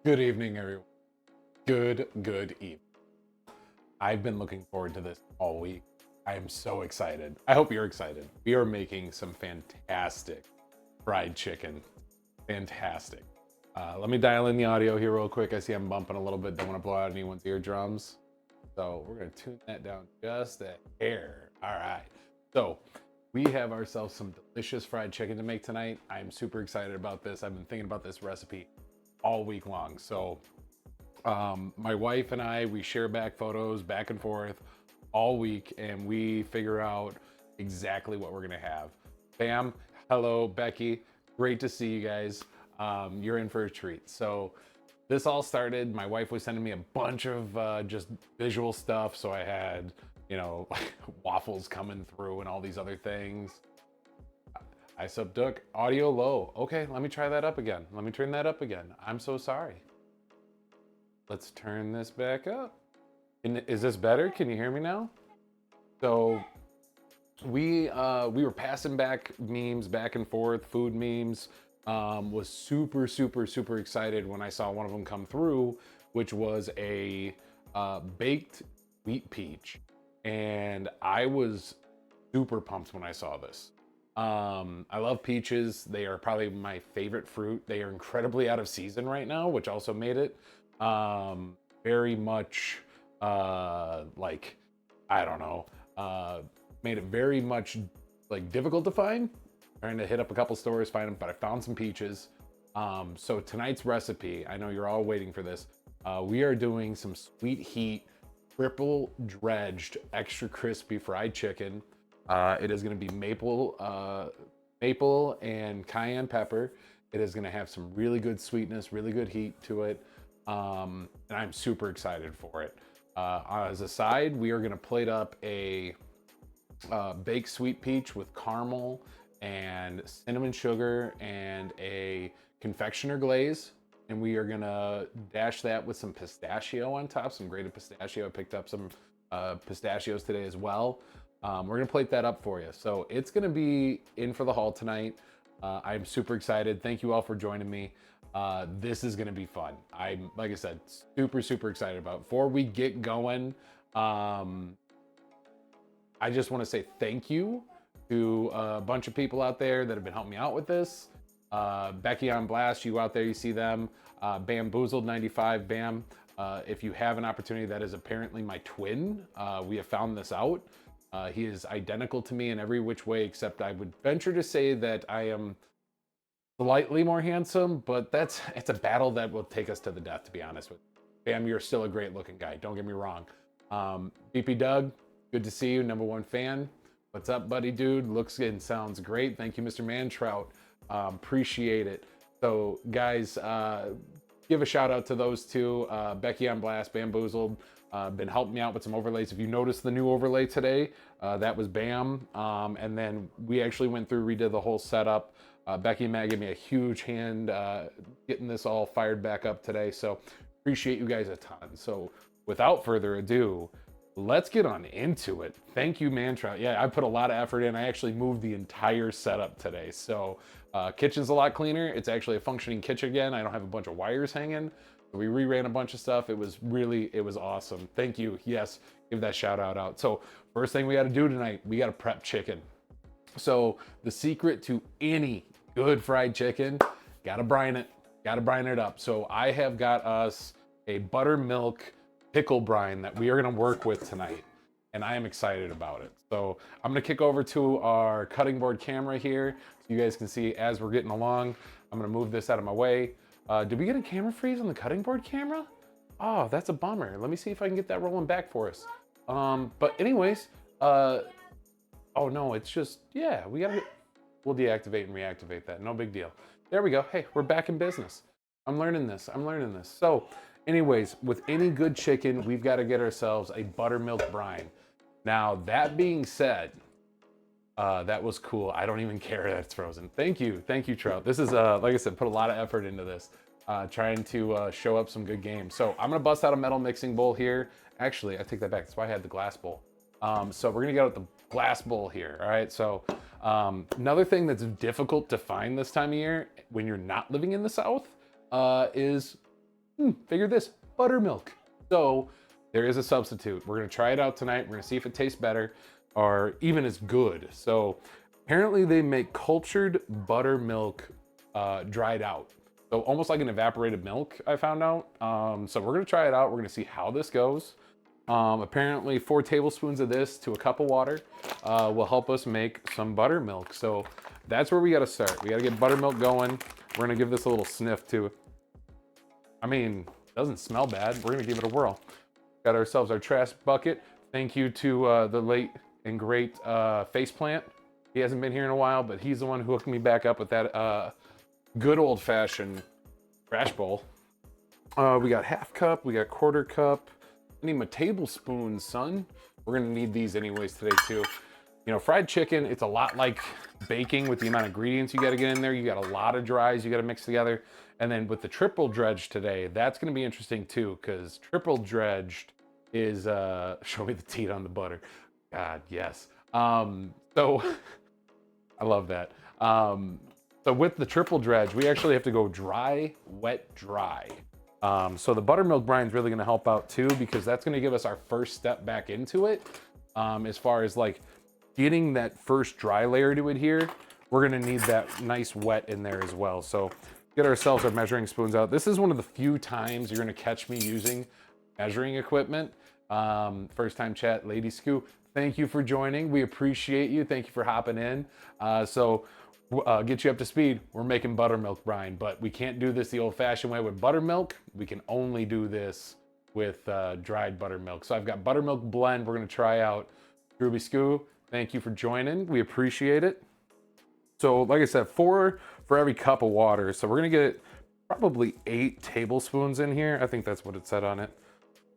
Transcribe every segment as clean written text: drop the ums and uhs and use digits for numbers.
Good evening, everyone. Good evening. I've been looking forward to this all week. I am so excited. I hope you're excited. We are making some fantastic fried chicken. Fantastic. Let me dial in the audio here real quick. I see I'm bumping a little bit. Don't want to blow out anyone's eardrums. So we're going to tune that down just a hair. All right. So we have ourselves some delicious fried chicken to make tonight. I'm super excited about this. I've been thinking about this recipe all week long. So my wife and I, we share back photos back and forth all week, and we figure out exactly what we're gonna have. Bam, hello, Becky. Great to see you guys. You're in for a treat. So this all started, my wife was sending me a bunch of just visual stuff. So I had, waffles coming through and all these other things. I subduck audio low. Okay, let me try that up again. Let me turn that up again. I'm so sorry. Let's turn this back up. Is this better? Can you hear me now? So we were passing back memes back and forth, food memes. Was super excited when I saw one of them come through, which was a baked wheat peach, and I was super pumped when I saw this. I love peaches. They are probably my favorite fruit. They are incredibly out of season right now, which also made it very much like, I don't know, made it very much like difficult to find. Trying to hit up a couple stores, find them, but I found some peaches. So tonight's recipe, I know you're all waiting for this. We are doing some sweet heat, triple dredged, extra crispy fried chicken. It is going to be maple and cayenne pepper. It is going to have some really good sweetness, really good heat to it. And I'm super excited for it. As a side, we are going to plate up a baked sweet peach with caramel and cinnamon sugar and a confectioner glaze. And we are going to dash that with some pistachio on top, some grated pistachio. I picked up some pistachios today as well. We're going to plate that up for you. So it's going to be in for the haul tonight. I'm super excited. Thank you all for joining me. This is going to be fun. I'm, like I said, super excited about it. Before we get going, I just want to say thank you to a bunch of people out there that have been helping me out with this. Becky on Blast, you out there, you see them. Bamboozled95, Bam. If you have an opportunity, that is apparently my twin. We have found this out. He is identical to me in every which way, except I would venture to say that I am slightly more handsome, but it's a battle that will take us to the death, to be honest with you. Bam, you're still a great looking guy. Don't get me wrong. BP Doug, good to see you. #1 fan. What's up, buddy, dude? Looks and sounds great. Thank you, Mr. Mantrout. Appreciate it. So, guys, give a shout out to those two. Becky on Blast, Bamboozled, been helping me out with some overlays. If you noticed the new overlay today, that was Bam. And then we actually went through, redid the whole setup. Becky and Matt gave me a huge hand getting this all fired back up today. So appreciate you guys a ton. So without further ado, let's get on into it. Thank you, Mantrout. Yeah, I put a lot of effort in. I actually moved the entire setup today. So kitchen's a lot cleaner. It's actually a functioning kitchen again. I don't have a bunch of wires hanging. We reran a bunch of stuff. It was awesome. Thank you. Yes, give that shout out. So first thing we got to do tonight, we got to prep chicken. So the secret to any good fried chicken, gotta brine it up. So I have got us a buttermilk pickle brine that we are gonna work with tonight, and I am excited about it. So I'm gonna kick over to our cutting board camera here so you guys can see as we're getting along. I'm gonna move this out of my way. Did we get a camera freeze on the cutting board camera? Oh, that's a bummer. Let me see if I can get that rolling back for us. But anyways, oh no, it's just, yeah, we'll deactivate and reactivate that. No big deal. There we go. Hey, we're back in business. I'm learning this. So anyways, with any good chicken, we've got to get ourselves a buttermilk brine. Now, that being said, that was cool. I don't even care that it's frozen. Thank you, Trout. This is, like I said, put a lot of effort into this, trying to show up some good games. So I'm gonna bust out a metal mixing bowl here. Actually, I take that back. That's why I had the glass bowl. So we're gonna get out the glass bowl here. All right. So another thing that's difficult to find this time of year when you're not living in the South is figure this, buttermilk. So there is a substitute. We're gonna try it out tonight. We're gonna see if it tastes better or even as good. So apparently they make cultured buttermilk dried out. So almost like an evaporated milk, I found out. So we're gonna try it out. We're gonna see how this goes. Apparently 4 tablespoons of this to a cup of water will help us make some buttermilk. So that's where we gotta start. We gotta get buttermilk going. We're gonna give this a little sniff too. I mean, doesn't smell bad. We're gonna give it a whirl. Got ourselves our trash bucket. Thank you to the late and great Faceplant. He hasn't been here in a while, but he's the one who hooked me back up with that good old-fashioned trash bowl. We got half cup, we got quarter cup. I need my tablespoons, son. We're gonna need these anyways today too. You know, fried chicken, it's a lot like baking with the amount of ingredients you gotta get in there. You got a lot of dries you gotta mix together. And then with the triple dredged today, that's gonna be interesting too, because triple dredged is, show me the teat on the butter. God, yes. So, I love that. So with the triple dredge, we actually have to go dry, wet, dry. So the buttermilk brine is really gonna help out too, because that's gonna give us our first step back into it. As far as like getting that first dry layer to adhere, we're gonna need that nice wet in there as well. So get ourselves our measuring spoons out. This is one of the few times you're gonna catch me using measuring equipment. First time chat, Lady Scoo, thank you for joining. We appreciate you. Thank you for hopping in. Get you up to speed. We're making buttermilk brine, but we can't do this the old fashioned way with buttermilk. We can only do this with dried buttermilk. So I've got buttermilk blend we're gonna try out. Ruby Scoo, thank you for joining. We appreciate it. So like I said, 4 for every cup of water. So we're gonna get probably 8 tablespoons in here. I think that's what it said on it.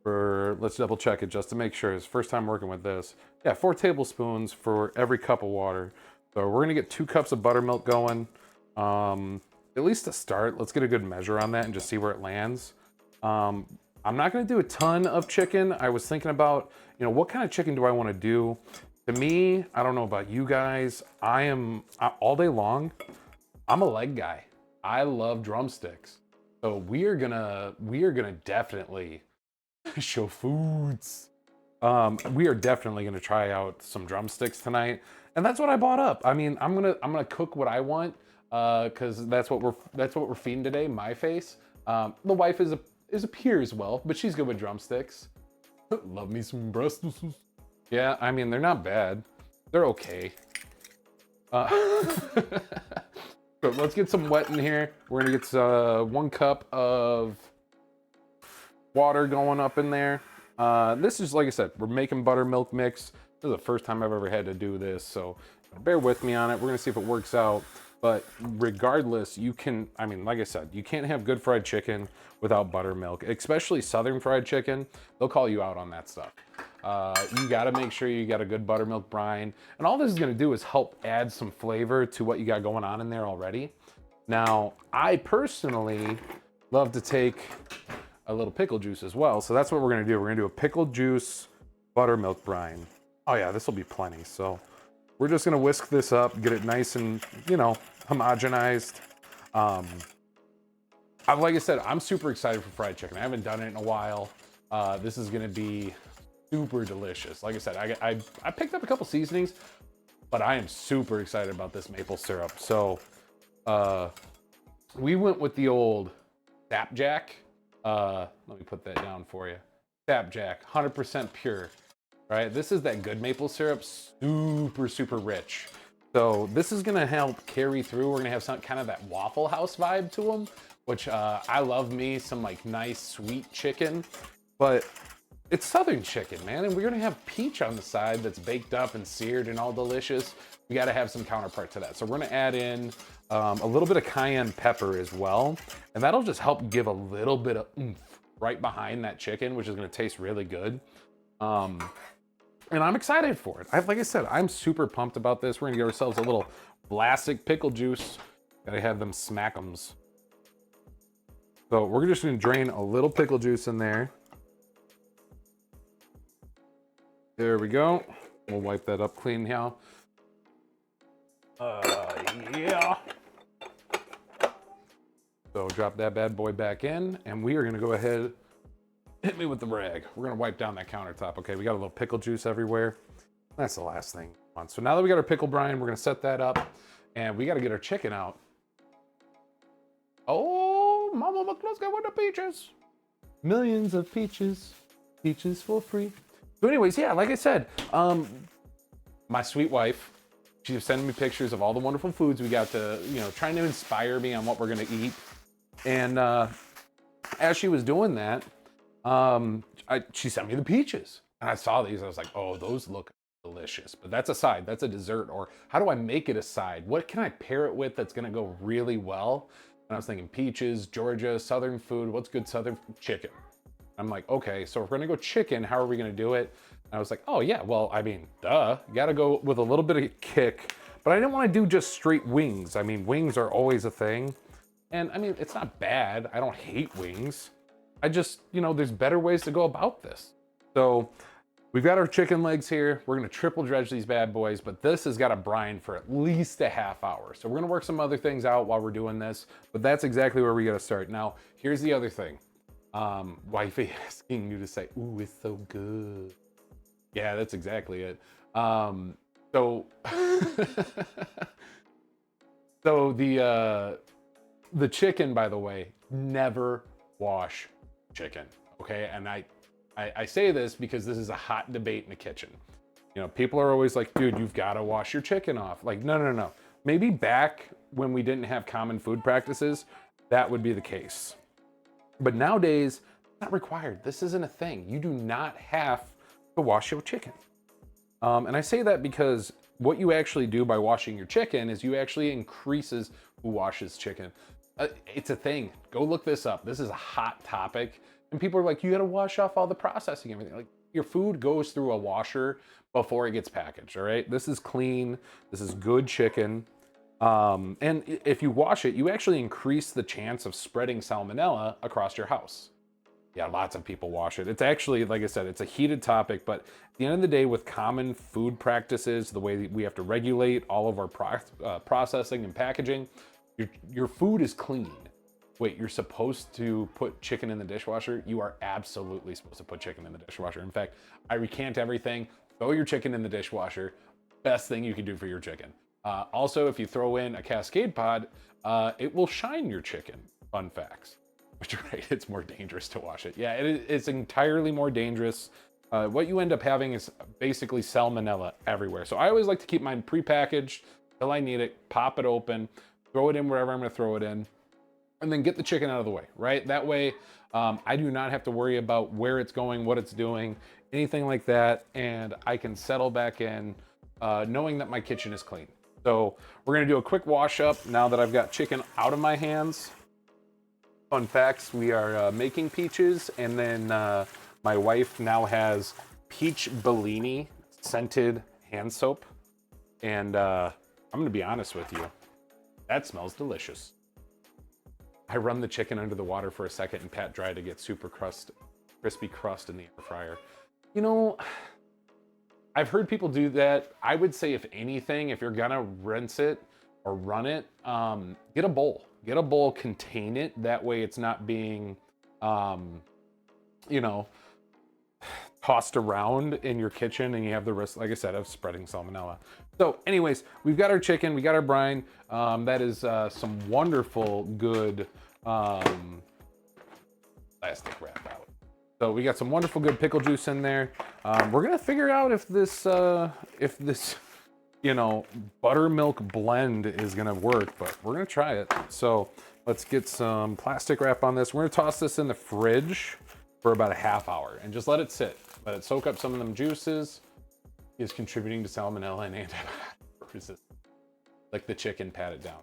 Let's double check it just to make sure. It's the first time working with this. Yeah, 4 tablespoons for every cup of water. So we're gonna get 2 cups of buttermilk going. At least to start, let's get a good measure on that and just see where it lands. I'm not gonna do a ton of chicken. I was thinking about, you know, what kind of chicken do I wanna do? To me, I don't know about you guys, all day long, I'm a leg guy. I love drumsticks. So we are gonna definitely show foods. We are definitely gonna try out some drumsticks tonight. And that's what I bought up. I mean, I'm gonna cook what I want, because that's what we're feeding today, my face. The wife is a peer as well, but she's good with drumsticks. Love me some breasts. Yeah, I mean, they're not bad. They're okay. So let's get some wet in here. We're gonna get 1 cup of water going up in there. This is, like I said, we're making buttermilk mix. This is the first time I've ever had to do this, so bear with me on it. We're gonna see if it works out. But regardless, you can, I mean, like I said, you can't have good fried chicken without buttermilk, especially Southern fried chicken. They'll call you out on that stuff. You gotta make sure you got a good buttermilk brine. And all this is gonna do is help add some flavor to what you got going on in there already. Now, I personally love to take a little pickle juice as well. So that's what we're gonna do. We're gonna do a pickle juice buttermilk brine. Oh yeah, this will be plenty. So we're just gonna whisk this up, get it nice and, you know, homogenized. Like I said, I'm super excited for fried chicken. I haven't done it in a while. This is gonna be super delicious. Like I said, I picked up a couple seasonings, but I am super excited about this maple syrup. So we went with the old Sapjack. Let me put that down for you. Sapjack, 100% pure. Right, this is that good maple syrup, super rich. So this is gonna help carry through. We're gonna have some kind of that Waffle House vibe to them, which I love me some like nice sweet chicken, but it's Southern chicken, man. And we're gonna have peach on the side that's baked up and seared and all delicious. We gotta have some counterpart to that. So we're gonna add in a little bit of cayenne pepper as well. And that'll just help give a little bit of oomph right behind that chicken, which is gonna taste really good. And I'm excited for it. Like I said, I'm super pumped about this. We're gonna get ourselves a little Vlasic pickle juice. Gotta have them smack'ems. So we're just gonna drain a little pickle juice in there. There we go. We'll wipe that up clean now. Yeah. So drop that bad boy back in, and we are gonna go ahead, hit me with the rag. We're gonna wipe down that countertop. Okay, we got a little pickle juice everywhere. That's the last thing on. So now that we got our pickle brine, we're gonna set that up, and we gotta get our chicken out. Oh, Mama McCluskey with the peaches. Millions of peaches, peaches for free. So anyways, yeah, like I said, my sweet wife, she was sending me pictures of all the wonderful foods we got to, you know, trying to inspire me on what we're gonna eat. And as she was doing that, she sent me the peaches. And I saw these, I was like, oh, those look delicious. But that's a side, that's a dessert. Or how do I make it a side? What can I pair it with that's gonna go really well? And I was thinking peaches, Georgia, Southern food, what's good Southern chicken? I'm like, okay, so if we're gonna go chicken, how are we gonna do it? And I was like, oh yeah, well, I mean, duh, you gotta go with a little bit of kick. But I didn't wanna do just straight wings. I mean, wings are always a thing. And I mean, it's not bad. I don't hate wings. I just, you know, there's better ways to go about this. So we've got our chicken legs here. We're gonna triple dredge these bad boys, but this has got to brine for at least a half hour. So we're gonna work some other things out while we're doing this, but that's exactly where we gotta start. Now, here's the other thing. Wifey asking you to say, ooh, it's so good. Yeah, that's exactly it. So, so the chicken, by the way, never wash chicken, okay? And I say this because this is a hot debate in the kitchen. You know, people are always like, dude, you've got to wash your chicken off. Like, no. Maybe back when we didn't have common food practices, that would be the case. But nowadays, it's not required. This isn't a thing. You do not have to wash your chicken. And I say that because what you actually do by washing your chicken is you actually increases who washes chicken. It's a thing. Go look this up. This is a hot topic. And people are like, you got to wash off all the processing, everything. Like, your food goes through a washer before it gets packaged, all right? This is clean. This is good chicken. And if you wash it, you actually increase the chance of spreading salmonella across your house. Yeah, lots of people wash it. It's actually, like I said, it's a heated topic, but at the end of the day, with common food practices, the way that we have to regulate all of our processing and packaging, your food is clean. Wait, you're supposed to put chicken in the dishwasher? You are absolutely supposed to put chicken in the dishwasher. In fact, I recant everything. Throw your chicken in the dishwasher. Best thing you can do for your chicken. Also, if you throw in a Cascade pod, it will shine your chicken. Fun facts. But you're right, it's more dangerous to wash it. Yeah, it's entirely more dangerous. What you end up having is basically salmonella everywhere. So I always like to keep mine prepackaged till I need it, pop it open, throw it in wherever I'm gonna throw it in, and then get the chicken out of the way, right? That way, I do not have to worry about where it's going, what it's doing, anything like that, and I can settle back in knowing that my kitchen is clean. So we're gonna do a quick wash up now that I've got chicken out of my hands. Fun facts, we are making peaches, and then my wife now has peach Bellini scented hand soap. And I'm gonna be honest with you, that smells delicious. I run the chicken under the water for a second and pat dry to get super crispy crust in the air fryer. You know, I've heard people do that. I would say, if anything, if you're gonna rinse it or run it, get a bowl. Get a bowl, contain it. That way it's not being, you know, tossed around in your kitchen and you have the risk, like I said, of spreading salmonella. So anyways, we've got our chicken, we got our brine. That is some wonderful, good plastic wrap out. So we got some wonderful, good pickle juice in there. We're gonna figure out if this, you know, buttermilk blend is gonna work, but we're gonna try it. So let's get some plastic wrap on this. We're gonna toss this in the fridge for about a half hour and just let it sit. Let it soak up some of them juices. Is contributing to salmonella and antibiotic resistance. Like the chicken, pat it down.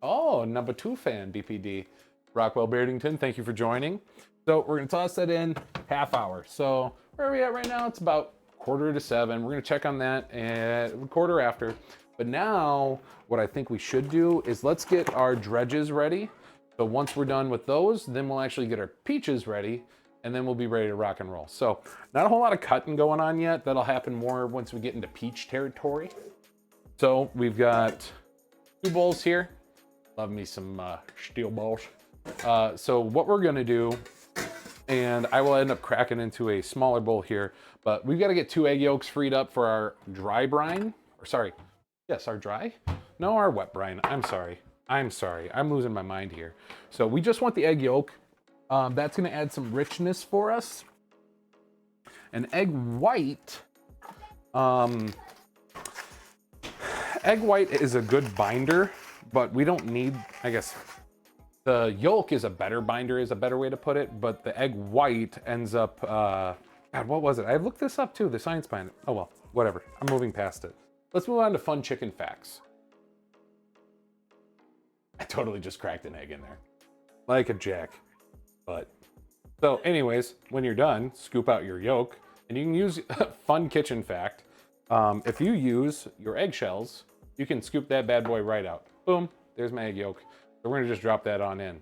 Oh, number 2 fan, BPD. Rockwell Beardington, thank you for joining. So we're gonna toss that in half hour. So where are we at right now? It's about 6:45. We're gonna check on that at quarter after. But now what I think we should do is let's get our dredges ready. So once we're done with those, then we'll actually get our peaches ready, and then we'll be ready to rock and roll. So not a whole lot of cutting going on yet. That'll happen more once we get into peach territory. So we've got 2 bowls here. Love me some steel balls. So what we're gonna do, and I will end up cracking into a smaller bowl here, but we've got to get 2 egg yolks freed up for our dry brine. Or sorry, yes, our dry? No, our wet brine. I'm sorry. I'm losing my mind here. So we just want the egg yolk. That's gonna add some richness for us. An egg white. Egg white is a good binder, but we don't need, I guess, the yolk is a better binder, is a better way to put it, but the egg white ends up, God, what was it? I looked this up too, the science behind it. Oh well, whatever, I'm moving past it. Let's move on to fun chicken facts. I totally just cracked an egg in there. Like a jack. But, so anyways, when you're done, scoop out your yolk, and you can use a fun kitchen fact. If you use your eggshells, you can scoop that bad boy right out. Boom, there's my egg yolk. So we're gonna just drop that on in.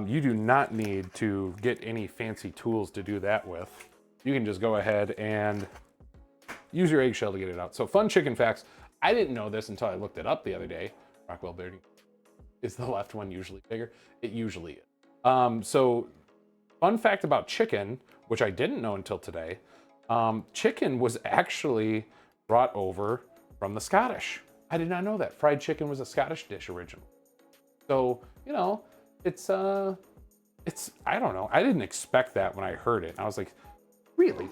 You do not need to get any fancy tools to do that with. You can just go ahead and use your eggshell to get it out. So fun chicken facts. I didn't know this until I looked it up the other day. Rockwell Beardy. Is the left one usually bigger? It usually is. So fun fact about chicken, which I didn't know until today. Chicken was actually brought over from the Scottish. I did not know that. Fried chicken was a Scottish dish originally. So, you know, it's, I don't know. I didn't expect that when I heard it. I was like, really?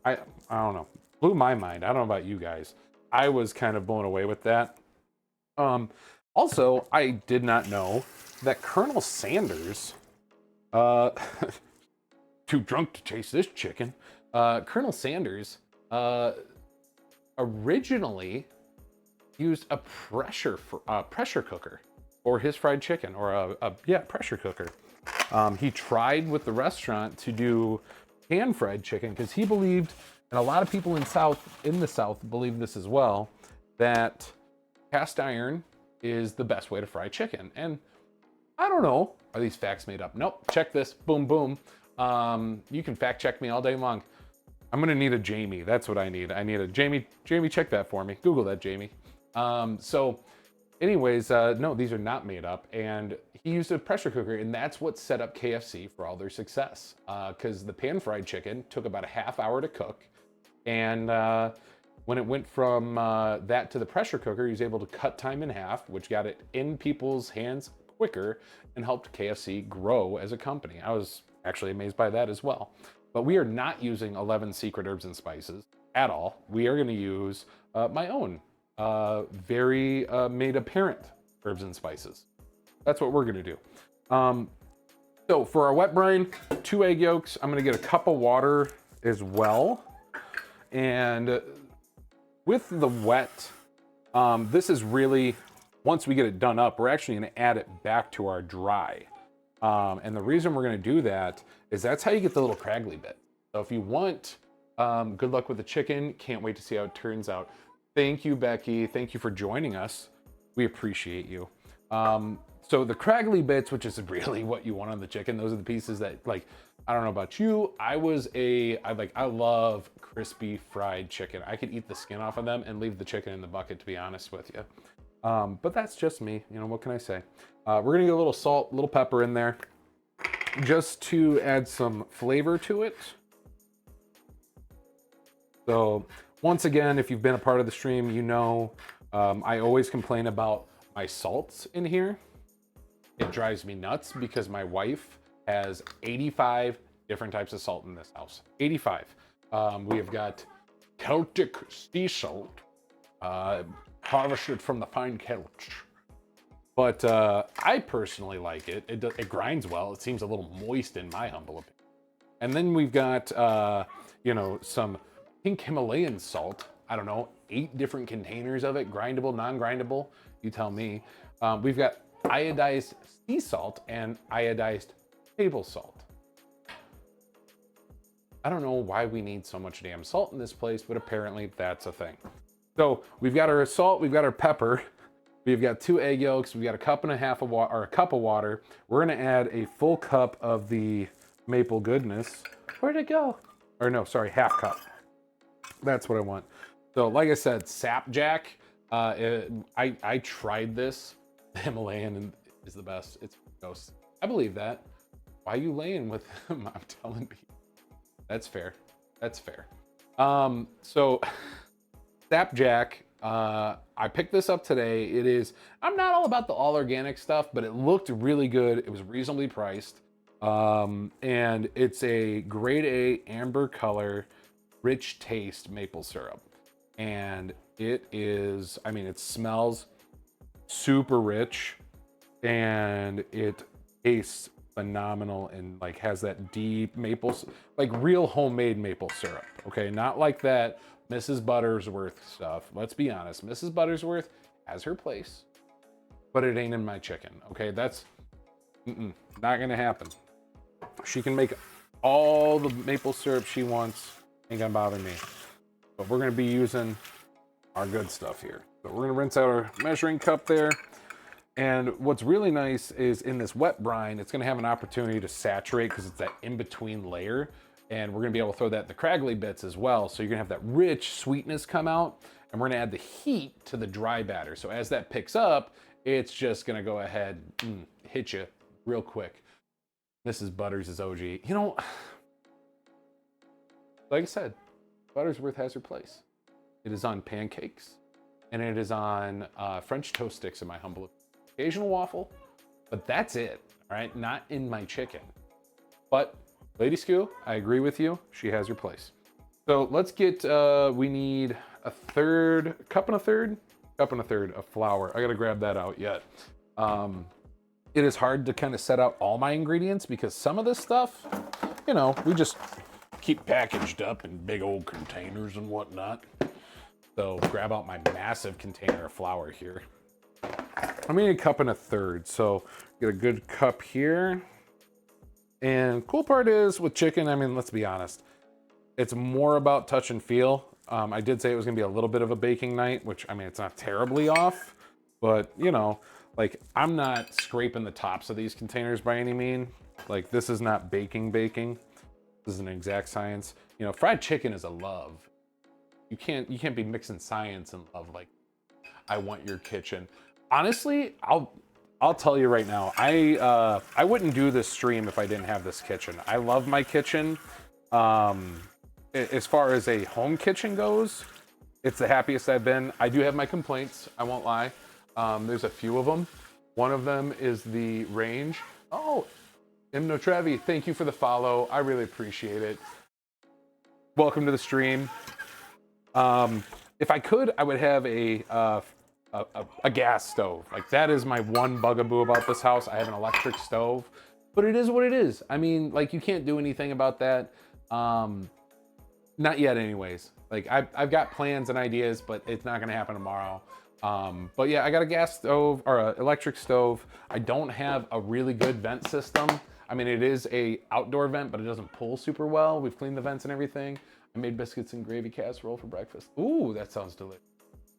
I don't know. Blew my mind. I don't know about you guys. I was kind of blown away with that. Also, I did not know that Colonel Sanders, too drunk to chase this chicken. Colonel Sanders originally used a pressure cooker for his fried chicken, or a pressure cooker. He tried with the restaurant to do pan fried chicken because he believed, and a lot of people in the South believe this as well, that cast iron is the best way to fry chicken. And I don't know, are these facts made up? Nope, check this, boom, boom. You can fact check me all day long. I'm gonna need a Jamie, that's what I need. I need a Jamie, check that for me. Google that, Jamie. So anyways, no, these are not made up. And he used a pressure cooker, and that's what set up KFC for all their success. Because the pan fried chicken took about a half hour to cook. And when it went from that to the pressure cooker, he was able to cut time in half, which got it in people's hands quicker and helped KFC grow as a company. I was actually amazed by that as well. But we are not using 11 secret herbs and spices at all. We are going to use my own very made apparent herbs and spices. That's what we're going to do. So for our wet brine, 2 egg yolks. I'm going to get a cup of water as well. And with the wet, this is really, once we get it done up, we're actually going to add it back to our dry. And the reason we're going to do that is that's how you get the little craggly bit. So if you want, good luck with the chicken. Can't wait to see how it turns out. Thank you, Becky. Thank you for joining us. We appreciate you. So the craggly bits, which is really what you want on the chicken, those are the pieces that, like, I don't know about you. I love crispy fried chicken. I could eat the skin off of them and leave the chicken in the bucket, to be honest with you. But that's just me. You know, what can I say? We're gonna get a little salt, a little pepper in there, just to add some flavor to it. So once again, if you've been a part of the stream, you know I always complain about my salts in here. It drives me nuts because my wife has 85 different types of salt in this house. 85. We have got Celtic sea salt, harvested from the fine Celts. But I personally like it. It grinds well. It seems a little moist in my humble opinion. And then we've got, you know, some pink Himalayan salt. I don't know, 8 different containers of it, grindable, non-grindable. You tell me. We've got iodized sea salt and iodized table salt. I don't know why we need so much damn salt in this place, but apparently that's a thing. So we've got our salt, we've got our pepper, we've got 2 egg yolks, we've got a cup and a half of water, or a cup of water. We're gonna add a full cup of the maple goodness. Where'd it go? Or no, sorry, half cup. That's what I want. So like I said, sapjack, I tried this Himalayan is the best. It's ghosts. I believe that. Why are you laying with him? I'm telling people. That's fair. That's fair. So Sapjack, I picked this up today. It is, I'm not all about the all organic stuff, but it looked really good. It was reasonably priced. And it's a grade A amber color, rich taste maple syrup. And it is, I mean, it smells super rich and it tastes phenomenal and like has that deep maple, like real homemade maple syrup. Okay, not like that Mrs. Buttersworth stuff. Let's be honest, Mrs. Buttersworth has her place, but it ain't in my chicken. Okay, that's not gonna happen. She can make all the maple syrup she wants, ain't gonna bother me. But we're gonna be using our good stuff here. So we're gonna rinse out our measuring cup there. And what's really nice is in this wet brine, it's gonna have an opportunity to saturate because it's that in-between layer. And we're gonna be able to throw that in the craggly bits as well. So you're gonna have that rich sweetness come out, and we're gonna add the heat to the dry batter. So as that picks up, it's just gonna go ahead and hit you real quick. Mrs. Butters is OG. You know, like I said, Buttersworth has her place. It is on pancakes, and it is on French toast sticks in my humble opinion. Occasional waffle, but that's it, all right? Not in my chicken. But Lady Skoo, I agree with you. She has her place. So let's get, we need a cup and a third of flour. I gotta grab that out yet. It is hard to kind of set out all my ingredients because some of this stuff, you know, we just keep packaged up in big old containers and whatnot. So grab out my massive container of flour here. I'm gonna need a cup and a third. So get a good cup here. And cool part is with chicken, I mean, let's be honest, it's more about touch and feel. I did say it was gonna be a little bit of a baking night, which I mean, it's not terribly off, but you know, like I'm not scraping the tops of these containers by any mean. Like this is not baking. This is an exact science. You know, fried chicken is a love. You can't be mixing science and love. Like I want your kitchen. Honestly, I'll tell you right now, I wouldn't do this stream if I didn't have this kitchen. I love my kitchen. As far as a home kitchen goes, it's the happiest I've been. I do have my complaints, I won't lie. There's a few of them. One of them is the range. Oh, Imno Trevi, thank you for the follow. I really appreciate it. Welcome to the stream. If I could, I would have a gas stove. Like that is my one bugaboo about this house. I have an electric stove, but it is what it is. I mean, like you can't do anything about that. Not yet anyways. Like I've got plans and ideas, but it's not gonna happen tomorrow. But yeah, I got a gas stove or an electric stove. I don't have a really good vent system. I mean, it is a outdoor vent, but it doesn't pull super well. We've cleaned the vents and everything. I made biscuits and gravy casserole for breakfast. Ooh, that sounds delicious.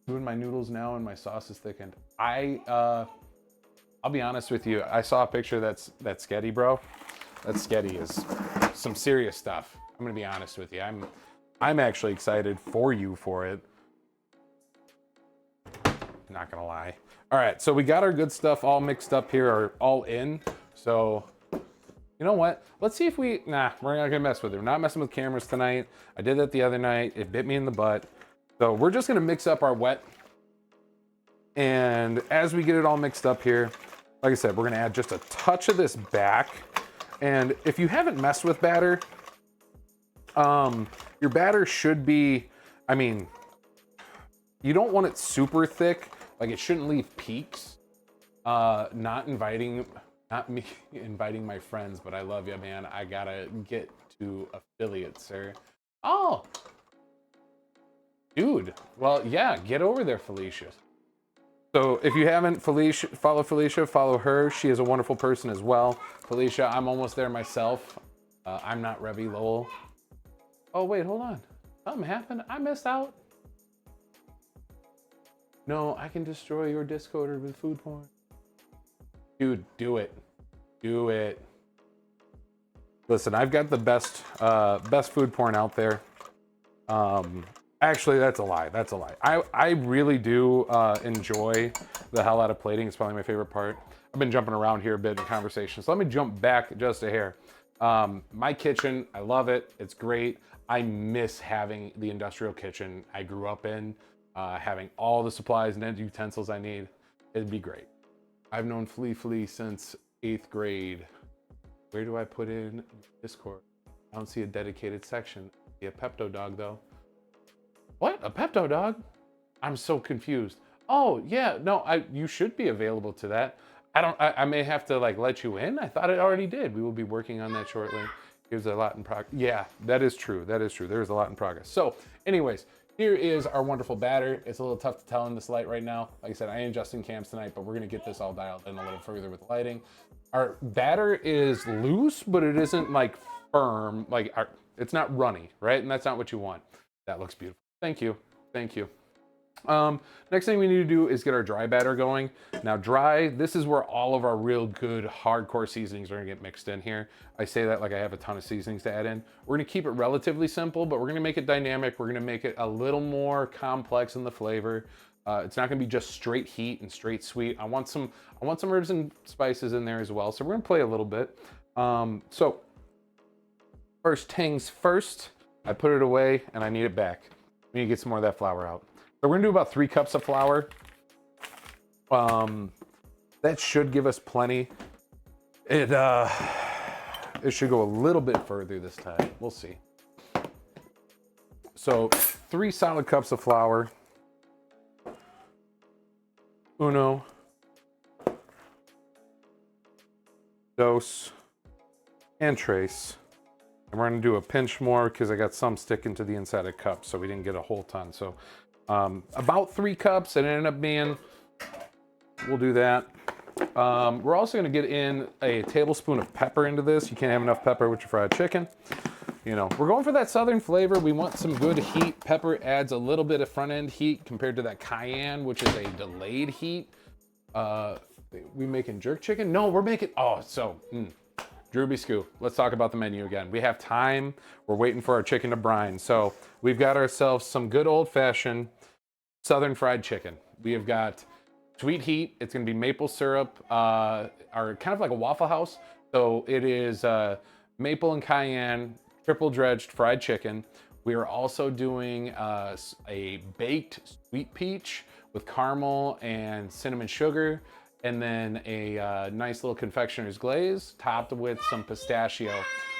Doing my noodles now and my sauce is thickened. I'll be honest with you. I saw a picture that's sketty, bro. That sketty is some serious stuff. I'm gonna be honest with you. I'm actually excited for you for it. Not gonna lie. All right, so we got our good stuff all mixed up here, or all in. So you know what? Let's see if we're not gonna mess with it. We're not messing with cameras tonight. I did that the other night. It bit me in the butt. So we're just gonna mix up our wet. And as we get it all mixed up here, like I said, we're gonna add just a touch of this back. And if you haven't messed with batter, your batter should be, I mean, you don't want it super thick. Like it shouldn't leave peaks. Not me inviting my friends, but I love you, man. I gotta get to affiliate, sir. Oh, dude. Well, yeah, get over there, Felicia. So if you haven't follow Felicia, follow her. She is a wonderful person as well. Felicia, I'm almost there myself. I'm not Revy Lowell. Oh, wait, hold on. Something happened. I missed out. No, I can destroy your Discorder with food porn. Dude, do it. Do it. Listen, I've got the best food porn out there. Actually, that's a lie. That's a lie. I really do enjoy the hell out of plating. It's probably my favorite part. I've been jumping around here a bit in conversation, so let me jump back just a hair. My kitchen, I love it. It's great. I miss having the industrial kitchen I grew up in, having all the supplies and utensils I need. It'd be great. I've known Flea since 8th grade. Where do I put in Discord? I don't see a dedicated section. I see a Pepto Dog though. What? A Pepto Dog? I'm so confused. Oh yeah, no, you should be available to that. I may have to like let you in. I thought it already did. We will be working on that shortly. Here's a lot in progress. Yeah, that is true. That is true. There's a lot in progress. So anyways, here is our wonderful batter. It's a little tough to tell in this light right now. Like I said, I am adjusting cams tonight, but we're gonna get this all dialed in a little further with lighting. Our batter is loose, but it isn't like firm. It's not runny, right? And that's not what you want. That looks beautiful. Thank you. Thank you. Next thing we need to do is get our dry batter going. Now dry, this is where all of our real good hardcore seasonings are gonna get mixed in here. I say that like I have a ton of seasonings to add in. We're gonna keep it relatively simple, but we're gonna make it dynamic. We're gonna make it a little more complex in the flavor. It's not gonna be just straight heat and straight sweet. I want some herbs and spices in there as well. So we're gonna play a little bit. So first things first, I put it away and I need it back. We need to get some more of that flour out. So we're gonna do about 3 cups of flour. That should give us plenty. It should go a little bit further this time. We'll see. So 3 solid cups of flour. Uno. Dos. And tres. And we're gonna do a pinch more because I got some sticking to the inside of the cup, so we didn't get a whole ton. So about 3 cups, it ended up being, we'll do that. We're also gonna get in a tablespoon of pepper into this. You can't have enough pepper with your fried chicken. You know, we're going for that southern flavor. We want some good heat. Pepper adds a little bit of front end heat compared to that cayenne, which is a delayed heat. We making jerk chicken? No, we're making, Drew Biscuit, let's talk about the menu again. We have time. We're waiting for our chicken to brine. So we've got ourselves some good old fashioned southern fried chicken. We have got sweet heat. It's gonna be maple syrup, or kind of like a Waffle House. So it is maple and cayenne, triple dredged fried chicken. We are also doing a baked sweet peach with caramel and cinnamon sugar, and then a nice little confectioner's glaze topped with some pistachio.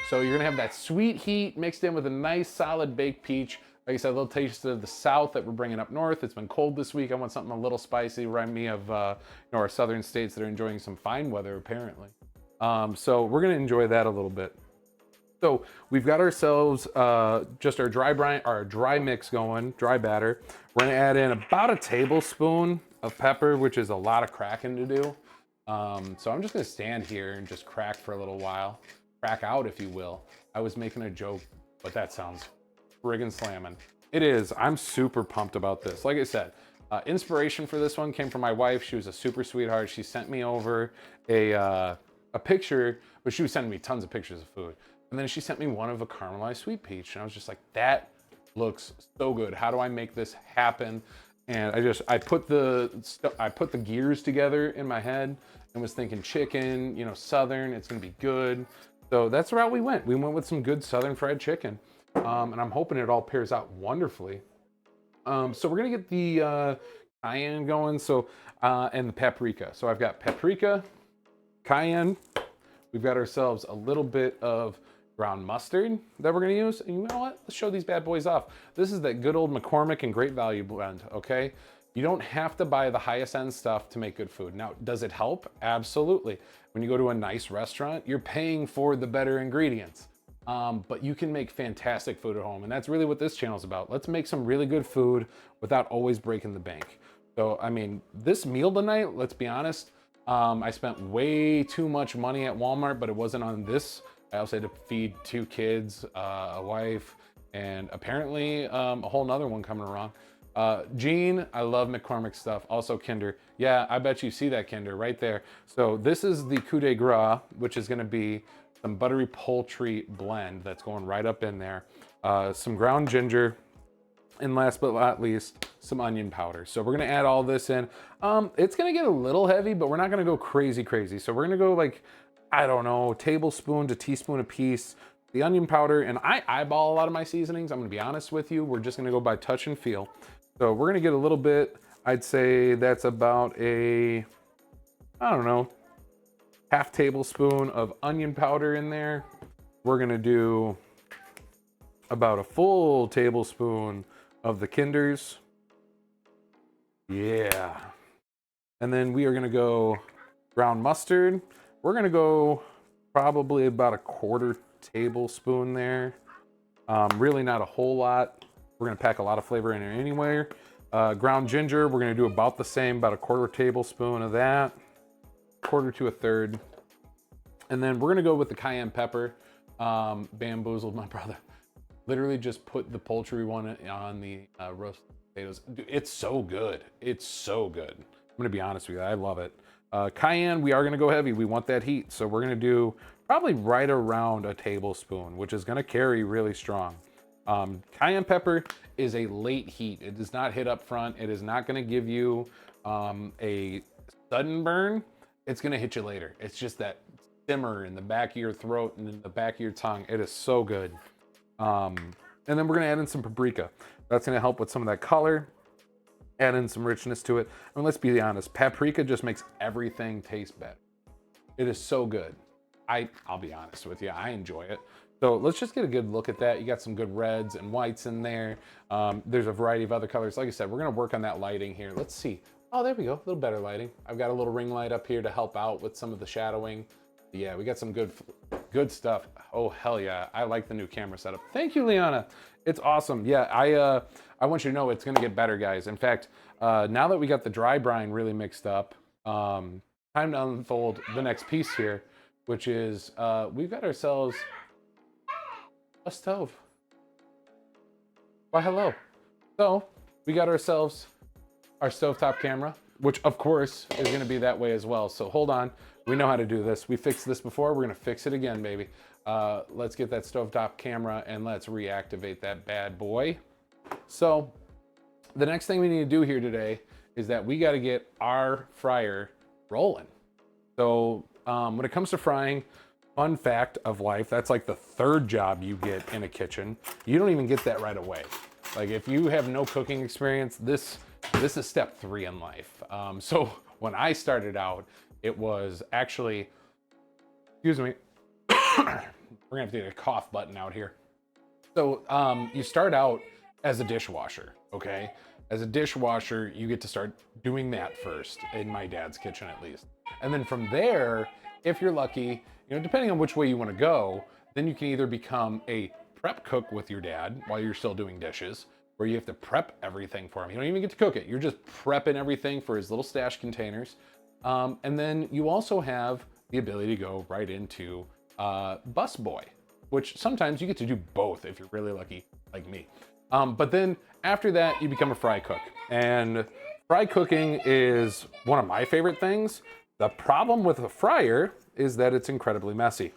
So you're gonna have that sweet heat mixed in with a nice solid baked peach. Like I said, a little taste of the South that we're bringing up north. It's been cold this week. I want something a little spicy, remind me of our southern states that are enjoying some fine weather apparently. So we're gonna enjoy that a little bit. So we've got ourselves just our dry mix going, dry batter. We're gonna add in about a tablespoon of pepper, which is a lot of cracking to do. So I'm just gonna stand here and just crack for a little while. Crack out, if you will. I was making a joke, but that sounds friggin' slamming. It is. I'm super pumped about this. Like I said, inspiration for this one came from my wife. She was a super sweetheart. She sent me over a picture, but she was sending me tons of pictures of food. And then she sent me one of a caramelized sweet peach. And I was just like, that looks so good. How do I make this happen? And I put the gears together in my head and was thinking chicken, you know, southern, it's gonna be good. So that's the route we went. We went with some good southern fried chicken. And I'm hoping it all pairs out wonderfully. So we're gonna get the cayenne going. And the paprika. So I've got paprika, cayenne. We've got ourselves a little bit of ground mustard that we're gonna use. And you know what? Let's show these bad boys off. This is that good old McCormick and Great Value blend, okay? You don't have to buy the highest end stuff to make good food. Now, does it help? Absolutely. When you go to a nice restaurant, you're paying for the better ingredients. But you can make fantastic food at home. And that's really what this channel is about. Let's make some really good food without always breaking the bank. So, I mean, this meal tonight, let's be honest, I spent way too much money at Walmart, but it wasn't on this. I also had to feed 2 kids, a wife, and apparently a whole nother one coming around. Gene, I love McCormick stuff. Also Kinder. Yeah, I bet you see that Kinder right there. So this is the coup de grace, which is gonna be some buttery poultry blend that's going right up in there. Some ground ginger, And last but not least, some onion powder. So we're gonna add all this in. It's gonna get a little heavy, but we're not gonna go crazy. So we're gonna go like, I don't know, tablespoon to teaspoon a piece. The onion powder, and I eyeball a lot of my seasonings. I'm gonna be honest with you. We're just gonna go by touch and feel. So we're gonna get a little bit, I'd say that's about a, I don't know, half tablespoon of onion powder in there. We're gonna do about a full tablespoon of the Kinders. Yeah. And then we are gonna go brown mustard. We're gonna go probably about a quarter tablespoon there. Really not a whole lot. We're gonna pack a lot of flavor in there anyway. Ground ginger, we're gonna do about the same, about a quarter tablespoon of that. Quarter to a third. And then we're gonna go with the cayenne pepper. Bamboozled my brother. Literally just put the poultry one on the roasted potatoes. Dude, it's so good. It's so good. I'm gonna be honest with you, I love it. Cayenne, we are gonna go heavy. We want that heat. So we're gonna do probably right around a tablespoon, which is gonna carry really strong. Cayenne pepper is a late heat. It does not hit up front. It is not gonna give you a sudden burn. It's gonna hit you later. It's just that simmer in the back of your throat and in the back of your tongue. It is so good. And then we're gonna add in some paprika. That's gonna help with some of that color, add in some richness to it. And let's be honest, paprika just makes everything taste better. It is so good. I'll be honest with you, I enjoy it. So let's just get a good look at that. You got some good reds and whites in there. There's a variety of other colors. Like I said, we're gonna work on that lighting here. Let's see. Oh, there we go, a little better lighting. I've got a little ring light up here to help out with some of the shadowing. Yeah, we got some good stuff. Oh, hell yeah. I like the new camera setup. Thank you, Liana. It's awesome. Yeah, I want you to know it's gonna get better, guys. In fact, now that we got the dry brine really mixed up, time to unfold the next piece here, which is we've got ourselves a stove. Why, hello. So we got ourselves our stovetop camera, which of course is gonna be that way as well. So hold on. We know how to do this. We fixed this before. We're gonna fix it again, baby. Let's get that stovetop camera and let's reactivate that bad boy. So the next thing we need to do here today is that we gotta get our fryer rolling. So when it comes to frying, fun fact of life, that's like the third job you get in a kitchen. You don't even get that right away. Like if you have no cooking experience, this is step 3 in life. So when I started out, it was actually, excuse me, we're gonna have to get a cough button out here. So you start out as a dishwasher, okay? As a dishwasher, you get to start doing that first, in my dad's kitchen at least. And then from there, if you're lucky, you know, depending on which way you wanna go, then you can either become a prep cook with your dad while you're still doing dishes, where you have to prep everything for him. You don't even get to cook it. You're just prepping everything for his little stash containers. And then you also have the ability to go right into bus boy, which sometimes you get to do both if you're really lucky, like me. But then after that, you become a fry cook. And fry cooking is one of my favorite things. The problem with a fryer is that it's incredibly messy.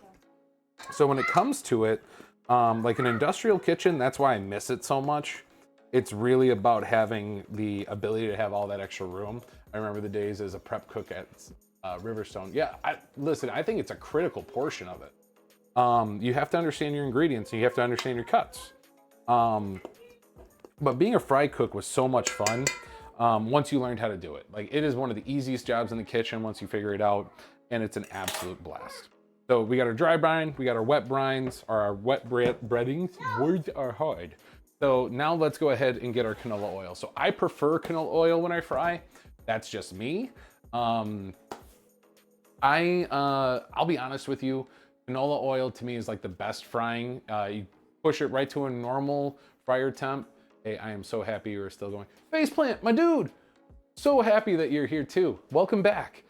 So when it comes to it, like an industrial kitchen, that's why I miss it so much. It's really about having the ability to have all that extra room. I remember the days as a prep cook at Riverstone. Yeah, listen, I think it's a critical portion of it. You have to understand your ingredients and you have to understand your cuts. But being a fry cook was so much fun once you learned how to do it. Like it is one of the easiest jobs in the kitchen once you figure it out, and it's an absolute blast. So we got our dry brine, we got our wet brines, or our wet breadings. Words are hard. So now let's go ahead and get our canola oil. So I prefer canola oil when I fry. That's just me. I'll be honest with you. Canola oil to me is like the best frying. You push it right to a normal fryer temp. Hey, I am so happy you're still going. Faceplant, my dude. So happy that you're here too. Welcome back.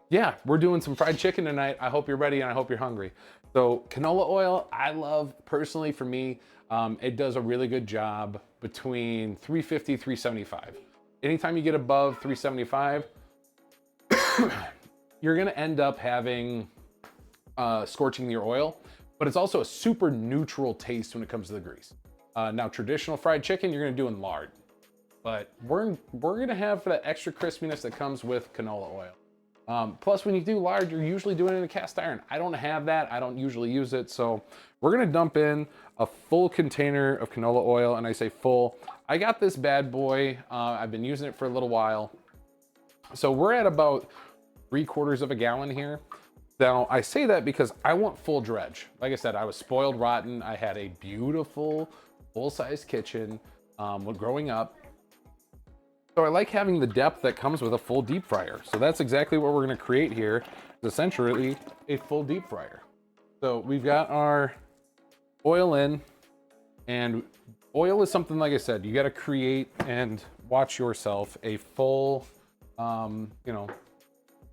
Yeah, we're doing some fried chicken tonight. I hope you're ready and I hope you're hungry. So canola oil, I love personally for me. It does a really good job between 350, 375. Anytime you get above 375, you're gonna end up having scorching your oil, but it's also a super neutral taste when it comes to the grease. Now, traditional fried chicken, you're gonna do in lard, but we're gonna have that extra crispiness that comes with canola oil. Plus, when you do lard, you're usually doing it in a cast iron. I don't have that. I don't usually use it. So we're gonna dump in a full container of canola oil, and I say full. I got this bad boy. I've been using it for a little while. So we're at about 3/4 of a gallon here. Now, I say that because I want full dredge. Like I said, I was spoiled rotten. I had a beautiful full-size kitchen when growing up. So I like having the depth that comes with a full deep fryer. So that's exactly what we're gonna create here, is essentially a full deep fryer. So we've got our oil in, and oil is something, like I said, you gotta create and watch yourself a full, you know,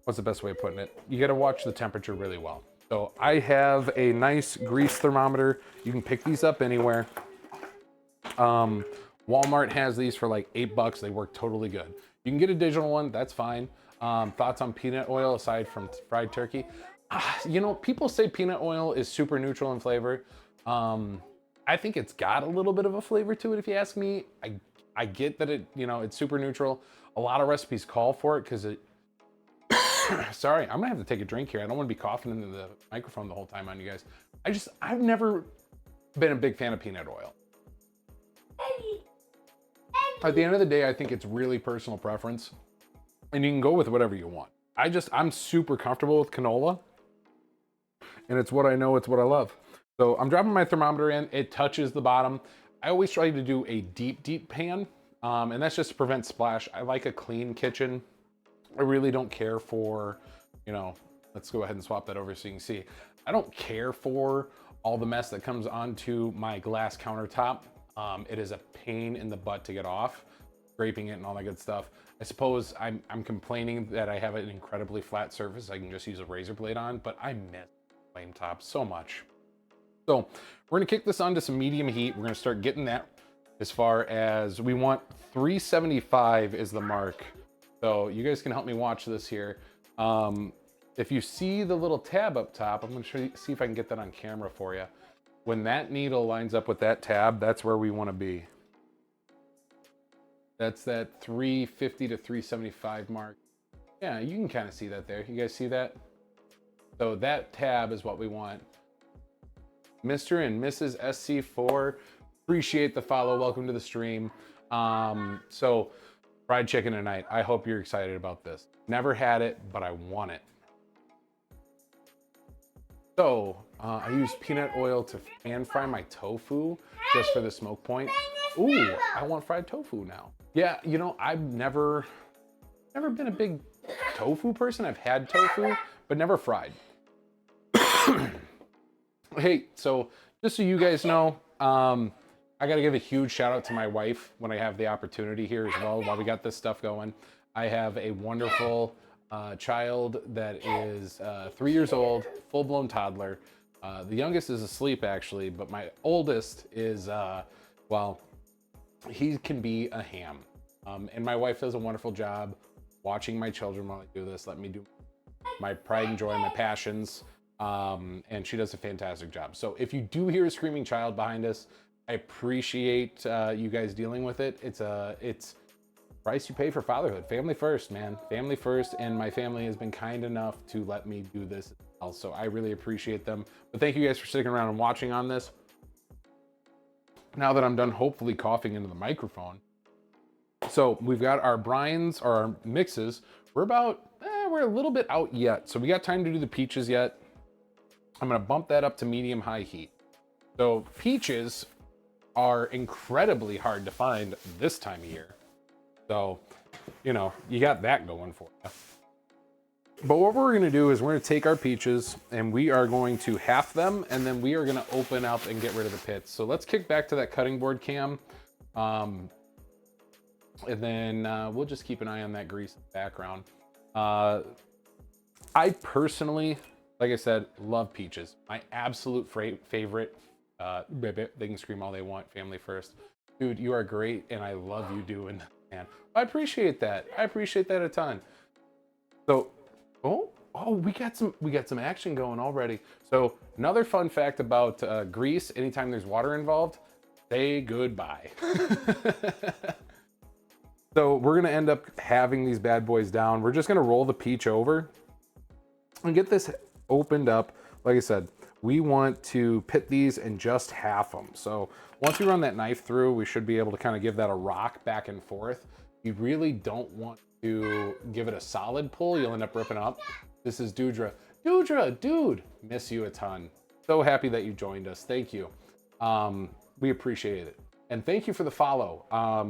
what's the best way of putting it? You gotta watch the temperature really well. So I have a nice grease thermometer. You can pick these up anywhere. Walmart has these for like $8. They work totally good. You can get a digital one, that's fine. Thoughts on peanut oil aside from fried turkey? You know, people say peanut oil is super neutral in flavor. I think it's got a little bit of a flavor to it, if you ask me. I get that it, you know, it's super neutral. A lot of recipes call for it because it, sorry, I'm gonna have to take a drink here. I don't want to be coughing into the microphone the whole time on you guys. I've never been a big fan of peanut oil. At the end of the day, I think it's really personal preference, and you can go with whatever you want. I'm super comfortable with canola, and it's what I know, it's what I love. So I'm dropping my thermometer in, it touches the bottom. I always try to do a deep pan, and that's just to prevent splash. I like a clean kitchen. I really don't care for, you know, let's go ahead and swap that over so you can see. I don't care for all the mess that comes onto my glass countertop. It is a pain in the butt to get off, scraping it and all that good stuff. I suppose I'm complaining that I have an incredibly flat surface I can just use a razor blade on, but I miss flame top so much. So we're gonna kick this onto some medium heat. We're gonna start getting that as far as we want 375 is the mark. So you guys can help me watch this here. If you see the little tab up top, I'm gonna see if I can get that on camera for you. When that needle lines up with that tab, that's where we wanna be. That's that 350 to 375 mark. Yeah, you can kind of see that there. You guys see that? So that tab is what we want. Mr. and Mrs. SC4, appreciate the follow. Welcome to the stream. So fried chicken tonight. I hope you're excited about this. Never had it, but I want it. So I use peanut oil to pan fry my tofu just for the smoke point. Ooh, I want fried tofu now. Yeah, you know, I've never been a big tofu person. I've had tofu, but never fried. Hey, so just so you guys know, I gotta give a huge shout out to my wife when I have the opportunity here as well, while we got this stuff going. I have a wonderful child that is 3 years old, full-blown toddler. The youngest is asleep actually, but my oldest is, well, he can be a ham. And my wife does a wonderful job watching my children while I do this. Let me do my pride and joy, my passions. And she does a fantastic job. So if you do hear a screaming child behind us, I appreciate you guys dealing with it. It's price you pay for fatherhood. Family first, man. Family first, and my family has been kind enough to let me do this. Also, I really appreciate them. But thank you guys for sticking around and watching on this. Now that I'm done, hopefully coughing into the microphone. So we've got our brines, or our mixes. We're a little bit out yet. So we got time to do the peaches yet. I'm gonna bump that up to medium-high heat. So peaches are incredibly hard to find this time of year. So, you know, you got that going for you. But what we're gonna do is we're gonna take our peaches and we are going to half them, and then we are gonna open up and get rid of the pits. So let's kick back to that cutting board cam. And then we'll just keep an eye on that grease in the background. I personally, like I said, love peaches. My absolute favorite. They can scream all they want, family first. Dude, you are great, and I love you doing that, man. I appreciate that. I appreciate that a ton. So, we got some action going already. So another fun fact about grease, anytime there's water involved, say goodbye. So we're gonna end up having these bad boys down. We're just gonna roll the peach over and get this opened up. Like I said, we want to pit these and just half them. So once we run that knife through, we should be able to kind of give that a rock back and forth. You really don't want to give it a solid pull. You'll end up ripping up. This is Dudra. Dudra, dude, miss you a ton. So happy that you joined us. Thank you. We appreciate it. And thank you for the follow.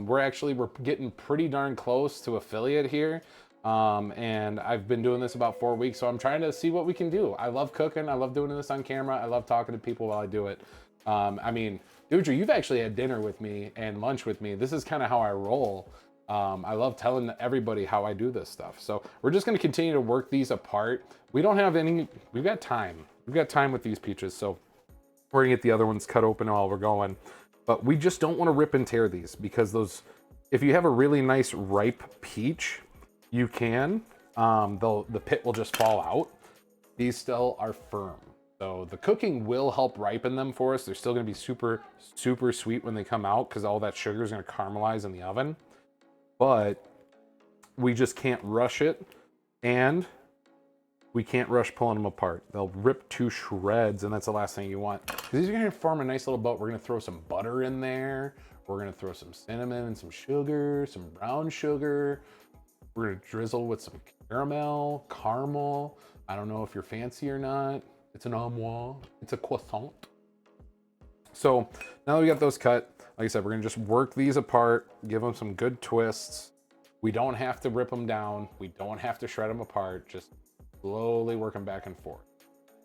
We're getting pretty darn close to affiliate here. And I've been doing this about 4 weeks, so I'm trying to see what we can do. I love cooking. I love doing this on camera. I love talking to people while I do it. I mean, Dudra, you've actually had dinner with me and lunch with me. This is kind of how I roll. I love telling everybody how I do this stuff. So we're just going to continue to work these apart. We don't have any, we've got time. We've got time with these peaches. So we're going to get the other ones cut open while we're going. But we just don't want to rip and tear these because those, if you have a really nice ripe peach, you can, the pit will just fall out. These still are firm. So the cooking will help ripen them for us. They're still gonna be super, super sweet when they come out because all that sugar is gonna caramelize in the oven. But we just can't rush it, and we can't rush pulling them apart. They'll rip to shreds, and that's the last thing you want. These are gonna form a nice little boat. We're gonna throw some butter in there. We're gonna throw some cinnamon and some sugar, some brown sugar. We're gonna drizzle with some caramel. I don't know if you're fancy or not. It's an armoire, it's a croissant. So now that we got those cut, like I said, we're gonna just work these apart, give them some good twists. We don't have to rip them down. We don't have to shred them apart. Just slowly work them back and forth.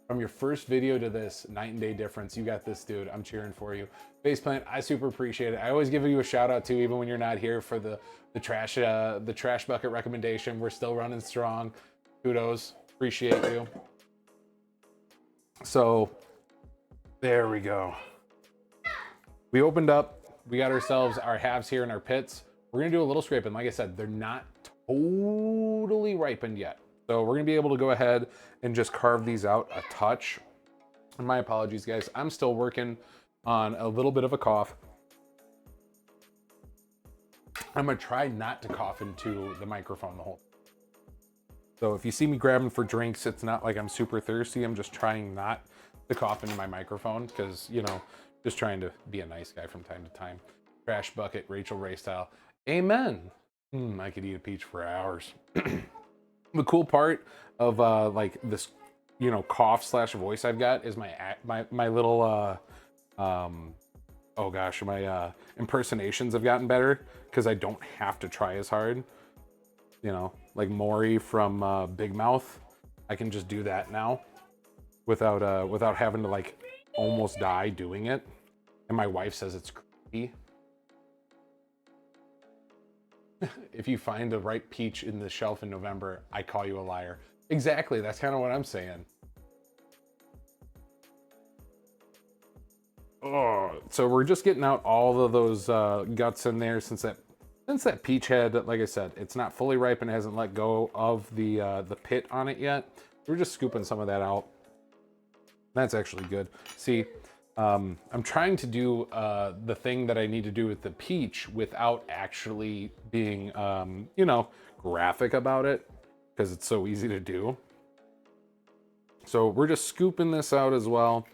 From your first video to this, night and day difference. You got this, dude. I'm cheering for you. Faceplant, I super appreciate it. I always give you a shout out too, even when you're not here for the trash bucket recommendation. We're still running strong. Kudos, appreciate you. So there we go. We opened up. We got ourselves our halves here in our pits. We're gonna do a little scraping. Like I said, they're not totally ripened yet. So we're gonna be able to go ahead and just carve these out a touch. And my apologies, guys. I'm still working on a little bit of a cough. I'm gonna try not to cough into the microphone the whole time. So if you see me grabbing for drinks, it's not like I'm super thirsty. I'm just trying not to cough into my microphone because, you know, just trying to be a nice guy from time to time. Trash bucket, Rachel Ray style. Amen. I could eat a peach for hours. The cool part of like this, you know, cough slash voice I've got is my little oh gosh, my impersonations have gotten better because I don't have to try as hard. You know, like Maury from Big Mouth, I can just do that now without having to like almost die doing it. And my wife says it's creepy. If you find the ripe peach in the shelf in November, I call you a liar. Exactly, that's kind of what I'm saying. Oh, so we're just getting out all of those guts in there since that peach head, like I said, it's not fully ripe and hasn't let go of the pit on it yet. We're just scooping some of that out. That's actually good. See, I'm trying to do the thing that I need to do with the peach without actually being, you know, graphic about it because it's so easy to do. So we're just scooping this out as well.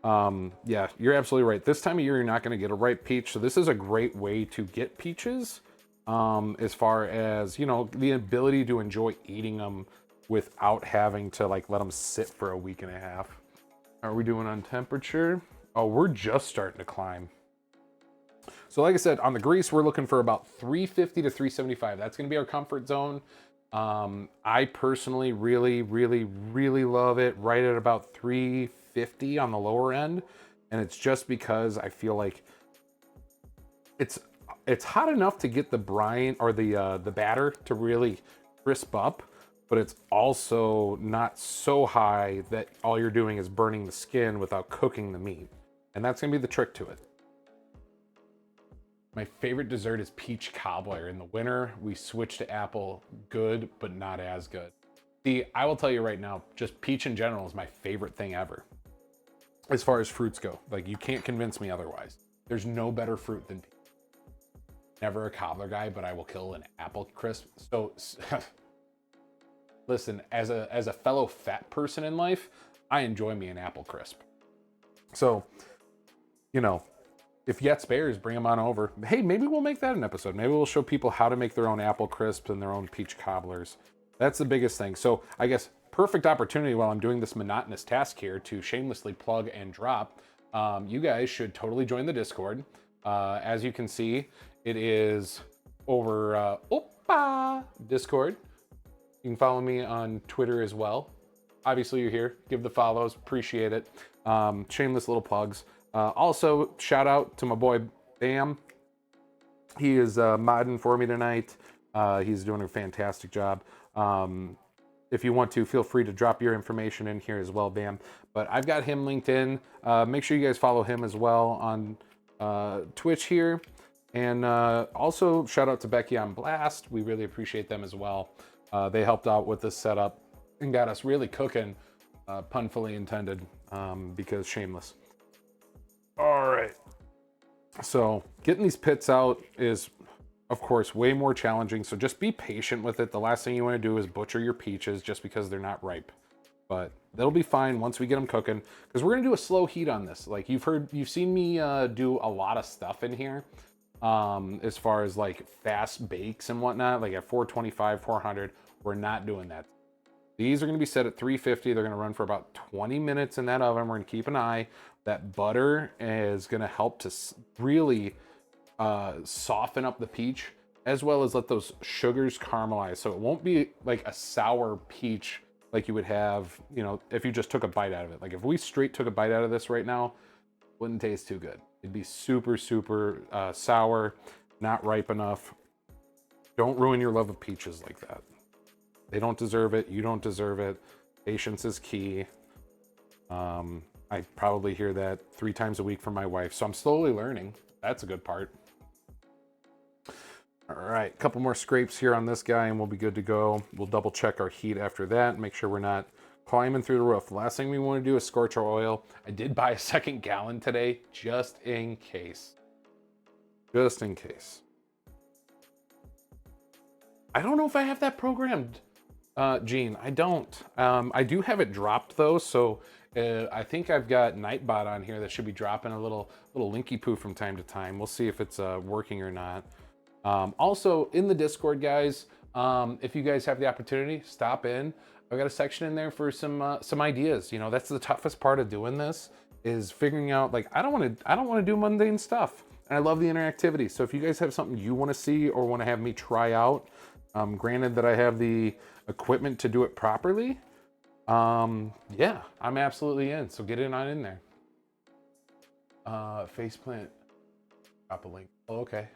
Yeah, you're absolutely right. This time of year, you're not going to get a ripe peach. So this is a great way to get peaches as far as, you know, the ability to enjoy eating them without having to like let them sit for a week and a half. How are we doing on temperature? Oh, we're just starting to climb. So like I said, on the grease, we're looking for about 350 to 375. That's going to be our comfort zone. I personally really love it right at about 350 on the lower end. And it's just because I feel like it's hot enough to get the brine or the batter to really crisp up, but it's also not so high that all you're doing is burning the skin without cooking the meat. And that's gonna be the trick to it. My favorite dessert is peach cobbler. In the winter, we switch to apple. Good, but not as good. See, I will tell you right now, just peach in general is my favorite thing ever. As far as fruits go, like you can't convince me otherwise. There's no better fruit than peach. Never a cobbler guy, but I will kill an apple crisp. So listen, as a fellow fat person in life, I enjoy me an apple crisp. So, you know, if you got spares, bring them on over. Hey, maybe we'll make that an episode. Maybe we'll show people how to make their own apple crisps and their own peach cobblers. That's the biggest thing. So I guess perfect opportunity while I'm doing this monotonous task here to shamelessly plug and drop. You guys should totally join the Discord. As you can see, it is over Discord. You can follow me on Twitter as well. Obviously, you're here. Give the follows. Appreciate it. Shameless little plugs. Also, shout out to my boy Bam. He is modding for me tonight. He's doing a fantastic job. If you want to, feel free to drop your information in here as well, Bam. But I've got him linked in. Make sure you guys follow him as well on Twitch here. And also, shout out to Becky on Blast. We really appreciate them as well. They helped out with this setup and got us really cooking, pun fully intended, because shameless. All right. So getting these pits out is, of course, way more challenging. So just be patient with it. The last thing you want to do is butcher your peaches just because they're not ripe. But that'll be fine once we get them cooking, because we're going to do a slow heat on this. Like you've seen me do a lot of stuff in here. As far as like fast bakes and whatnot, like at 425, 400, we're not doing that. These are going to be set at 350. They're going to run for about 20 minutes in that oven. We're going to keep an eye. That butter is going to help to really soften up the peach, as well as let those sugars caramelize. So it won't be like a sour peach like you would have, you know, if you just took a bite out of it. Like if we straight took a bite out of this right now, wouldn't taste too good. It'd be super, super sour, not ripe enough. Don't ruin your love of peaches like that. They don't deserve it. You don't deserve it. Patience is key. I probably hear that 3 times a week from my wife, so I'm slowly learning. That's a good part. All right, a couple more scrapes here on this guy and we'll be good to go. We'll double check our heat after that, make sure we're not climbing through the roof. The last thing we want to do is scorch our oil. I did buy a 2nd gallon today, just in case. Just in case. I don't know if I have that programmed, Gene. I don't. I do have it dropped though, so I think I've got Nightbot on here that should be dropping a little linky poo from time to time. We'll see if it's working or not. Also in the Discord, guys, if you guys have the opportunity, stop in. I've got a section in there for some ideas. You know, that's the toughest part of doing this, is figuring out, like, I don't want to do mundane stuff. And I love the interactivity. So if you guys have something you want to see or want to have me try out, granted that I have the equipment to do it properly, yeah, I'm absolutely in. So get in there. Faceplant, drop a link. Oh, okay.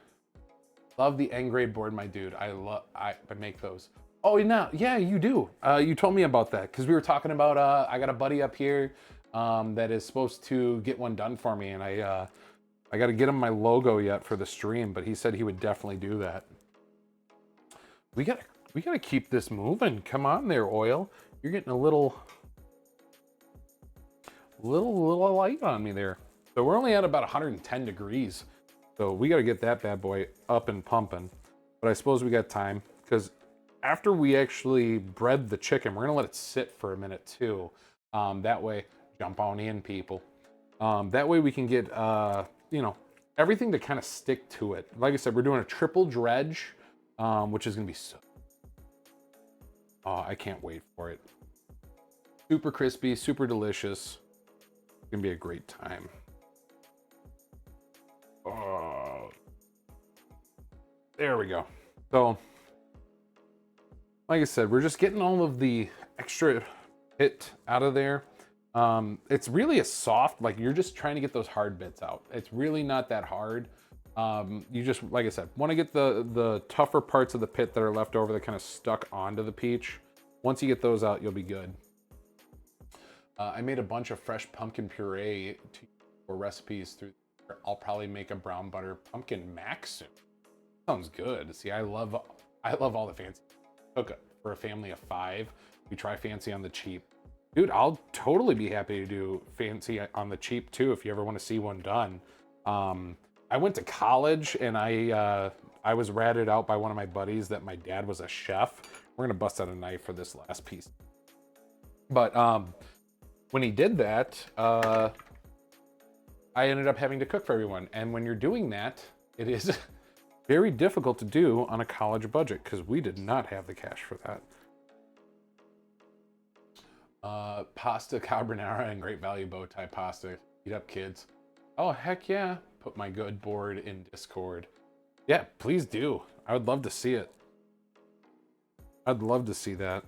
Love the N-grade board, my dude. I make those. Oh, yeah, you do. You told me about that because we were talking about, I got a buddy up here that is supposed to get one done for me, and I got to get him my logo yet for the stream, but he said he would definitely do that. We gotta keep this moving. Come on there, oil. You're getting a little light on me there. So we're only at about 110 degrees. So we got to get that bad boy up and pumping. But I suppose we got time, because after we actually bread the chicken, we're going to let it sit for a minute too. That way, jump on in, people. That way we can get, you know, everything to kind of stick to it. Like I said, we're doing a triple dredge, which is going to be so... Oh, I can't wait for it. Super crispy, super delicious. It's going to be a great time. Oh, there we go. So, like I said, we're just getting all of the extra pit out of there. It's really a soft, like, you're just trying to get those hard bits out. It's really not that hard. You just, like I said, want to get the tougher parts of the pit that are left over that kind of stuck onto the peach. Once you get those out, you'll be good. I made a bunch of fresh pumpkin puree for recipes through. I'll probably make a brown butter pumpkin mac soon. Sounds good. See, I love all the fancy. Cook for a family of 5. We try fancy on the cheap. Dude, I'll totally be happy to do fancy on the cheap too if you ever want to see one done. I went to college and I was ratted out by one of my buddies that my dad was a chef. We're gonna bust out a knife for this last piece. But when he did that, I ended up having to cook for everyone. And when you're doing that, it is very difficult to do on a college budget because we did not have the cash for that. Pasta carbonara and Great Value bow tie pasta. Eat up, kids. Oh, heck yeah. Put my good board in Discord. Yeah, please do. I would love to see it. I'd love to see that.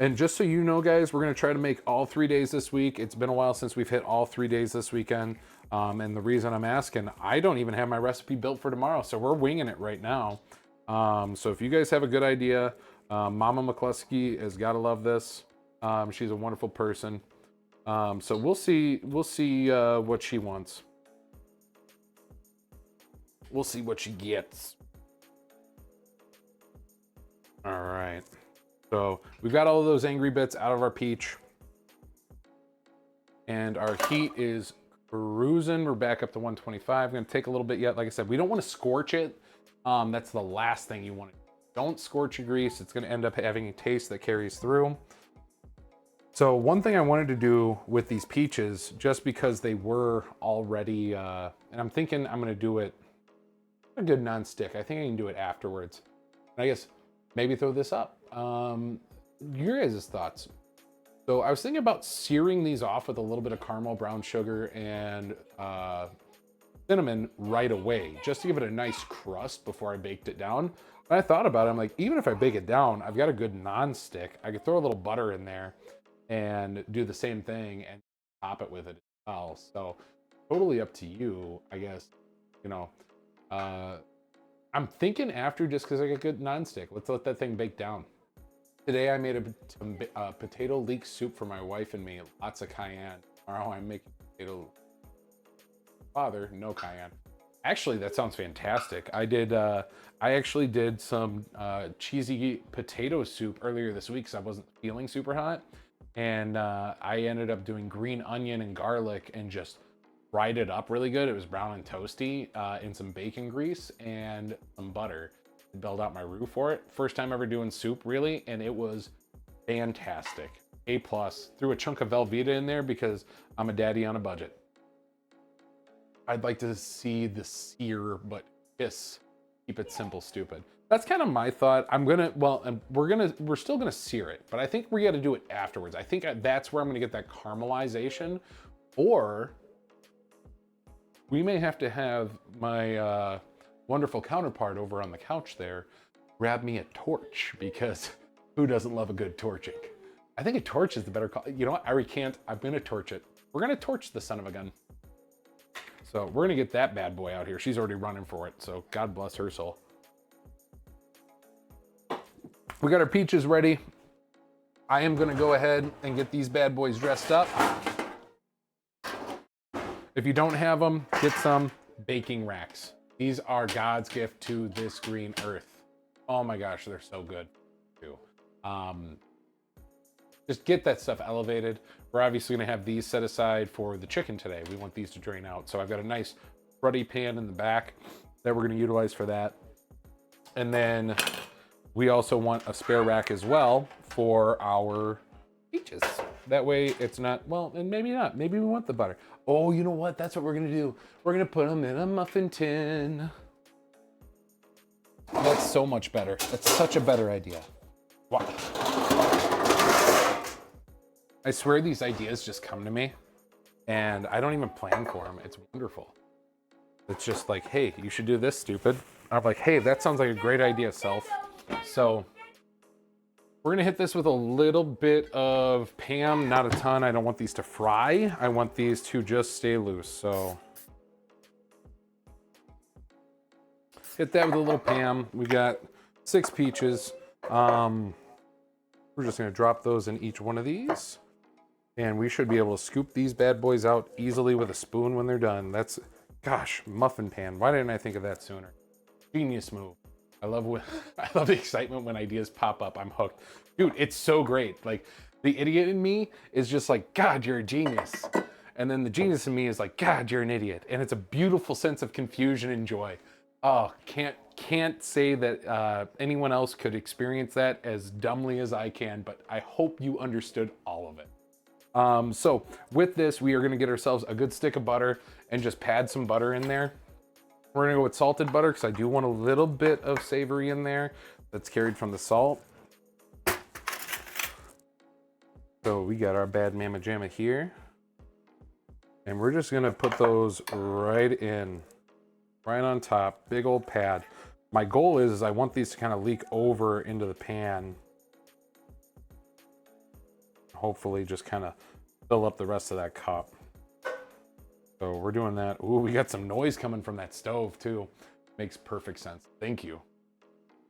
And just so you know, guys, we're going to try to make all 3 days this week. It's been a while since we've hit all 3 days this weekend. And the reason I'm asking, I don't even have my recipe built for tomorrow. So we're winging it right now. So if you guys have a good idea, Mama McCluskey has got to love this. She's a wonderful person. So we'll see what she wants. We'll see what she gets. All right. So we've got all of those angry bits out of our peach. And our heat is cruising. We're back up to 125. I'm going to take a little bit yet. Like I said, we don't want to scorch it. That's the last thing you want to do. Don't scorch your grease. It's going to end up having a taste that carries through. So one thing I wanted to do with these peaches, just because they were already, and I'm thinking I'm going to do it a good non-stick. I think I can do it afterwards. And I guess maybe throw this up. Your guys' thoughts. So I was thinking about searing these off with a little bit of caramel, brown sugar, and cinnamon right away, just to give it a nice crust before I baked it down. But I thought about it, I'm like, even if I bake it down, I've got a good non-stick. I could throw a little butter in there and do the same thing and top it with it as well. So totally up to you, I guess. You know, I'm thinking after, just because I got good non-stick. Let's let that thing bake down. Today I made a potato leek soup for my wife and me. Lots of cayenne. Tomorrow I'm making potato. Father, no cayenne. Actually, that sounds fantastic. I actually did some cheesy potato soup earlier this week because I wasn't feeling super hot. And I ended up doing green onion and garlic and just fried it up really good. It was brown and toasty in some bacon grease and some butter to build out my roux for it. First time ever doing soup, really, and it was fantastic. A+. Threw a chunk of Velveeta in there because I'm a daddy on a budget. I'd like to see the sear, but kiss. Keep it simple, stupid. That's kind of my thought. We're still gonna sear it, but I think we got to do it afterwards. I think that's where I'm gonna get that caramelization, or we may have to have my wonderful counterpart over on the couch there grab me a torch, because who doesn't love a good torching? I think a torch is the better call. You know what? I recant. I'm gonna torch it. We're gonna torch the son of a gun. So we're gonna get that bad boy out here. She's already running for it, so God bless her soul. We got our peaches ready. I am gonna go ahead and get these bad boys dressed up. If you don't have them, get some baking racks. These are God's gift to this green earth. Oh my gosh, they're so good too. Just get that stuff elevated. We're obviously gonna have these set aside for the chicken today. We want these to drain out. So I've got a nice ruddy pan in the back that we're gonna utilize for that. And then we also want a spare rack as well for our peaches. That way it's not, well, and maybe not. Maybe we want the butter. Oh, you know what? That's what we're gonna do. We're gonna put them in a muffin tin. That's so much better. That's such a better idea. Wow. I swear these ideas just come to me and I don't even plan for them. It's wonderful. It's just like, hey, you should do this, stupid. I'm like, hey, that sounds like a great idea, self. So we're gonna hit this with a little bit of Pam, not a ton. I don't want these to fry. I want these to just stay loose. So hit that with a little Pam. We got 6 peaches. We're just gonna drop those in each one of these. And we should be able to scoop these bad boys out easily with a spoon when they're done. That's, gosh, muffin pan. Why didn't I think of that sooner? Genius move. I love the excitement when ideas pop up. I'm hooked. Dude, it's so great. Like, the idiot in me is just like, God, you're a genius. And then the genius in me is like, God, you're an idiot. And it's a beautiful sense of confusion and joy. Oh, can't say that anyone else could experience that as dumbly as I can, but I hope you understood all of it. So with this, we are gonna get ourselves a good stick of butter and just pad some butter in there. We're gonna go with salted butter because I do want a little bit of savory in there that's carried from the salt. So we got our bad mamma jamma here. And we're just gonna put those right in, right on top, big old pad. My goal is I want these to kind of leak over into the pan. Hopefully just kind of fill up the rest of that cup. So we're doing that. Ooh, we got some noise coming from that stove too. Makes perfect sense. Thank you.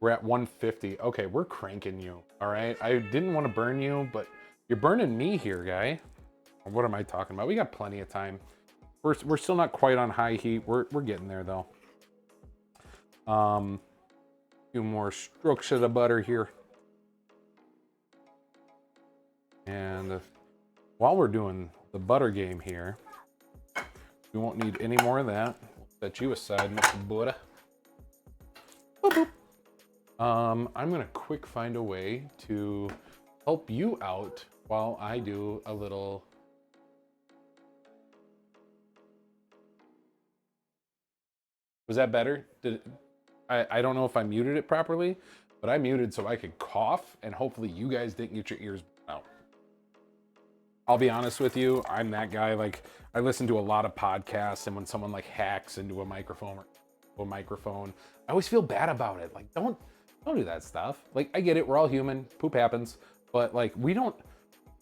We're at 150. Okay, we're cranking you. All right. I didn't want to burn you, but you're burning me here, guy. What am I talking about? We got plenty of time. We're still not quite on high heat. We're getting there though. Few more strokes of the butter here. And while we're doing the butter game here, we won't need any more of that. We'll set you aside, Mr. Buddha. Boop, boop. I'm gonna quick find a way to help you out while I do a little. Was that better? I don't know if I muted it properly, but I muted so I could cough and hopefully you guys didn't get your ears out. I'll be honest with you, I'm that guy. Like, I listen to a lot of podcasts, and when someone like hacks into a microphone, I always feel bad about it. Like, don't do that stuff. Like, I get it, we're all human, poop happens, but like we don't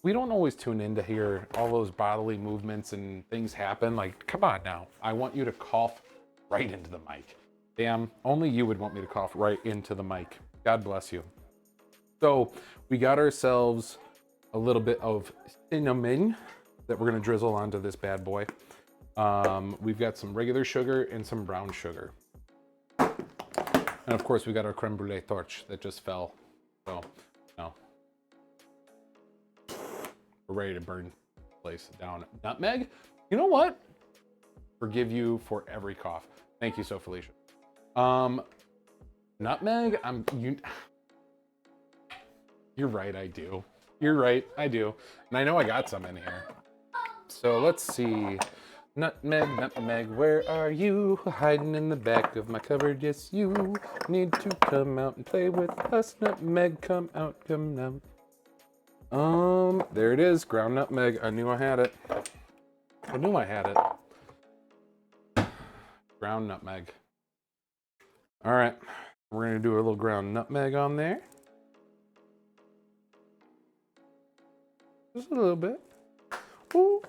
always tune in to hear all those bodily movements and things happen. Like, come on now. I want you to cough right into the mic. Damn, only you would want me to cough right into the mic. God bless you. So we got ourselves a little bit of cinnamon that we're gonna drizzle onto this bad boy. We've got some regular sugar and some brown sugar. And of course we got our creme brulee torch that just fell. So, no. We're ready to burn the place down. Nutmeg? You know what? Forgive you for every cough. Thank you, so Felicia. Nutmeg, you're right, I do. You're right, I do. And I know I got some in here. So let's see. Nutmeg, nutmeg, where are you? Hiding in the back of my cupboard, yes, you need to come out and play with us. Nutmeg, come out, come now. There it is, ground nutmeg. I knew I had it. I knew I had it. Ground nutmeg. All right, we're gonna do a little ground nutmeg on there. Just a little bit. Ooh,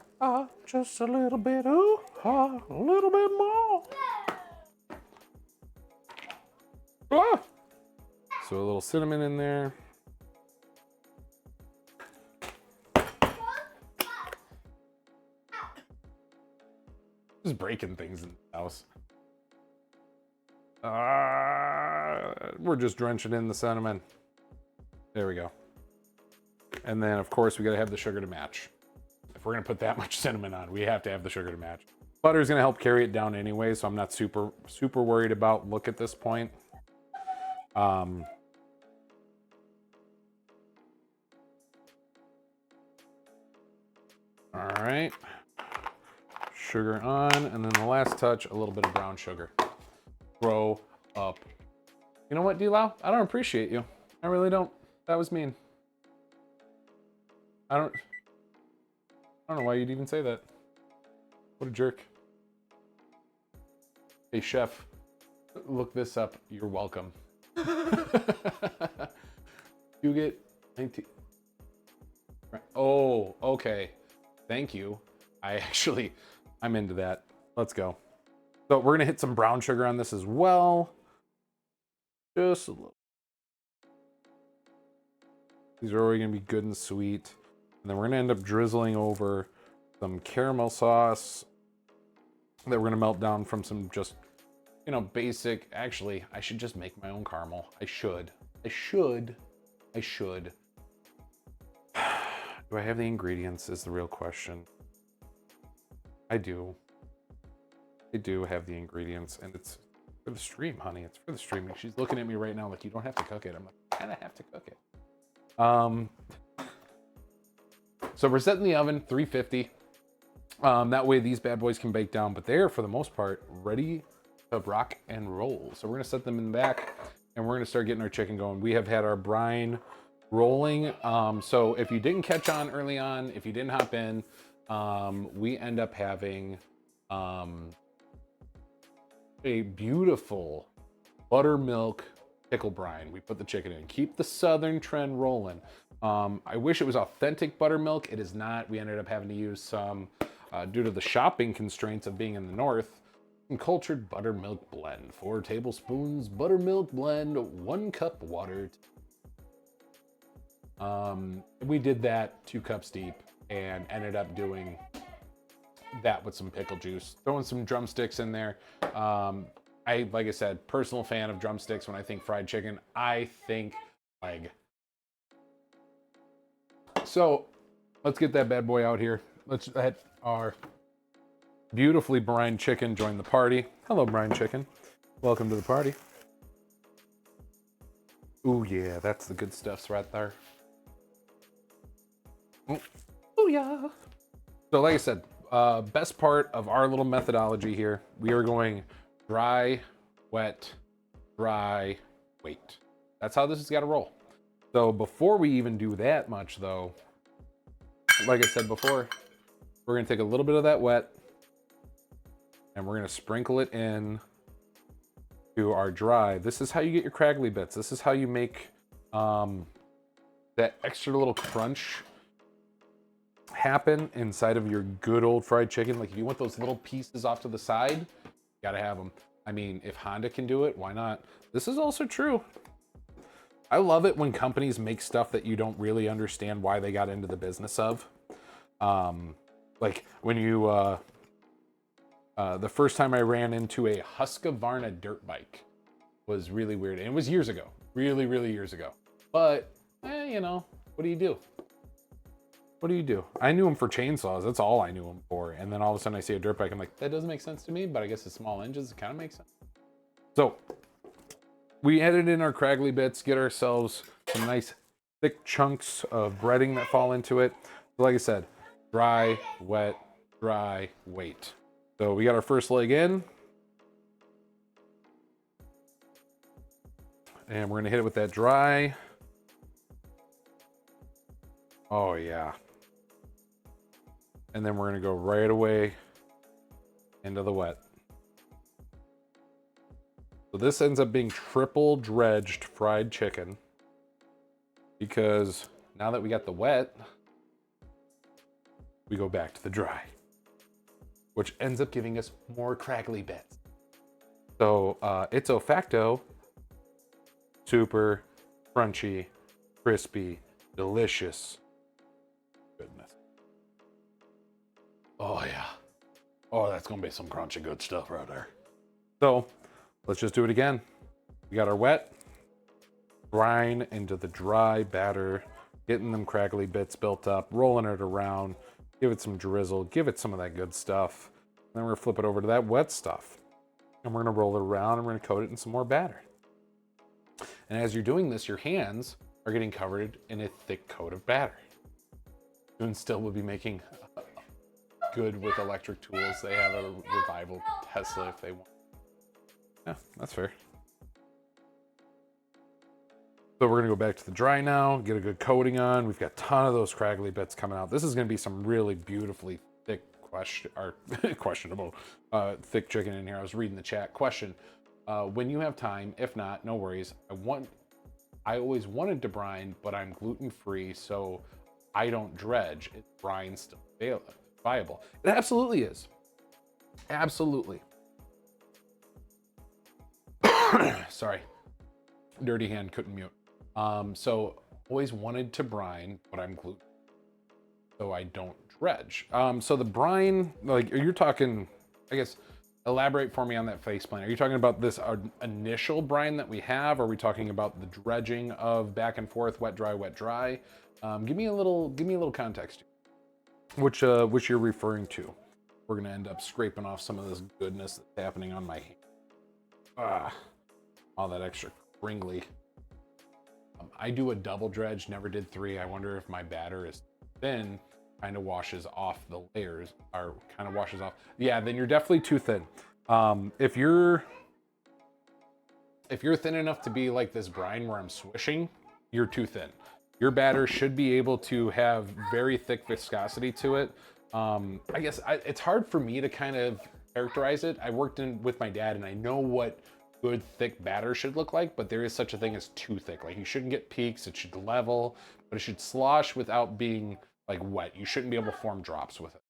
just a little bit. Ooh, a little bit more. So a little cinnamon in there. Just breaking things in the house. We're just drenching in the cinnamon. There we go. And then of course we gotta have the sugar to match. If we're gonna put that much cinnamon on, we have to have the sugar to match. Butter's gonna help carry it down anyway, so I'm not super worried about look at this point. All right. Sugar on, and then the last touch, a little bit of brown sugar. Grow up. You know what, D-Lau? I don't appreciate you. I really don't. That was mean. I don't know why you'd even say that. What a jerk. Hey, chef, look this up. You're welcome. You get 19. Oh, okay. Thank you. I'm into that. Let's go. So we're gonna hit some brown sugar on this as well. Just a little. These are already gonna be good and sweet. And then we're gonna end up drizzling over some caramel sauce that we're gonna melt down from some just, you know, basic. Actually, I should just make my own caramel. I should. Do I have the ingredients is the real question. I do. I do have the ingredients, and it's for the stream, honey. It's for the stream. She's looking at me right now like, you don't have to cook it. I'm like, I kind of have to cook it. So we're setting the oven 350. That way these bad boys can bake down, but they're, for the most part, ready to rock and roll. So we're gonna set them in the back, and we're gonna start getting our chicken going. We have had our brine rolling. So if you didn't catch on early on, if you didn't hop in, we end up having a beautiful buttermilk pickle brine. We put the chicken in. Keep the southern trend rolling. I wish it was authentic buttermilk. It is not. We ended up having to use some, due to the shopping constraints of being in the north, some cultured buttermilk blend. 4 tablespoons buttermilk blend, 1 cup water. We did that 2 cups deep and ended up doing that with some pickle juice, throwing some drumsticks in there. Like I said, personal fan of drumsticks. When I think fried chicken, I think leg. So let's get that bad boy out here. Let's let our beautifully brined chicken join the party. Hello, brined chicken. Welcome to the party. Ooh, yeah, that's the good stuffs right there. Oh, yeah. So like I said, best part of our little methodology here, we are going dry, wet, dry, wait. That's how this has got to roll. So before we even do that much though, like I said before, we're gonna take a little bit of that wet and we're gonna sprinkle it in to our dry. This is how you get your craggly bits. This is how you make that extra little crunch happen inside of your good old fried chicken. Like if you want those little pieces off to the side, you gotta have them. I mean, if Honda can do it, why not? This is also true. I love it when companies make stuff that you don't really understand why they got into the business of. Like when you, the first time I ran into a Husqvarna dirt bike was really weird. And it was years ago, really, really years ago. But, you know, what do you do? What do you do? I knew them for chainsaws. That's all I knew them for. And then all of a sudden I see a dirt bike. I'm like, that doesn't make sense to me, but I guess the small engines, it kind of makes sense. So we added in our craggly bits, get ourselves some nice thick chunks of breading that fall into it. Like I said, dry, wet, dry, wait. So we got our first leg in. And we're gonna hit it with that dry. Oh yeah. And then we're gonna go right away into the wet. So this ends up being triple dredged fried chicken because now that we got the wet, we go back to the dry, which ends up giving us more craggly bits. So ipso facto, super crunchy, crispy, delicious goodness. Oh yeah. Oh, that's gonna be some crunchy good stuff right there. So let's just do it again. We got our wet, brine into the dry batter, getting them craggly bits built up, rolling it around, give it some drizzle, give it some of that good stuff. Then we're gonna flip it over to that wet stuff. And we're gonna roll it around and we're gonna coat it in some more batter. And as you're doing this, your hands are getting covered in a thick coat of batter. Soon still will be making good with electric tools. They have a revival Tesla if they want. Yeah, that's fair. So we're gonna go back to the dry now, get a good coating on. We've got a ton of those craggly bits coming out. This is gonna be some really beautifully thick questionable thick chicken in here. I was reading the chat. Question, when you have time, if not, no worries. I always wanted to brine, but I'm gluten-free, so I don't dredge. Is brine still viable? It absolutely is. Absolutely. Sorry, dirty hand, couldn't mute. So always wanted to brine, but I'm gluten, so I don't dredge. So the brine, like, you're talking, I guess, elaborate for me on that face plant. Are you talking about this initial brine that we have? Or are we talking about the dredging of back and forth, wet, dry, wet, dry? Give me a little context. Which you're referring to. we're gonna end up scraping off some of this goodness that's happening on my hand. Ah, all that extra crinkly. I do a double dredge, never did 3. I wonder if my batter is thin, kind of washes off the layers, or kind of washes off. Yeah, then you're definitely too thin. If you're thin enough to be like this brine where I'm swishing, you're too thin. Your batter should be able to have very thick viscosity to it. I guess it's hard for me to kind of characterize it. I worked with my dad, and I know what good thick batter should look like, but there is such a thing as too thick. Like, you shouldn't get peaks, it should level, but it should slosh without being like wet. You shouldn't be able to form drops with it.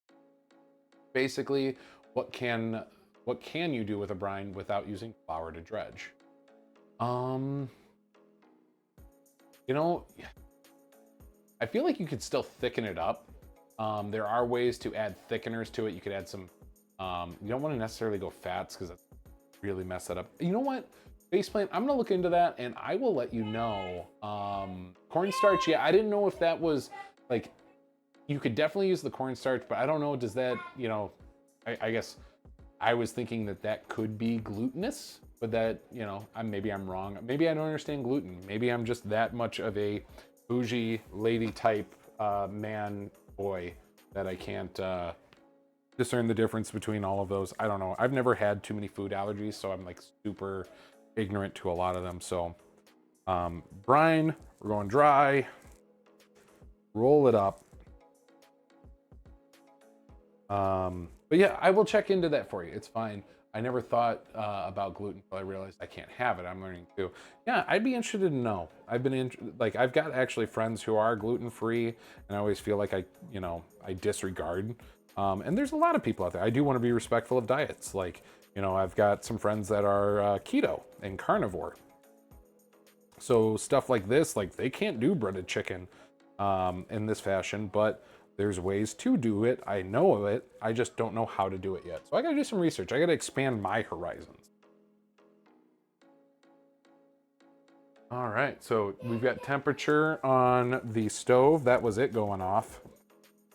Basically, what can you do with a brine without using flour to dredge? You know, I feel like you could still thicken it up. There are ways to add thickeners to it. You could add some, you don't want to necessarily go fats because that's really mess that up. You know what? Faceplant, I'm gonna look into that and I will let you know. Cornstarch, yeah, I didn't know if that was like, you could definitely use the cornstarch, but I don't know, does that, you know, I guess I was thinking that that could be glutinous, but that, you know, maybe I'm wrong. Maybe I don't understand gluten. Maybe I'm just that much of a bougie lady type man boy that I can't discern the difference between all of those. I don't know. I've never had too many food allergies, so I'm like super ignorant to a lot of them. So brine, we're going dry, roll it up. But yeah, I will check into that for you. It's fine. I never thought about gluten until I realized I can't have it. I'm learning too. Yeah, I'd be interested to know. I've got actually friends who are gluten-free, and I always feel like I disregard. And there's a lot of people out there. I do want to be respectful of diets. Like, you know, I've got some friends that are keto and carnivore. So stuff like this, like they can't do breaded chicken in this fashion, but there's ways to do it. I know of it. I just don't know how to do it yet. So I gotta do some research. I gotta expand my horizons. All right, so we've got temperature on the stove. That was it going off.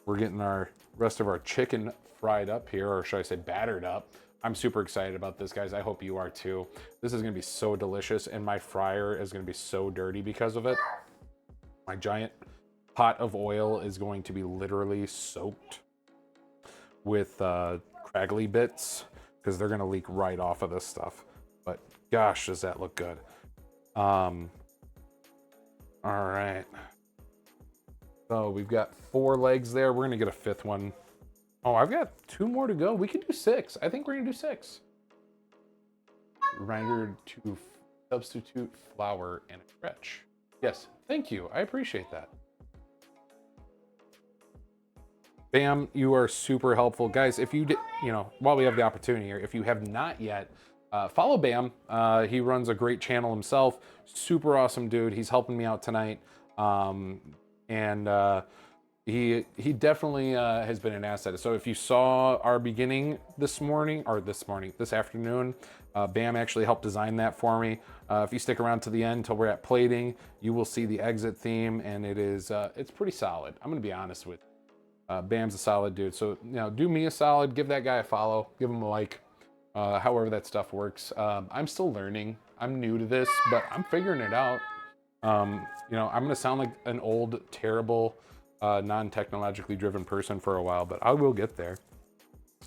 We're getting our rest of our chicken fried up here, or should I say battered up. I'm super excited about this, guys. I hope you are too. This is gonna be so delicious, and my fryer is gonna be so dirty because of it. My giant pot of oil is going to be literally soaked with craggly bits because they're gonna leak right off of this stuff. But gosh, does that look good. All right. So we've got 4 legs there. We're gonna get a 5th one. Oh, I've got 2 more to go. We can do 6. I think we're gonna do 6. Reminder to substitute flour and a stretch. Yes, thank you. I appreciate that. Bam, you are super helpful. Guys, if you did, you know, while we have the opportunity here, if you have not yet, follow Bam. He runs a great channel himself. Super awesome dude. He's helping me out tonight. He definitely has been an asset. So if you saw our beginning this afternoon, Bam actually helped design that for me. If you stick around to the end till we're at plating, you will see the exit theme, and it's pretty solid. I'm gonna be honest with you. Bam's a solid dude. So, you know, do me a solid, give that guy a follow, give him a like, however that stuff works. I'm still learning. I'm new to this, but I'm figuring it out. You know, I'm going to sound like an old, terrible, non-technologically driven person for a while, but I will get there.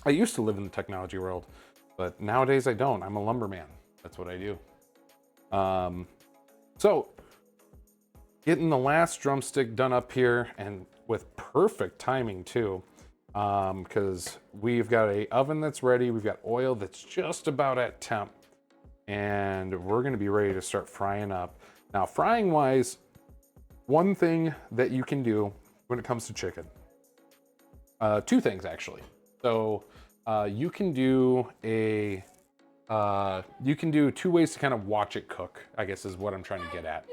I used to live in the technology world, but nowadays I don't. I'm a lumberman. That's what I do. So, getting the last drumstick done up here, and with perfect timing too, because we've got a oven that's ready, we've got oil that's just about at temp, and we're gonna be ready to start frying up. Now, frying wise, one thing that you can do when it comes to chicken, 2 things actually. So you can do 2 ways to kind of watch it cook, I guess is what I'm trying to get at.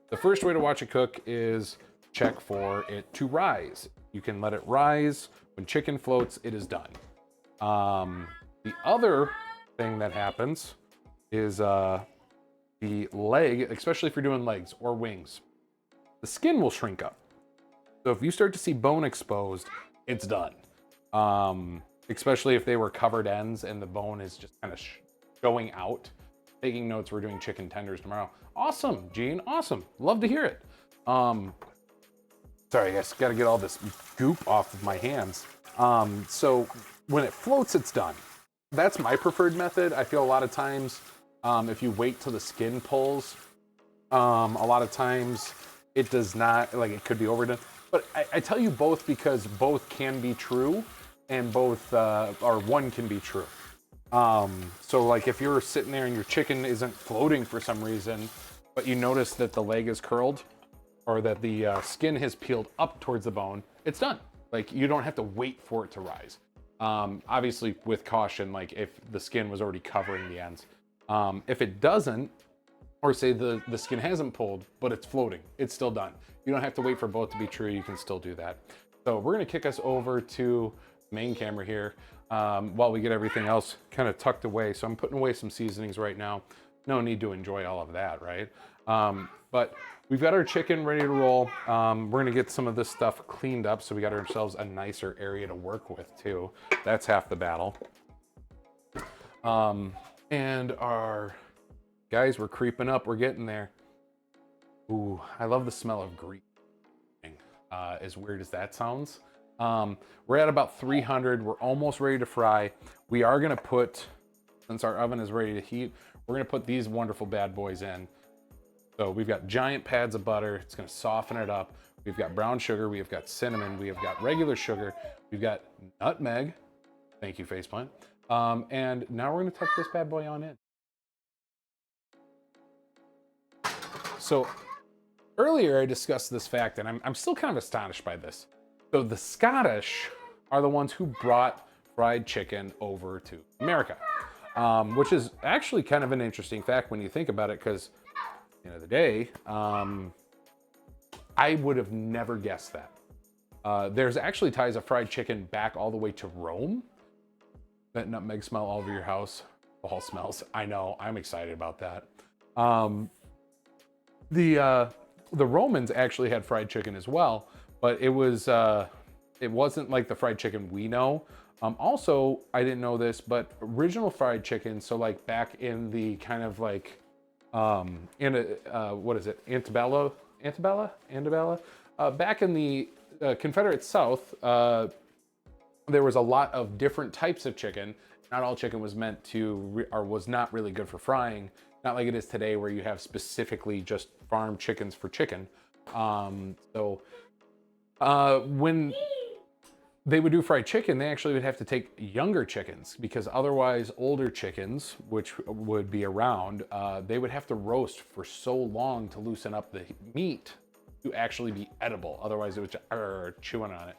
The first way to watch it cook is check for it to rise. You can let it rise. When chicken floats, it is done. The other thing that happens is the leg, especially if you're doing legs or wings, the skin will shrink up. So if you start to see bone exposed, it's done. especially if they were covered ends and the bone is just kind of showing out. Taking notes, we're doing chicken tenders tomorrow. Awesome, Gene, awesome. Love to hear it. Sorry, I guys, gotta get all this goop off of my hands. So when it floats, it's done. That's my preferred method. I feel a lot of times, if you wait till the skin pulls, a lot of times it does not, like it could be overdone. But I tell you both because both can be true and both, or one can be true. So like if you're sitting there and your chicken isn't floating for some reason, but you notice that the leg is curled or that the skin has peeled up towards the bone, it's done. Like you don't have to wait for it to rise. Obviously with caution, like if the skin was already covering the ends. If it doesn't, or say the skin hasn't pulled, but it's floating, it's still done. You don't have to wait for both to be true, you can still do that. So we're gonna kick us over to main camera here while we get everything else kind of tucked away. So I'm putting away some seasonings right now. No need to enjoy all of that, right? But we've got our chicken ready to roll. We're gonna get some of this stuff cleaned up so we got ourselves a nicer area to work with too. That's half the battle. And our guys, we're creeping up, we're getting there. Ooh, I love the smell of grease. As weird as that sounds. We're at about 300. We're almost ready to fry. We are gonna put, since our oven is ready to heat, we're gonna put these wonderful bad boys in. So we've got giant pads of butter. It's gonna soften it up. We've got brown sugar. We've got cinnamon. We have got regular sugar. We've got nutmeg. Thank you, faceplant. And now we're gonna tuck this bad boy on in. So earlier I discussed this fact, and I'm still kind of astonished by this. So the Scottish are the ones who brought fried chicken over to America, which is actually kind of an interesting fact when you think about it, because at the end of the day, I would have never guessed that. There's actually ties of fried chicken back all the way to Rome. That nutmeg smell all over your house. All smells. I know. I'm excited about that. The Romans actually had fried chicken as well, but it wasn't like the fried chicken we know. Also, I didn't know this, but original fried chicken, so like back in the kind of like what is it, antebellum? Back in the Confederate South, there was a lot of different types of chicken. Not all chicken was meant to, or was not really good for frying. Not like it is today where you have specifically just farm chickens for chicken. When they would do fried chicken, they actually would have to take younger chickens, because otherwise older chickens, which would be around, they would have to roast for so long to loosen up the meat to actually be edible. Otherwise it would chewing on it.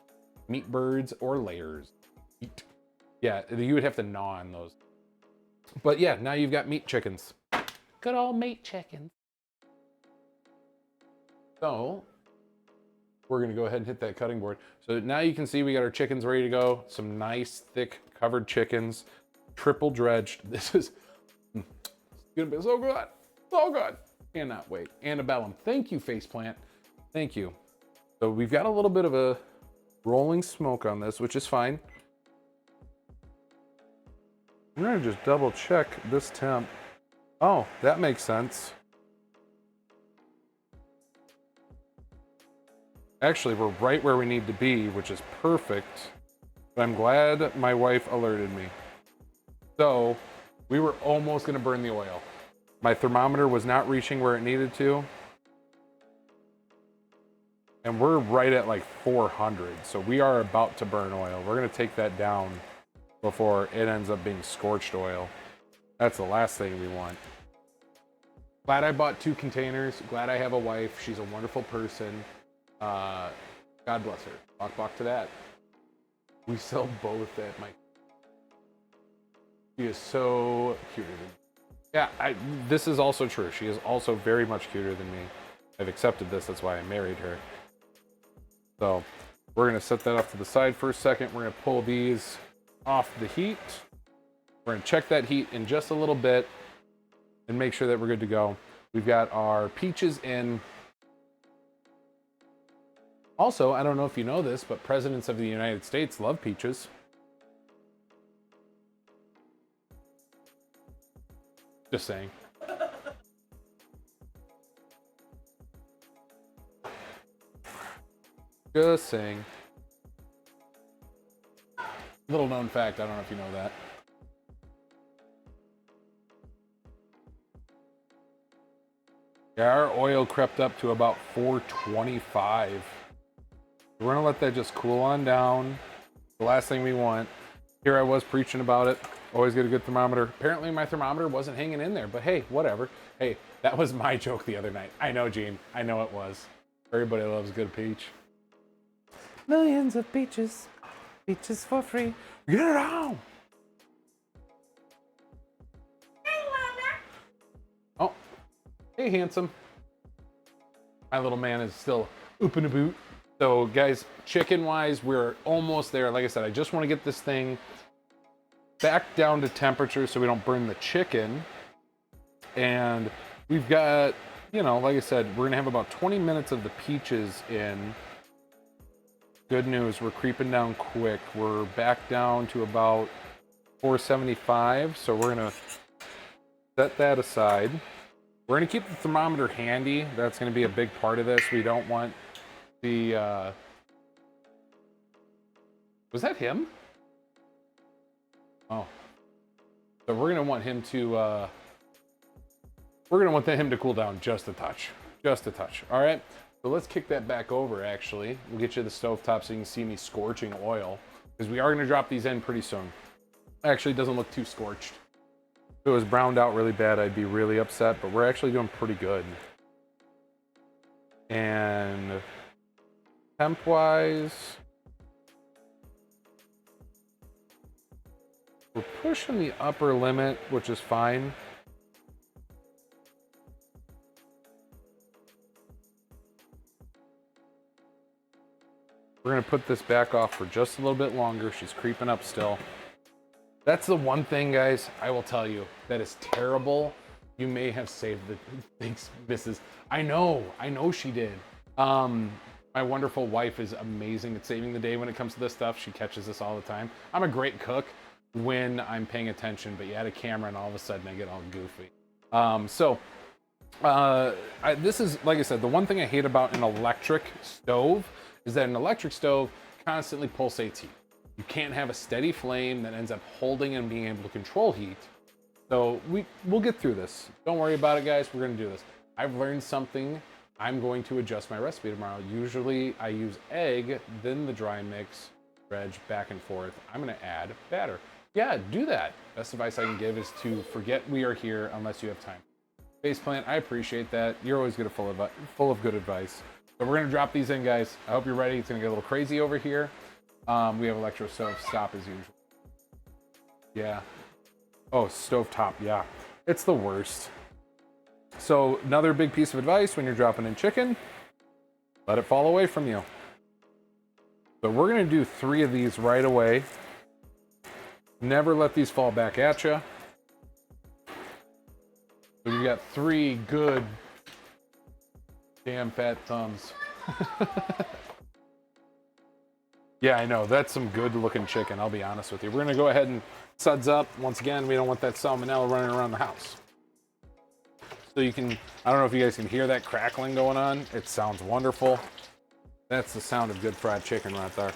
Meat birds or layers. Meat. Yeah, you would have to gnaw on those. But yeah, now you've got meat chickens. Good old meat chickens. So we're gonna go ahead and hit that cutting board. So now you can see we got our chickens ready to go. Some nice thick covered chickens, triple dredged. This is gonna be so good, so good. Cannot wait. Antebellum. Thank you, faceplant. Thank you. So we've got a little bit of a rolling smoke on this, which is fine. I'm gonna just double check this temp. Oh, that makes sense. Actually, we're right where we need to be, which is perfect. But I'm glad my wife alerted me. So we were almost gonna burn the oil. My thermometer was not reaching where it needed to. And we're right at like 400. So we are about to burn oil. We're gonna take that down before it ends up being scorched oil. That's the last thing we want. Glad I bought 2 containers. Glad I have a wife. She's a wonderful person. God bless her. Bok to that. We sell both at my... She is so cuter than me. Yeah, this is also true. She is also very much cuter than me. I've accepted this. That's why I married her. So we're going to set that off to the side for a second. We're going to pull these off the heat. We're going to check that heat in just a little bit and make sure that we're good to go. We've got our peaches in. Also, I don't know if you know this, but presidents of the United States love peaches. Just saying. Just saying. Little known fact, I don't know if you know that. Yeah, our oil crept up to about 425. We're gonna let that just cool on down. The last thing we want. Here I was preaching about it. Always get a good thermometer. Apparently my thermometer wasn't hanging in there, but hey, whatever. Hey, that was my joke the other night. I know, Gene. I know it was. Everybody loves a good peach. Millions of peaches. Peaches for free. Get it on! Hey, Mama. Oh, hey, handsome. My little man is still ooping a boot. So, guys, chicken-wise, we're almost there. Like I said, I just want to get this thing back down to temperature so we don't burn the chicken. And we've got, you know, like I said, we're going to have about 20 minutes of the peaches in. Good news, we're creeping down quick. We're back down to about 475. So we're going to set that aside. We're going to keep the thermometer handy. That's going to be a big part of this. We don't want the, was that him? Oh. So we're going to want him to, we're going to want him to cool down just a touch. Just a touch. All right. So let's kick that back over, actually. We'll get you the stovetop so you can see me scorching oil. Because we are going to drop these in pretty soon. Actually, it doesn't look too scorched. If it was browned out really bad, I'd be really upset. But we're actually doing pretty good. And temp-wise, we're pushing the upper limit, which is fine. We're going to put this back off for just a little bit longer. She's creeping up still. That's the one thing, guys, I will tell you that is terrible. You may have saved the thanks, Mrs. I know she did. My wonderful wife is amazing at saving the day when it comes to this stuff. She catches this all the time. I'm a great cook when I'm paying attention, but you add a camera and all of a sudden I get all goofy. This is, like I said, the one thing I hate about an electric stove is that an electric stove constantly pulsates heat. You can't have a steady flame that ends up holding and being able to control heat. So we'll get through this. Don't worry about it, guys. We're gonna do this. I've learned something. I'm going to adjust my recipe tomorrow. Usually I use egg, then the dry mix, dredge, back and forth. I'm gonna add batter. Yeah, do that. Best advice I can give is to forget we are here unless you have time. Faceplant, I appreciate that. You're always good, full of good advice. So we're gonna drop these in, guys. I hope you're ready. It's gonna get a little crazy over here. We have electro stove stop as usual. Yeah. Oh, stove top, yeah. It's the worst. So another big piece of advice when you're dropping in chicken, let it fall away from you. So we're gonna do 3 of these right away. Never let these fall back at you. So we've got 3 good damn fat thumbs. Yeah, I know. That's some good looking chicken, I'll be honest with you. We're gonna go ahead and suds up. Once again, we don't want that salmonella running around the house. So you can, I don't know if you guys can hear that crackling going on. It sounds wonderful. That's the sound of good fried chicken right there.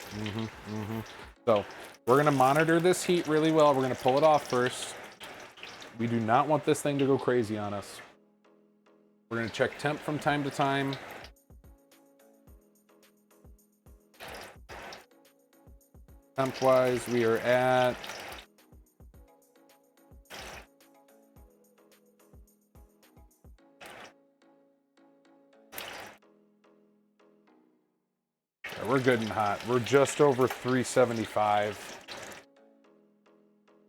So we're gonna monitor this heat really well. We're gonna pull it off first. We do not want this thing to go crazy on us. We're gonna check temp from time to time. Temp-wise, we are at we're good and hot. We're just over 375.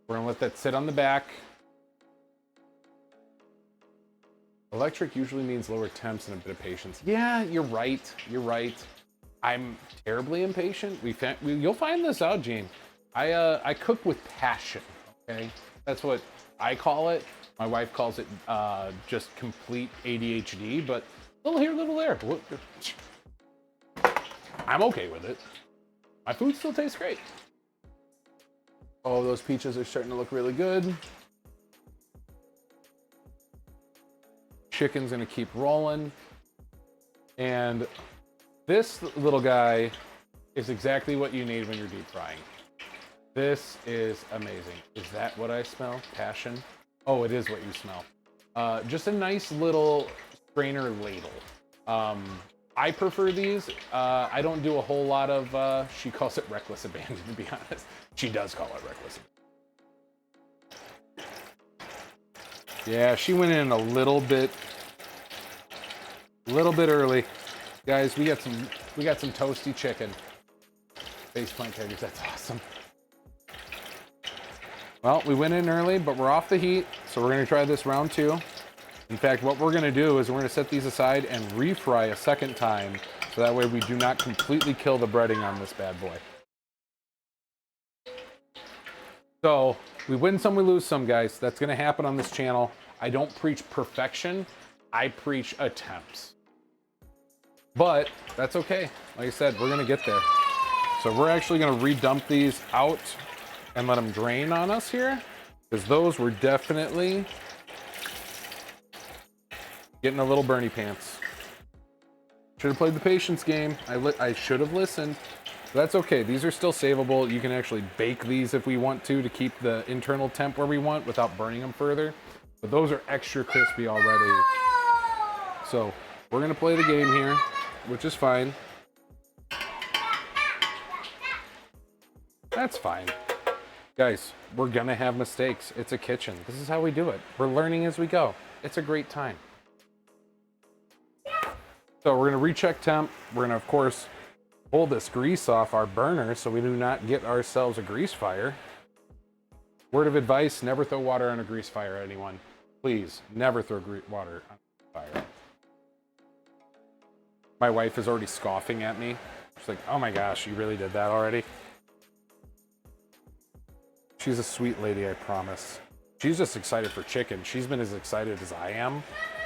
We're gonna let that sit on the back. Electric usually means lower temps and a bit of patience. Yeah, you're right. You're right. I'm terribly impatient. You'll find this out, Gene. I cook with passion. Okay, that's what I call it. My wife calls it just complete ADHD. But little here, little there. I'm okay with it. My food still tastes great. Oh, those peaches are starting to look really good. Chicken's gonna keep rolling. And this little guy is exactly what you need when you're deep frying. This is amazing. Is that what I smell? Passion? Oh, it is what you smell. Just a nice little strainer ladle. I prefer these. I don't do a whole lot of, she calls it reckless abandon, to be honest. She does call it reckless abandon. Yeah, she went in a little bit early. Guys, we got some toasty chicken. Faceplant tigers, that's awesome. Well, we went in early, but we're off the heat, so we're gonna try this round 2. In fact, what we're gonna do is we're gonna set these aside and refry a second time, so that way we do not completely kill the breading on this bad boy. So, we win some, we lose some, guys. That's gonna happen on this channel. I don't preach perfection, I preach attempts. But, that's okay. Like I said, we're gonna get there. So we're actually gonna redump these out and let them drain on us here, because those were definitely getting a little burny pants. Should have played the patience game. I should have listened. But that's okay. These are still savable. You can actually bake these if we want to keep the internal temp where we want without burning them further. But those are extra crispy already. So we're gonna play the game here, which is fine. That's fine. Guys, we're gonna have mistakes. It's a kitchen. This is how we do it. We're learning as we go. It's a great time. So we're gonna recheck temp. We're gonna, of course, pull this grease off our burner so we do not get ourselves a grease fire. Word of advice, never throw water on a grease fire, anyone. Please, never throw water on a fire. My wife is already scoffing at me. She's like, oh my gosh, you really did that already? She's a sweet lady, I promise. She's just excited for chicken. She's been as excited as I am.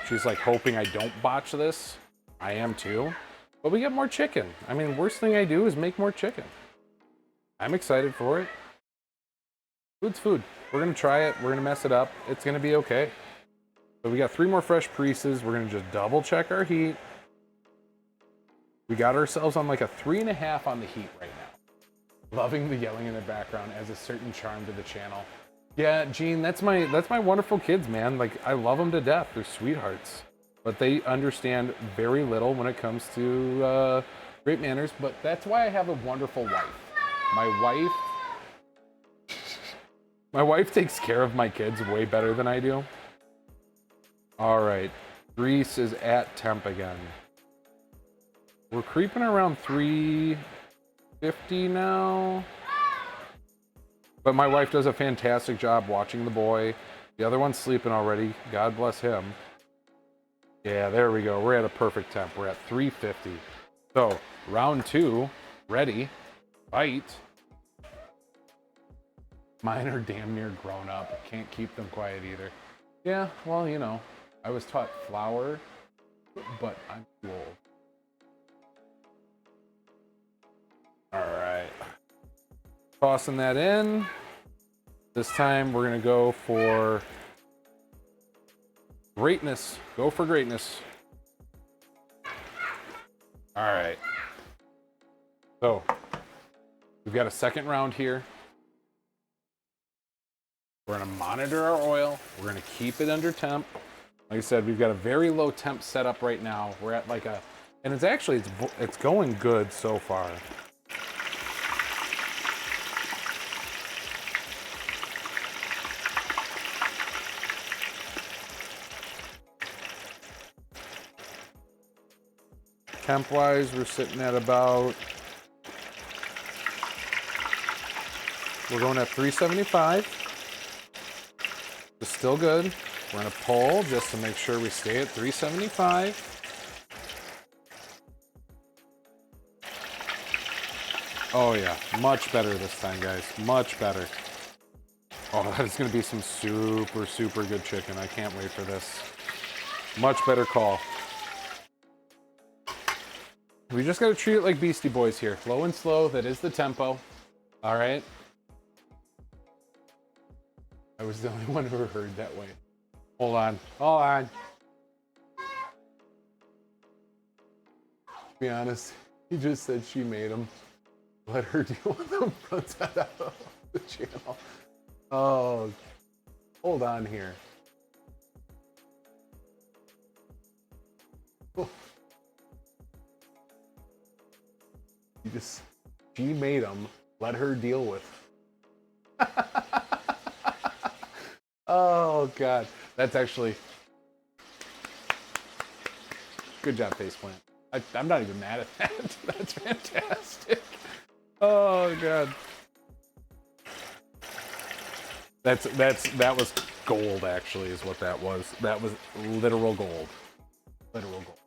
She's like hoping I don't botch this. I am too. But we get more chicken. I mean, worst thing I do is make more chicken. I'm excited for it. Food's food. We're gonna try it. We're gonna mess it up. It's gonna be okay. So we got 3 more fresh pieces. We're gonna just double check our heat. We got ourselves on like a 3.5 on the heat right now. Loving the yelling in the background as a certain charm to the channel. Yeah, Gene, that's my wonderful kids, man. Like, I love them to death. They're sweethearts. But they understand very little when it comes to great manners. But that's why I have a wonderful wife. My wife takes care of my kids way better than I do. All right, grease is at temp again. We're creeping around 350 now. But my wife does a fantastic job watching the boy. The other one's sleeping already. God bless him. Yeah, there we go. We're at a perfect temp. We're at 350. So, round 2, ready, bite. Mine are damn near grown up. Can't keep them quiet either. Yeah, well, you know, I was taught flour, but I'm too old. All right. Tossing that in. This time we're gonna go for greatness. Go for greatness. All right. So we've got a second round here. We're gonna monitor our oil. We're gonna keep it under temp. Like I said, we've got a very low temp setup right now. We're at like a, and it's actually, it's going good so far. Temp wise, we're sitting at about, we're going at 375. It's still good. We're gonna pull just to make sure we stay at 375. Oh yeah, much better this time, guys. Much better. Oh, that is gonna be some super, super good chicken. I can't wait for this. Much better call. We just gotta treat it like Beastie Boys here. Low and slow, that is the tempo. All right. I was the only one who heard that way. Hold on, hold on. be honest, he just said she made him. Let her deal with him. Runs out of the channel. Oh, hold on here. Oh. She made him. Let her deal with. Oh God, that's actually good job, Faceplant. I'm not even mad at that. That's fantastic. Oh God, that was gold. Actually, is what that was. That was literal gold. Literal gold.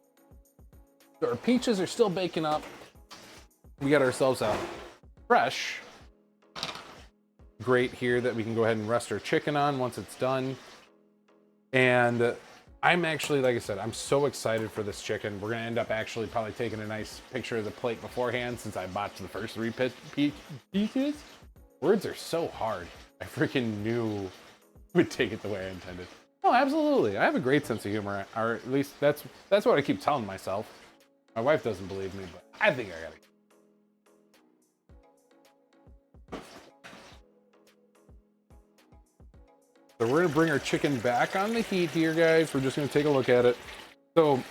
So our peaches are still baking up. We got ourselves a fresh grate here that we can go ahead and rest our chicken on once it's done. And I'm actually, like I said, I'm so excited for this chicken. We're gonna end up actually probably taking a nice picture of the plate beforehand since I botched the first 3 peaches. Words are so hard. I freaking knew it would take it the way I intended. Oh, absolutely. I have a great sense of humor, or at least that's what I keep telling myself. My wife doesn't believe me, but I think I got it. So we're gonna bring our chicken back on the heat here, guys. We're just gonna take a look at it. So,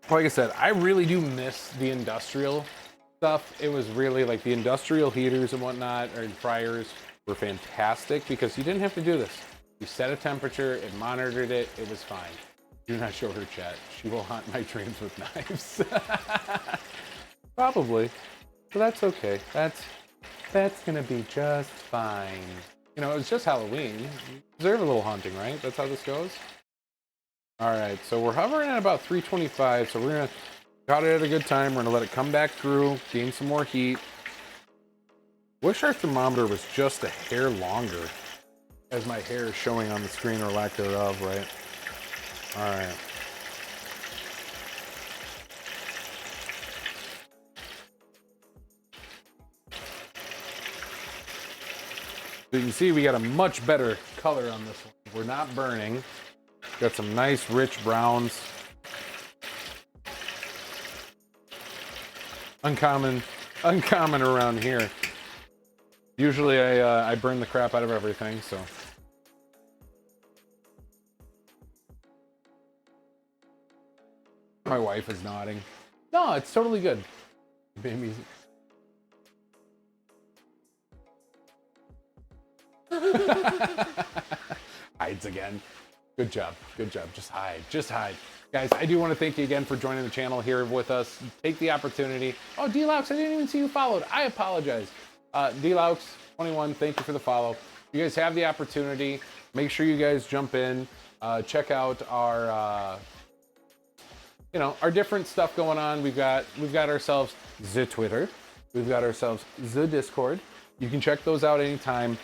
like I said, I really do miss the industrial stuff. It was really like the industrial heaters and whatnot, or fryers were fantastic because you didn't have to do this. You set a temperature, it monitored it, it was fine. Do not show her chat. She will haunt my dreams with knives. Probably, but that's okay. That's gonna be just fine. You know, it's just Halloween. You deserve a little hunting, right? That's how this goes. All right, so we're hovering at about 325. So we're gonna got it at a good time. We're gonna let it come back through, gain some more heat. Wish our thermometer was just a hair longer, as my hair is showing on the screen, or lack thereof, right? All right. So you can see we got a much better color on this one. We're not burning. Got some nice rich browns. Uncommon around here. Usually I burn the crap out of everything, so. My wife is nodding. No, it's totally good. Baby. Hides again. Good job. Good job. Just hide. Just hide. Guys, I do want to thank you again for joining the channel here with us. Take the opportunity. Oh, D-Laux, I didn't even see you followed. I apologize. D-Laux21, thank you for the follow. You guys have the opportunity. Make sure you guys jump in. Check out our, you know, our different stuff going on. We've got ourselves the Twitter. We've got ourselves the Discord. You can check those out anytime.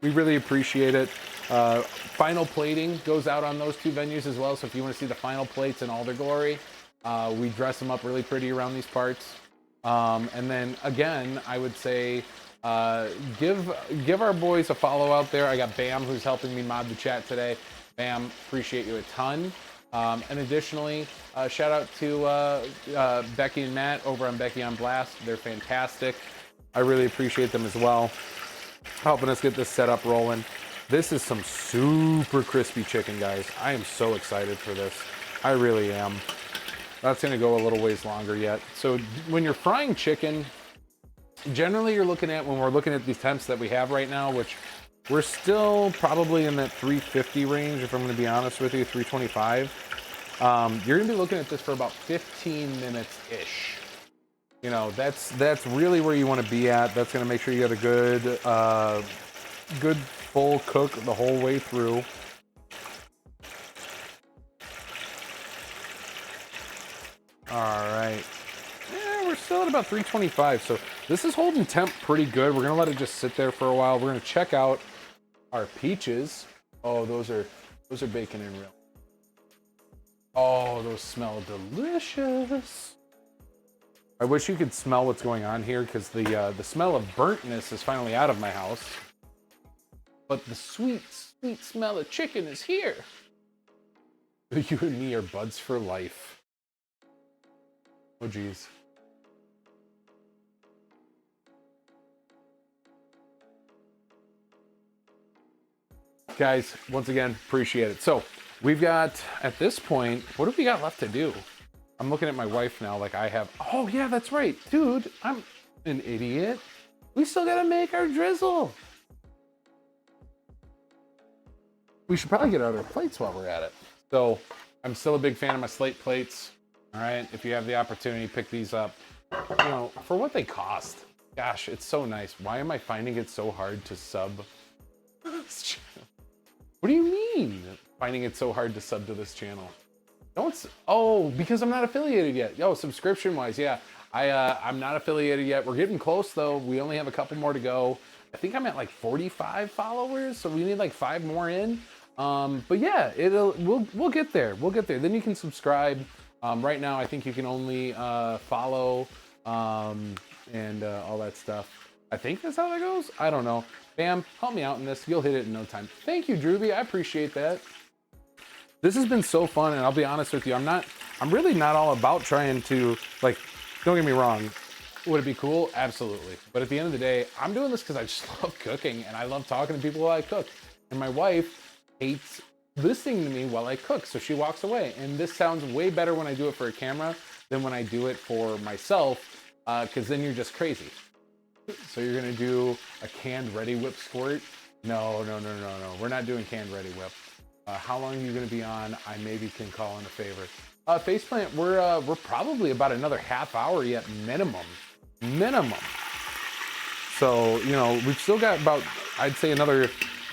We really appreciate it. Final plating goes out on those 2 venues as well. So if you want to see the final plates in all their glory, we dress them up really pretty around these parts. And then again, I would say give our boys a follow out there. I got Bam who's helping me mod the chat today. Bam, appreciate you a ton. And additionally, shout out to Becky and Matt over on Becky on Blast. They're fantastic. I really appreciate them as well, helping us get this setup rolling. This is some super crispy chicken, guys. I am so excited for this. I really am. That's gonna go a little ways longer yet. So when you're frying chicken, generally you're looking at, when we're looking at these temps that we have right now, which we're still probably in that 350 range, if I'm gonna be honest with you, 325. You're gonna be looking at this for about 15 minutes-ish. You know, that's really where you want to be at. That's going to make sure you got a good full cook the whole way through. All right. Yeah, we're still at about 325. So this is holding temp pretty good. We're going to let it just sit there for a while. We're going to check out our peaches. Oh, those are baking in real. Oh, those smell delicious. I wish you could smell what's going on here, because the smell of burntness is finally out of my house. But the sweet, sweet smell of chicken is here. You and me are buds for life. Oh, geez. Guys, once again, appreciate it. So we've got, at this point, what have we got left to do? I'm looking at my wife now like I have, oh yeah, that's right. Dude, I'm an idiot. We still gotta make our drizzle. We should probably get out our plates while we're at it. So I'm still a big fan of my slate plates. All right, if you have the opportunity, pick these up. You know, for what they cost. Gosh, it's so nice. Why am I finding it so hard to sub? What do you mean? Finding it so hard to sub to this channel? Oh, because I'm not affiliated yet. Yo, subscription wise, yeah. I'm not affiliated yet. We're getting close though. We only have a couple more to go. I think I'm at like 45 followers, so we need like 5 more in. But yeah, we'll get there. We'll get there. Then you can subscribe. Right now, I think you can only follow and all that stuff. I think that's how that goes. I don't know. Bam, help me out in this. You'll hit it in no time. Thank you, Drewby. I appreciate that. This has been so fun, and I'll be honest with you. I'm really not all about trying to, like, don't get me wrong. Would it be cool? Absolutely. But at the end of the day, I'm doing this because I just love cooking, and I love talking to people while I cook. And my wife hates listening to me while I cook, so she walks away. And this sounds way better when I do it for a camera than when I do it for myself, because then you're just crazy. So you're gonna do a canned ready whip squirt? No. We're not doing canned ready whip. How long are you gonna be on? I maybe can call in a favor. Faceplant, we're probably about another half hour yet, minimum. So, you know, we've still got about, I'd say another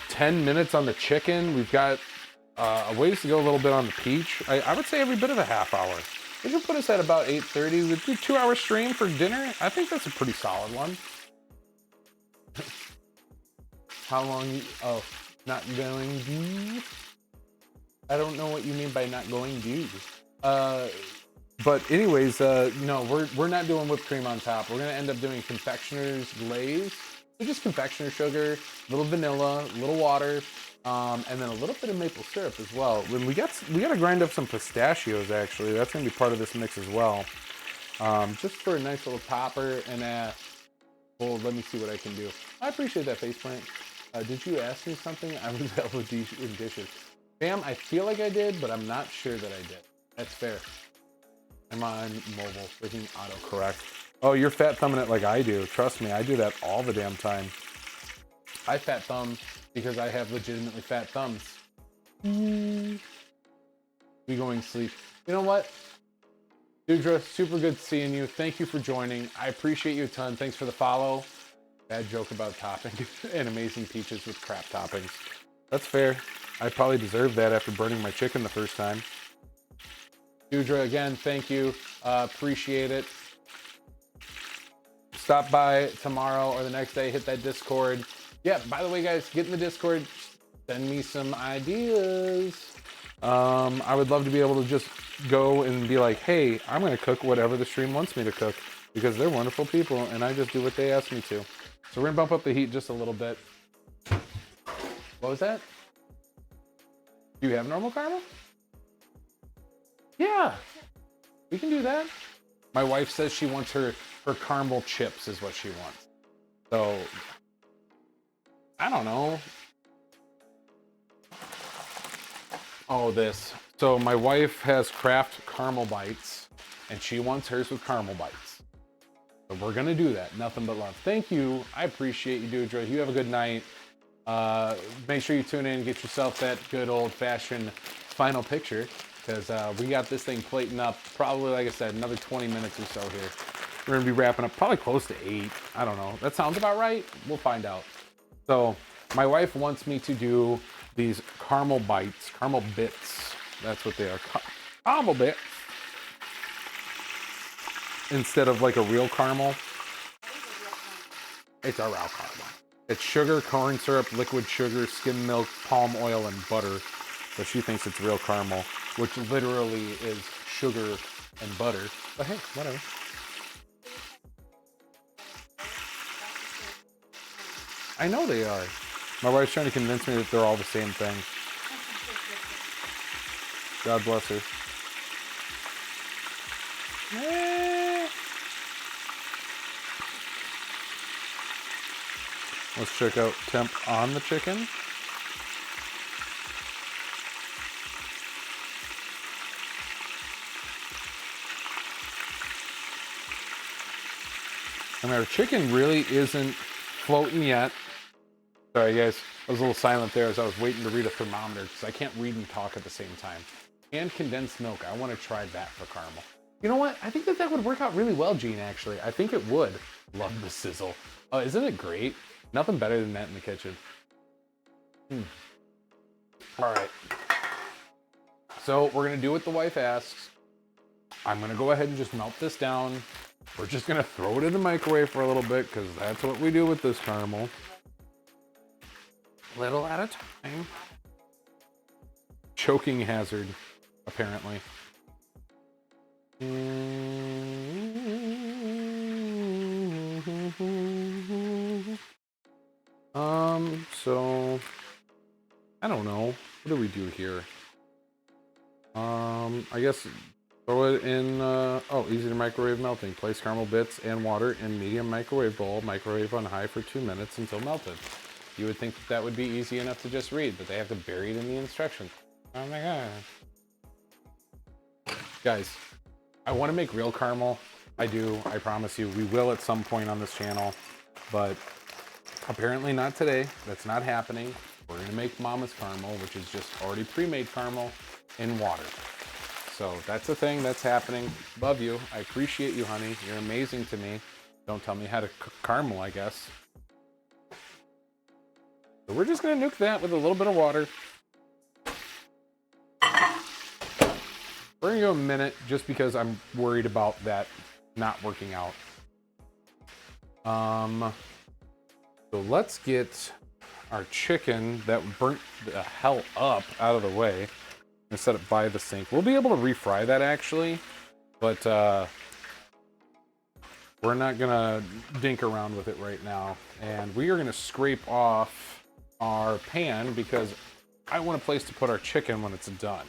10 minutes on the chicken. We've got a ways to go a little bit on the peach. I would say every bit of a half hour. We should put us at about 8:30. We'd do 2-hour stream for dinner. I think that's a pretty solid one. How long? Oh, not going deep. I don't know what you mean by not going deep. But anyways, no, we're not doing whipped cream on top. We're gonna end up doing confectioner's glaze. So just confectioner sugar, a little vanilla, a little water, and then a little bit of maple syrup as well. When we gotta grind up some pistachios actually. That's gonna be part of this mix as well. Just for a nice little topper and well, let me see what I can do. I appreciate that, Faceplant. Did you ask me something? I was able to in dishes. Bam, I feel like I did, but I'm not sure that I did. That's fair. I'm on mobile, freaking autocorrect. Oh, you're fat thumbing it like I do. Trust me, I do that all the damn time. I fat thumb because I have legitimately fat thumbs. We going to sleep. You know what? Dudra, super good seeing you. Thank you for joining. I appreciate you a ton. Thanks for the follow. Bad joke about topping and amazing peaches with crap toppings. That's fair. I probably deserved that after burning my chicken the first time. Dudra, again, thank you. Appreciate it. Stop by tomorrow or the next day. Hit that Discord. Yeah, by the way, guys, get in the Discord. Send me some ideas. I would love to be able to just go and be like, hey, I'm going to cook whatever the stream wants me to cook because they're wonderful people and I just do what they ask me to. So we're going to bump up the heat just a little bit. What was that? Do you have normal caramel? Yeah, we can do that. My wife says she wants her caramel chips is what she wants. So, I don't know. Oh, this. So my wife has Kraft caramel bites and she wants hers with caramel bites. So we're gonna do that. Nothing but love. Thank you. I appreciate you, Dudra. You have a good night. Make sure you tune in and get yourself that good old-fashioned final picture because we got this thing plating up probably, like I said, another 20 minutes or so here. We're gonna be wrapping up probably close to 8. I don't know. That sounds about right. We'll find out. So my wife wants me to do these caramel bites, caramel bits. That's what they are. Caramel bits. Instead of like a real caramel. It's a real caramel. It's sugar, corn syrup, liquid sugar, skim milk, palm oil, and butter. But she thinks it's real caramel, which literally is sugar and butter. But hey, whatever. I know they are. My wife's trying to convince me that they're all the same thing. God bless her. Let's check out temp on the chicken. And our chicken really isn't floating yet. Sorry guys, I was a little silent there as I was waiting to read a thermometer because I can't read and talk at the same time. And condensed milk, I want to try that for caramel. You know what? I think that would work out really well, Gene, actually. I think it would. Love the sizzle. Oh, isn't it great? Nothing better than that in the kitchen. All right. So we're going to do what the wife asks. I'm going to go ahead and just melt this down. We're just going to throw it in the microwave for a little bit because that's what we do with this caramel. Little at a time. Choking hazard, apparently. So I don't know. What do we do here? I guess throw it in, oh, easy to microwave melting. Place caramel bits and water in medium microwave bowl. Microwave on high for 2 minutes until melted. You would think that would be easy enough to just read, but they have to bury it in the instructions. Oh my god. Guys, I want to make real caramel. I do, I promise you. We will at some point on this channel, but apparently not today. That's not happening. We're going to make Mama's caramel, which is just already pre-made caramel in water. So that's a thing that's happening. Love you. I appreciate you, honey. You're amazing to me. Don't tell me how to cook caramel, I guess. So we're just going to nuke that with a little bit of water. We're going to go a minute just because I'm worried about that not working out. So let's get our chicken that burnt the hell up out of the way. I'm gonna set it by the sink. We'll be able to refry that actually, but we're not gonna dink around with it right now. And we are gonna scrape off our pan because I want a place to put our chicken when it's done.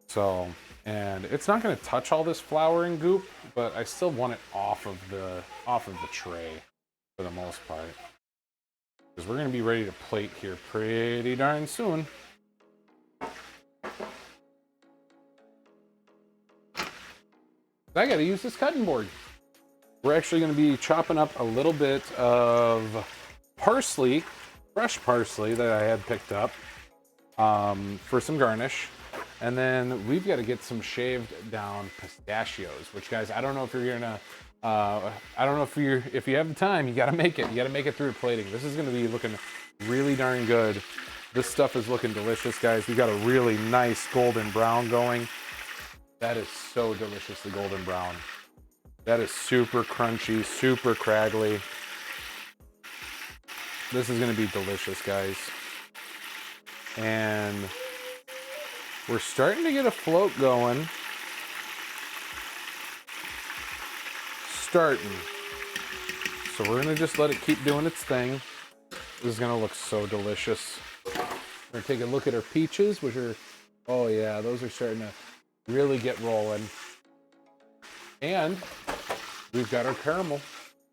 So, and it's not gonna touch all this flour and goop, but I still want it off of the tray for the most part. Because we're going to be ready to plate here pretty darn soon. I got to use this cutting board. We're actually going to be chopping up a little bit of parsley, fresh parsley that I had picked up for some garnish. And then we've got to get some shaved down pistachios, which guys, I don't know if you're going to I don't know if you have the time, you got to make it. You got to make it through plating. This is going to be looking really darn good. This stuff is looking delicious, guys. We got a really nice golden brown going. That is so deliciously golden brown. That is super crunchy, super craggly. This is going to be delicious, guys. And we're starting to get a float going. So we're gonna just let it keep doing its thing. This is gonna look so delicious. We're gonna take a look at our peaches, which are, oh yeah, those are starting to really get rolling. And we've got our caramel.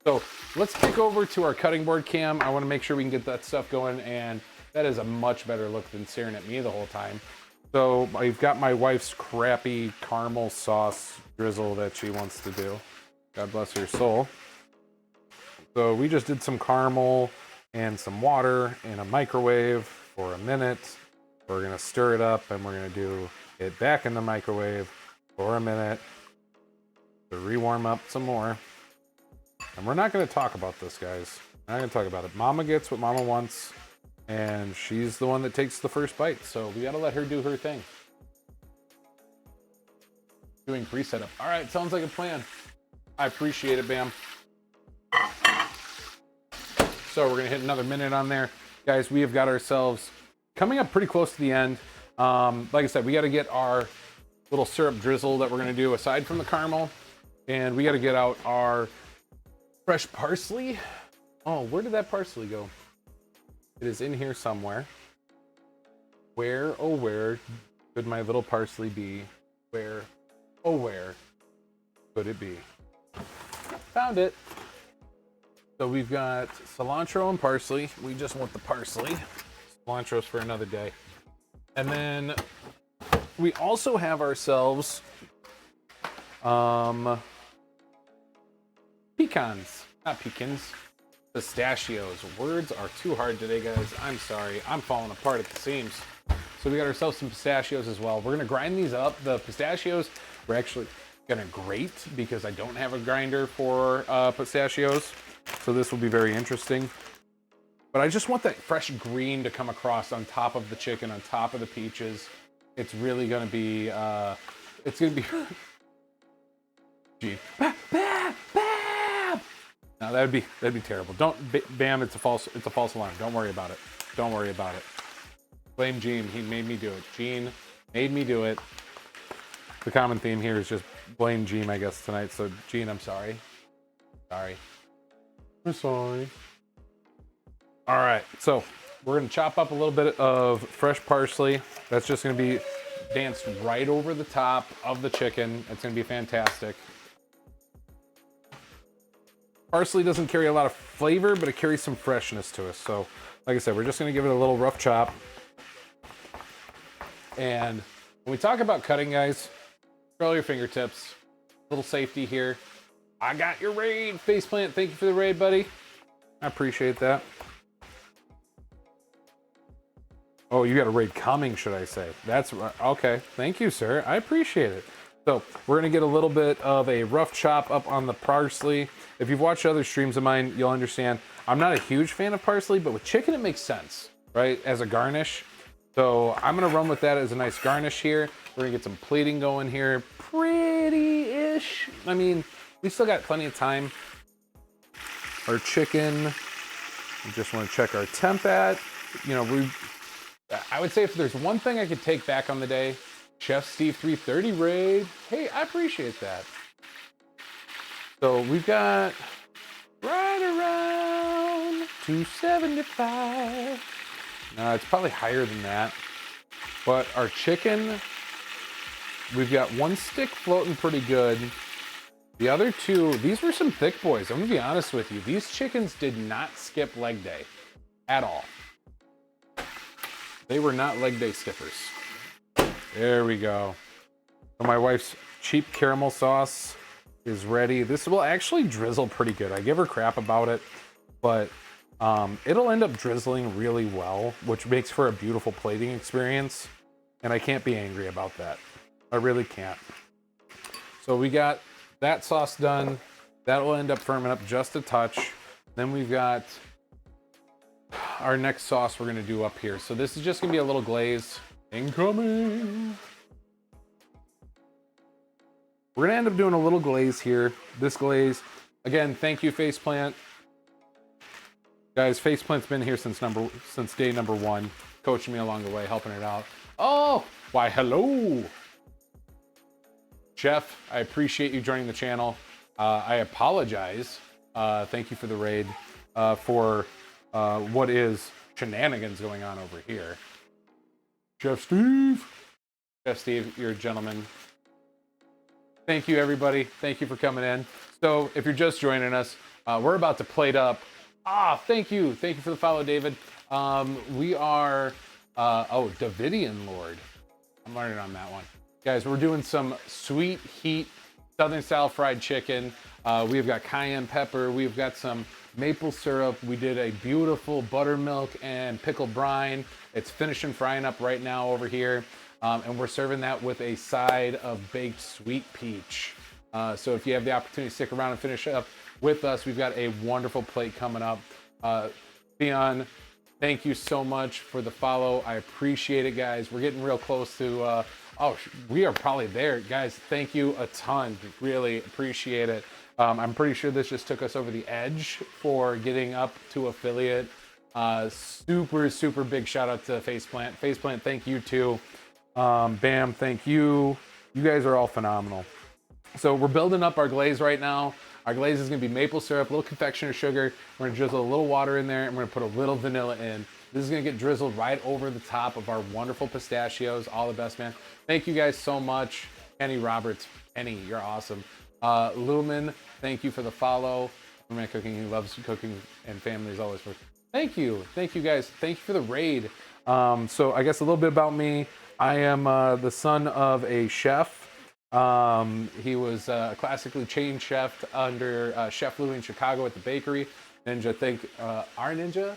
So let's kick over to our cutting board cam. I wanna make sure we can get that stuff going, and that is a much better look than staring at me the whole time. So I've got my wife's crappy caramel sauce drizzle that she wants to do. God bless her soul. So we just did some caramel and some water in a microwave for a minute. We're gonna stir it up and we're gonna do it back in the microwave for a minute to re-warm up some more. And we're not gonna talk about this, guys. We're not gonna talk about it. Mama gets what Mama wants, and she's the one that takes the first bite. So we gotta let her do her thing. Doing pre-setup. All right, sounds like a plan. I appreciate it, Bam. So we're gonna hit another minute on there. Guys, we have got ourselves coming up pretty close to the end. Like I said, we gotta get our little syrup drizzle that we're gonna do aside from the caramel. And we gotta get out our fresh parsley. Oh, where did that parsley go? It is in here somewhere. Where, oh where could my little parsley be? Where, oh where could it be? Found it. So we've got cilantro and parsley. We just want the parsley. Cilantro's for another day. And then we also have ourselves pecans. Not pecans. Pistachios. Words are too hard today, guys. I'm sorry. I'm falling apart at the seams. So we got ourselves some pistachios as well. We're gonna grind these up. The pistachios we're actually gonna grate because I don't have a grinder for pistachios. So this will be very interesting. But I just want that fresh green to come across on top of the chicken, on top of the peaches. It's really gonna be, it's gonna be, gee, no, that'd be terrible. Don't, Bam, it's a false alarm. Don't worry about it. Don't worry about it. Blame Gene, he made me do it. Gene made me do it. The common theme here is just blame Gene, I guess, tonight. So Gene, I'm sorry. Sorry. I'm sorry. All right, so we're gonna chop up a little bit of fresh parsley. That's just gonna be danced right over the top of the chicken. It's gonna be fantastic. Parsley doesn't carry a lot of flavor, but it carries some freshness to us. So, like I said, we're just gonna give it a little rough chop. And when we talk about cutting, guys, control your fingertips. Little safety here. I got your raid, Faceplant. Thank you for the raid, buddy. I appreciate that. Oh, you got a raid coming, should I say? That's right. Okay. Thank you, sir. I appreciate it. So we're gonna get a little bit of a rough chop up on the parsley. If you've watched other streams of mine, you'll understand. I'm not a huge fan of parsley, but with chicken, it makes sense, right? As a garnish. So I'm gonna run with that as a nice garnish here. We're gonna get some plating going here. Pretty-ish. I mean, we still got plenty of time. Our chicken, we just wanna check our temp at. You know, I would say if there's one thing I could take back on the day, Chef Steve 330 raid. Hey, I appreciate that. So we've got right around 275. No, it's probably higher than that. But our chicken, we've got one stick floating pretty good. The other two, these were some thick boys. I'm gonna be honest with you. These chickens did not skip leg day at all. They were not leg day skippers. There we go. So my wife's cheap caramel sauce is ready. This will actually drizzle pretty good. I give her crap about it, but it'll end up drizzling really well, which makes for a beautiful plating experience. And I can't be angry about that. I really can't. So we got that sauce done. That will end up firming up just a touch. Then we've got our next sauce we're gonna do up here. So this is just gonna be a little glaze. Incoming. We're gonna end up doing a little glaze here. This glaze, again, thank you, Faceplant. Guys, Faceplant's been here since day number 1, coaching me along the way, helping it out. Oh, why, hello. Jeff, I appreciate you joining the channel. I apologize. Thank you for the raid, for what is shenanigans going on over here. Chef Steve, you're a gentleman. Thank you, everybody. Thank you for coming in. So if you're just joining us, we're about to plate up. Thank you. Thank you for the follow, David. We are, Davidian Lord. I'm learning on that one. Guys, we're doing some sweet heat Southern style fried chicken. We've got cayenne pepper. We've got some maple syrup. We did a beautiful buttermilk and pickled brine. It's finishing frying up right now over here. And we're serving that with a side of baked sweet peach. So if you have the opportunity to stick around and finish up with us, we've got a wonderful plate coming up. Theon, thank you so much for the follow. I appreciate it, guys. We're getting real close to, we are probably there. Guys, thank you a ton. Really appreciate it. I'm pretty sure this just took us over the edge for getting up to affiliate. Super big shout out to Faceplant. Faceplant, thank you too. Bam, thank you. You guys are all phenomenal. So we're building up our glaze right now. Our glaze is gonna be maple syrup, a little confectioner sugar. We're gonna drizzle a little water in there and we're gonna put a little vanilla in. This is gonna get drizzled right over the top of our wonderful pistachios. All the best, man. Thank you guys so much. Kenny Roberts, Kenny, you're awesome. Lumen, thank you for the follow. Man cooking, he loves cooking, and family is always first. Thank you guys. Thank you for the raid. So I guess a little bit about me. I am the son of a chef. He was classically chain chef under Chef Louie in Chicago at the bakery. Ninja, our Ninja?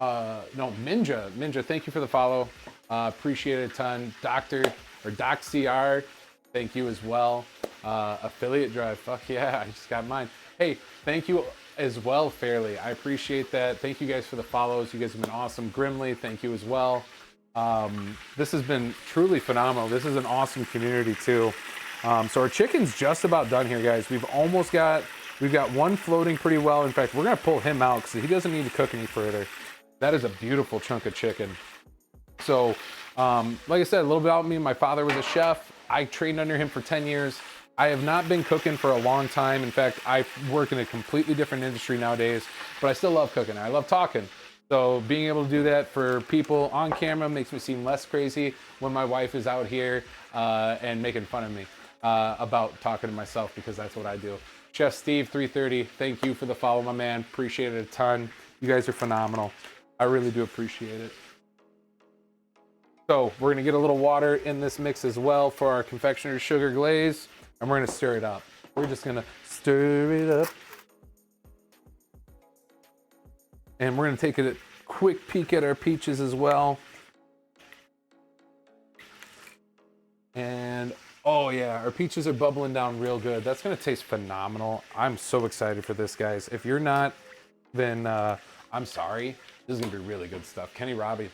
No, Minja. Minja, thank you for the follow. Appreciate it a ton. Doc CR, thank you as well. Affiliate drive, fuck yeah, I just got mine. Hey, thank you as well, Fairly. I appreciate that. Thank you guys for the follows. You guys have been awesome. Grimly, thank you as well. This has been truly phenomenal. This is an awesome community too. So our chicken's just about done here, guys. We've got one floating pretty well. In fact, we're gonna pull him out because he doesn't need to cook any further. That is a beautiful chunk of chicken. So, like I said, a little bit about me. My father was a chef. I trained under him for 10 years. I have not been cooking for a long time. In fact, I work in a completely different industry nowadays, but I still love cooking. I love talking. So being able to do that for people on camera makes me seem less crazy when my wife is out here and making fun of me about talking to myself, because that's what I do. Chef Steve 330, thank you for the follow, my man. Appreciate it a ton. You guys are phenomenal. I really do appreciate it. So we're gonna get a little water in this mix as well for our confectioner's sugar glaze, and we're gonna stir it up. We're just gonna stir it up. And we're gonna take a quick peek at our peaches as well. And oh yeah, our peaches are bubbling down real good. That's gonna taste phenomenal. I'm so excited for this, guys. If you're not, then I'm sorry. This is gonna be really good stuff. Kenny Robbie,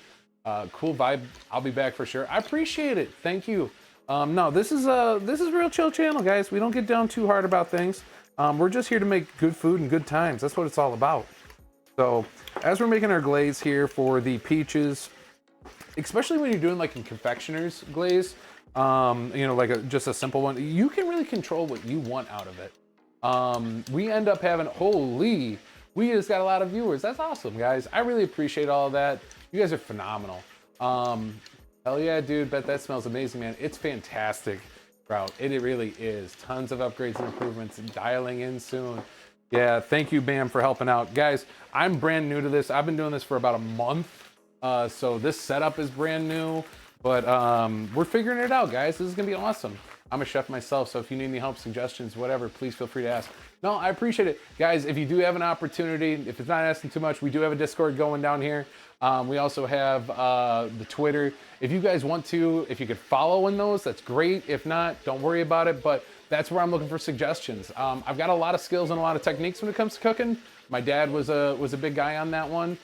cool vibe. I'll be back for sure. I appreciate it. Thank you. No, this is real chill channel, guys. We don't get down too hard about things. We're just here to make good food and good times. That's what it's all about. So as we're making our glaze here for the peaches, especially when you're doing like a confectioner's glaze, you know, like just a simple one, you can really control what you want out of it. We end up having, holy, we just got a lot of viewers. That's awesome, guys. I really appreciate all of that. You guys are phenomenal. Hell yeah, dude, bet that smells amazing, man. It's fantastic, bro. It really is. Tons of upgrades and improvements, dialing in soon. Yeah, thank you, Bam, for helping out. Guys, I'm brand new to this. I've been doing this for about a month. So this setup is brand new, but we're figuring it out, guys. This is gonna be awesome. I'm a chef myself, so if you need any help, suggestions, whatever, please feel free to ask. No, I appreciate it. Guys, if you do have an opportunity, if it's not asking too much, we do have a Discord going down here. We also have the Twitter. If you guys want to, if you could follow in those, that's great. If not, don't worry about it, but that's where I'm looking for suggestions. I've got a lot of skills and a lot of techniques when it comes to cooking. My dad was a big guy on that one,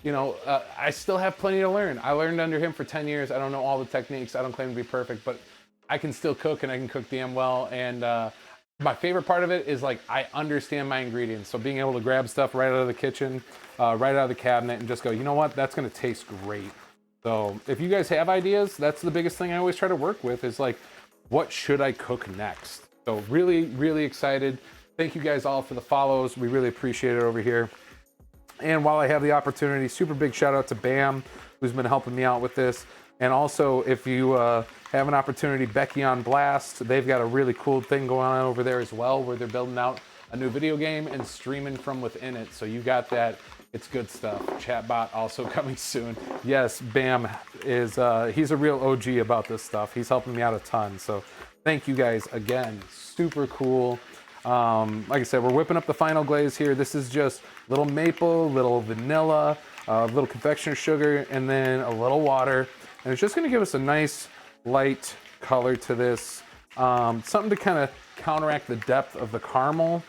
you know, I still have plenty to learn. I learned under him for 10 years. I don't know all the techniques. I don't claim to be perfect, but I can still cook, and I can cook damn well. And my favorite part of it is, like, I understand my ingredients. So being able to grab stuff right out of the kitchen, right out of the cabinet, and just go, you know what, that's gonna taste great. So if you guys have ideas, that's the biggest thing I always try to work with, is like, what should I cook next? So really, really excited. Thank you guys all for the follows. We really appreciate it over here. And while I have the opportunity, super big shout out to Bam, who's been helping me out with this. And also, if you have an opportunity, Becky on Blast, they've got a really cool thing going on over there as well, where they're building out a new video game and streaming from within it. So you got that. It's good stuff. Chatbot also coming soon. Yes, Bam is, he's a real OG about this stuff. He's helping me out a ton. So thank you guys again. Super cool. Like I said, we're whipping up the final glaze here. This is just little maple, little vanilla, little confectioner sugar, and then a little water. And it's just gonna give us a nice light color to this. Something to kind of counteract the depth of the caramel.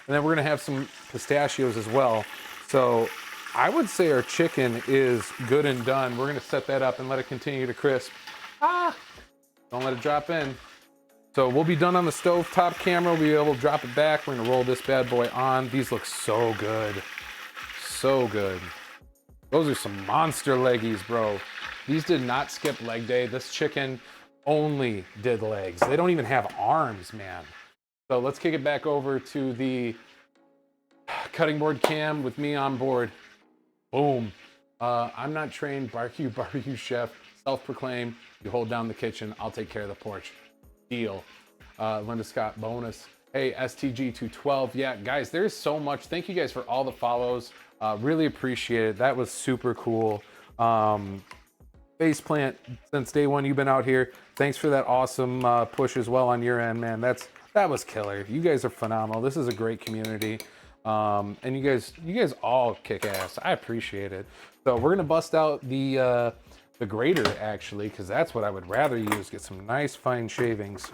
And then we're gonna have some pistachios as well. So I would say our chicken is good and done. We're gonna set that up and let it continue to crisp. Don't let it drop in. So we'll be done on the stovetop camera. We'll be able to drop it back. We're gonna roll this bad boy on. These look so good. So good. Those are some monster leggies, bro. These did not skip leg day. This chicken only did legs. They don't even have arms, man. So let's kick it back over to the cutting board cam with me on board. Boom. I'm not trained barbecue chef, self-proclaimed. You hold down the kitchen, I'll take care of the porch. Deal. Linda Scott bonus. Hey, STG212. Yeah, guys, there's so much. Thank you guys for all the follows. Really appreciate it. That was super cool. Faceplant, since day one you've been out here. Thanks for that awesome push as well on your end, man. That was killer. You guys are phenomenal. This is a great community. And you guys all kick ass. I appreciate it. So we're gonna bust out the grater actually, because that's what I would rather use. Get some nice fine shavings.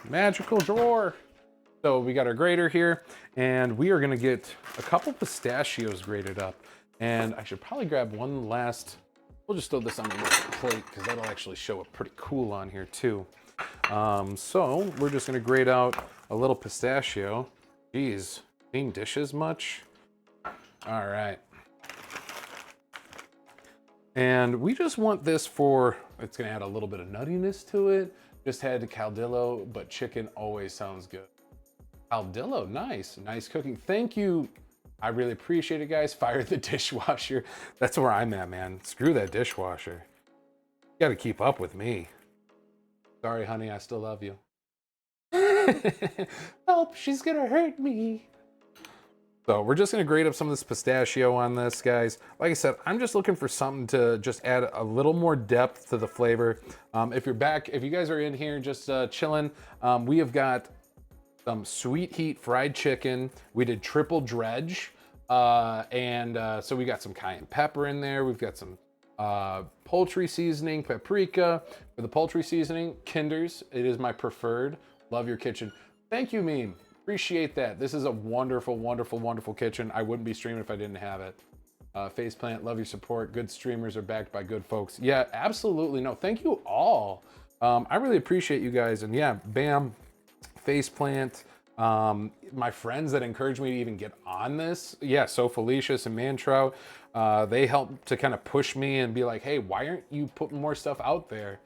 Magical drawer. So we got our grater here, and we are gonna get a couple pistachios grated up. And I should probably grab one last, we'll just throw this on the plate because that'll actually show up pretty cool on here too. So we're just gonna grate out a little pistachio. Geez, clean dishes much? All right. And we just want this for, it's gonna add a little bit of nuttiness to it. Just had caldillo, but chicken always sounds good. Caldillo, nice cooking. Thank you. I really appreciate it, guys. Fire the dishwasher. That's where I'm at, man. Screw that dishwasher. You gotta keep up with me. Sorry, honey, I still love you. Help, she's gonna hurt me. So we're just gonna grate up some of this pistachio on this, guys. Like I said, I'm just looking for something to just add a little more depth to the flavor. If you're back, if you guys are in here just chilling, we have got some sweet heat fried chicken. We did triple dredge. So we got some cayenne pepper in there. We've got some poultry seasoning, paprika. For the poultry seasoning, Kinder's. It is my preferred. Love your kitchen. Thank you, Meme. Appreciate that. This is a wonderful, wonderful, wonderful kitchen. I wouldn't be streaming if I didn't have it. Faceplant, love your support. Good streamers are backed by good folks. Yeah, absolutely. No, thank you all. I really appreciate you guys. And yeah, bam. Faceplant, my friends that encouraged me to even get on this, yeah, so Felicius and Mantrout, they helped to kind of push me and be like, hey, why aren't you putting more stuff out there?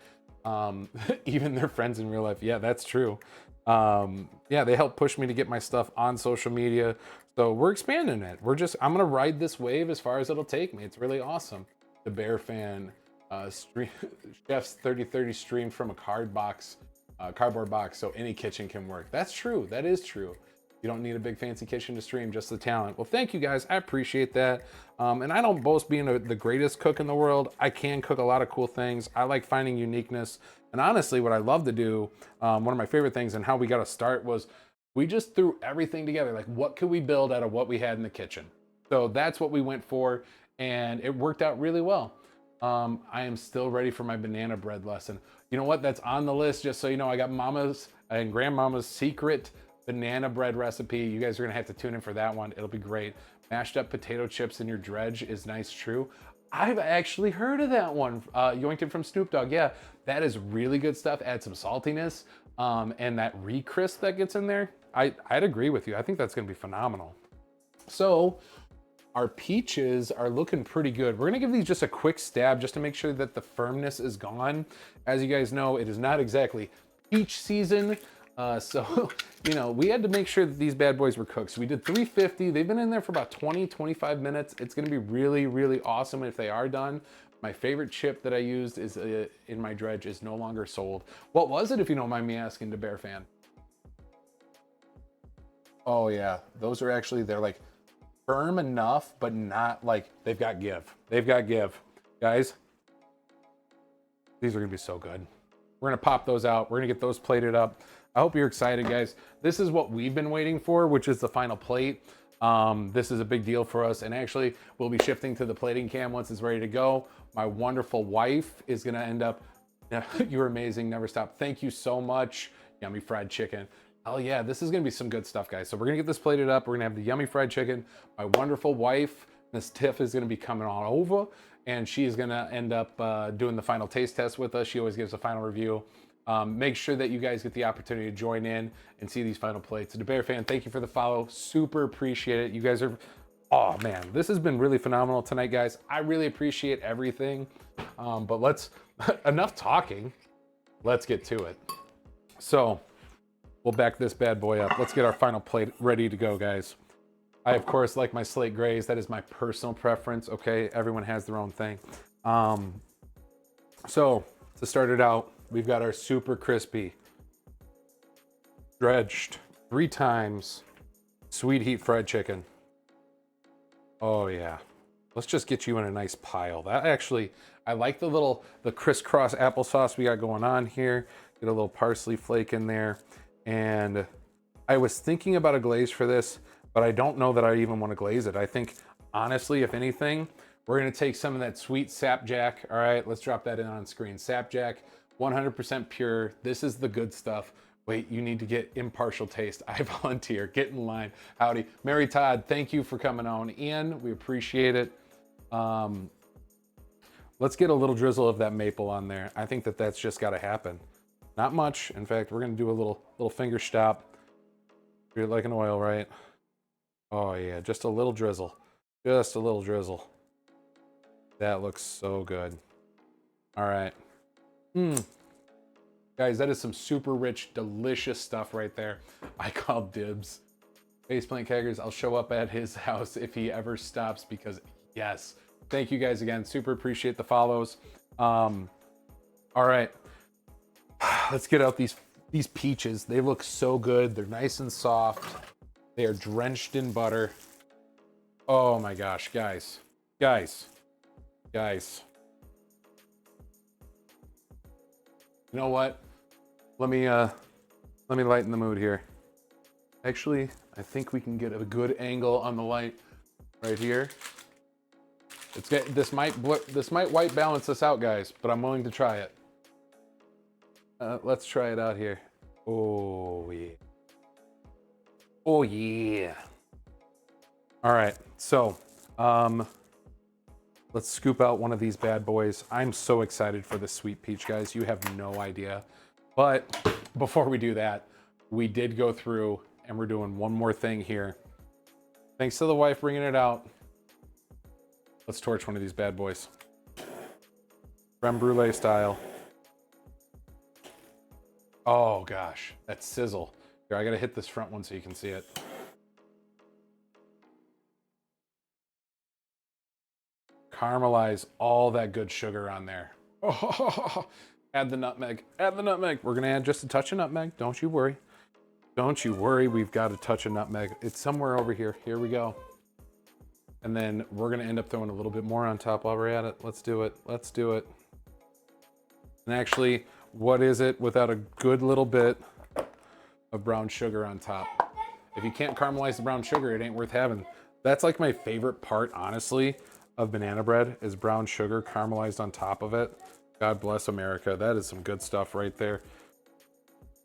Even their friends in real life, yeah, that's true. Yeah, they helped push me to get my stuff on social media, so we're expanding it. I'm gonna ride this wave as far as it'll take me. It's really awesome. The Bear Fan stream, Chef's 3030 streamed from a cardboard box, so any kitchen can work. That's true. That is true. You don't need a big fancy kitchen to stream, just the talent. Well, thank you guys. I appreciate that. And I don't boast being the greatest cook in the world. I can cook a lot of cool things. I like finding uniqueness. And honestly, what I love to do, one of my favorite things and how we got to start was we just threw everything together. Like, what could we build out of what we had in the kitchen? So that's what we went for, and it worked out really well. I am still ready for my banana bread lesson. You know what? That's on the list, just so you know. I got Mama's and Grandmama's secret banana bread recipe. You guys are gonna have to tune in for that one. It'll be great. Mashed up potato chips in your dredge is nice, true. I've actually heard of that one. Yoinked it from Snoop Dogg. Yeah, that is really good stuff. Add some saltiness and that re-crisp that gets in there. I'd agree with you. I think that's gonna be phenomenal. So our peaches are looking pretty good. We're gonna give these just a quick stab just to make sure that the firmness is gone. As you guys know, it is not exactly peach season. So, you know, we had to make sure that these bad boys were cooked. So we did 350. They've been in there for about 20, 25 minutes. It's gonna be really, really awesome if they are done. My favorite chip that I used is in my dredge is no longer sold. What was it, if you don't mind me asking, to Bear Fan? Oh yeah, those are actually, they're like firm enough, but not like, they've got give. They've got give. Guys, these are gonna be so good. We're gonna pop those out. We're gonna get those plated up. I hope you're excited, guys. This is what we've been waiting for, which is the final plate. This is a big deal for us, and actually we'll be shifting to the plating cam once it's ready to go. My wonderful wife is gonna end up, you're amazing, never stop. Thank you so much. Yummy fried chicken. Oh yeah, this is gonna be some good stuff, guys. So we're gonna get this plated up. We're gonna have the yummy fried chicken. My wonderful wife, Miss Tiff, is gonna be coming on over, and she's gonna end up doing the final taste test with us. She always gives a final review. Make sure that you guys get the opportunity to join in and see these final plates. The Bear Fan, thank you for the follow. Super appreciate it. You guys are, oh man, this has been really phenomenal tonight, guys. I really appreciate everything. But let's, enough talking. Let's get to it. So we'll back this bad boy up. Let's get our final plate ready to go, guys. I, of course, like my slate grays. That is my personal preference, okay? Everyone has their own thing. So to start it out, we've got our super crispy dredged 3 times sweet heat fried chicken. Oh yeah. Let's just get you in a nice pile. That actually, I like the crisscross applesauce we got going on here. Get a little parsley flake in there. And I was thinking about a glaze for this, but I don't know that I even want to glaze it. I think, honestly, if anything, we're gonna take some of that sweet sapjack. All right, let's drop that in on screen. Sapjack, 100% pure. This is the good stuff. Wait, you need to get impartial taste. I volunteer. Get in line. Howdy. Mary Todd, thank you for coming on in. We appreciate it. Let's get a little drizzle of that maple on there. I think that that's just got to happen. Not much. In fact, we're going to do a little finger stop. Treat it like an oil, right? Oh yeah, just a little drizzle. Just a little drizzle. That looks so good. All right. Guys, that is some super rich, delicious stuff right there. I call dibs. Faceplant Keggers, I'll show up at his house if he ever stops because yes. Thank you guys again. Super appreciate the follows. All right. Let's get out these peaches. They look so good. They're nice and soft. They are drenched in butter. Oh my gosh, guys. Guys. You know what? Let me lighten the mood here. Actually, I think we can get a good angle on the light right here. This might white balance us out, guys, but I'm willing to try it. Let's try it out here. Oh yeah. Oh yeah. All right, so let's scoop out one of these bad boys. I'm so excited for this sweet peach, guys. You have no idea. But before we do that, we did go through and we're doing one more thing here. Thanks to the wife bringing it out. Let's torch one of these bad boys. Creme brulee style. Oh gosh, that sizzle. Here, I gotta hit this front one so you can see it. Caramelize all that good sugar on there. Oh, add the nutmeg, add the nutmeg. We're gonna add just a touch of nutmeg, don't you worry. Don't you worry, we've got a touch of nutmeg. It's somewhere over here, here we go. And then we're gonna end up throwing a little bit more on top while we're at it. Let's do it, let's do it. And actually, what is it without a good little bit of brown sugar on top? If you can't caramelize the brown sugar, it ain't worth having. That's like my favorite part, honestly, of banana bread is brown sugar caramelized on top of it. God bless America. That is some good stuff right there.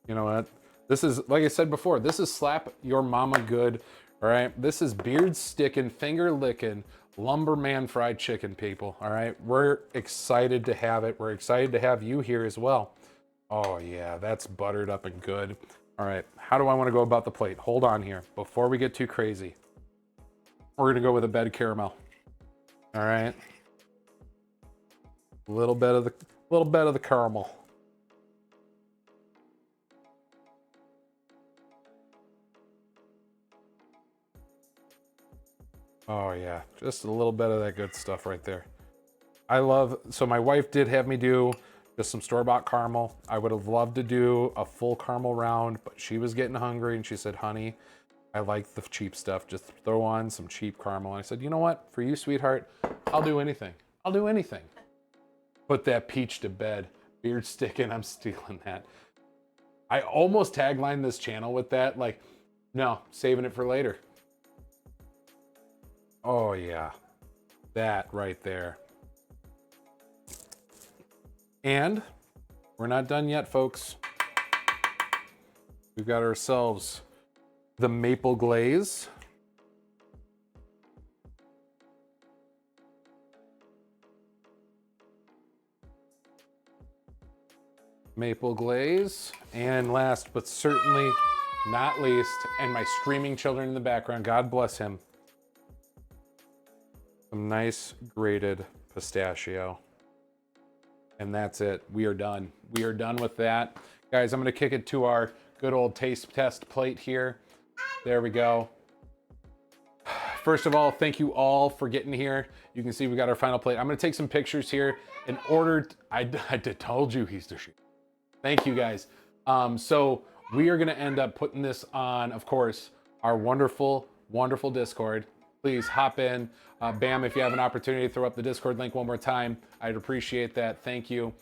You know what? This is, like I said before, this is slap your mama good. All right, this is beard sticking, finger licking, lumberman fried chicken, people. All right, we're excited to have it. We're excited to have you here as well. Oh yeah, that's buttered up and good. All right, how do I want to go about the plate? Hold on here. Before we get too crazy, we're gonna go with a bed caramel. All right, a little bit of the caramel. Oh yeah, just a little bit of that good stuff right there. So my wife did have me do just some store-bought caramel. I would have loved to do a full caramel round, but she was getting hungry and she said, honey, I like the cheap stuff. Just throw on some cheap caramel. And I said, you know what? For you, sweetheart, I'll do anything. I'll do anything. Put that peach to bed. Beard sticking, I'm stealing that. I almost taglined this channel with that. Like, no, saving it for later. Oh yeah, that right there. And we're not done yet, folks. We've got ourselves the maple glaze. Maple glaze. And last but certainly not least, and my screaming children in the background, God bless him, some nice grated pistachio. And that's it. We are done. We are done with that. Guys, I'm gonna kick it to our good old taste test plate here. There we go. First of all, thank you all for getting here. You can see we got our final plate. I'm gonna take some pictures here in order. I told you he's the shit. Thank you guys. So we are going to end up putting this on, of course, our wonderful, wonderful Discord. Please hop in. Bam, if you have an opportunity to throw up the Discord link one more time, I'd appreciate that. Thank you.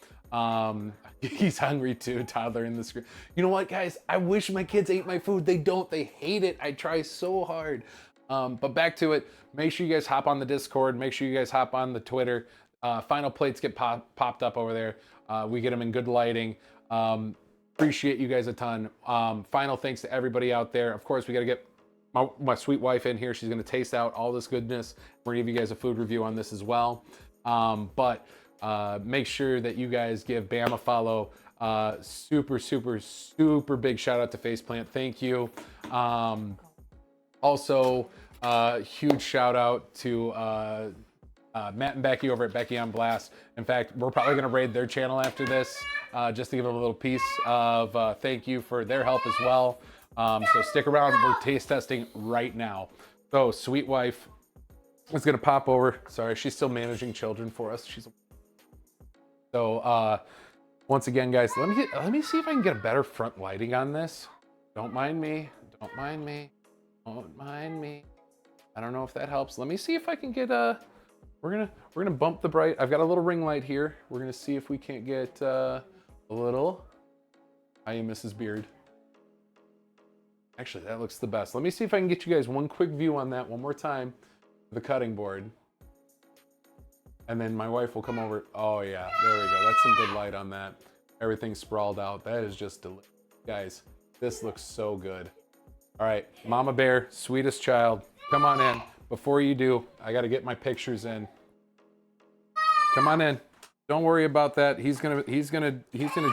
He's hungry too, toddler in the screen. You know what, guys? I wish my kids ate my food. They don't. They hate it. I try so hard. But back to it. Make sure you guys hop on the Discord. Make sure you guys hop on the Twitter. Final plates get popped up over there. We get them in good lighting. Appreciate you guys a ton. Final thanks to everybody out there. Of course, we got to get my sweet wife in here. She's going to taste out all this goodness. We're going to give you guys a food review on this as well. But make sure that you guys give Bam a follow. Super, super, super big shout out to Faceplant. Thank you. Also, huge shout out to Matt and Becky over at Becky on Blast. In fact, we're probably going to raid their channel after this, just to give them a little piece of thank you for their help as well. So stick around. We're taste testing right now. So sweet wife is going to pop over. Sorry, she's still managing children for us. So once again, guys, let me see if I can get a better front lighting on this. Don't mind me. Don't mind me. Don't mind me. I don't know if that helps. Let me see if I can get we're gonna bump the bright. I've got a little ring light here. We're gonna see if we can't get a little. I am Mrs. Beard. Actually, that looks the best. Let me see if I can get you guys one quick view on that one more time. The cutting board. And then my wife will come over. Oh yeah, there we go. That's some good light on that. Everything's sprawled out. That is just delicious. Guys, this looks so good. All right, Mama Bear, sweetest child, come on in. Before you do, I got to get my pictures in. Come on in. Don't worry about that. He's gonna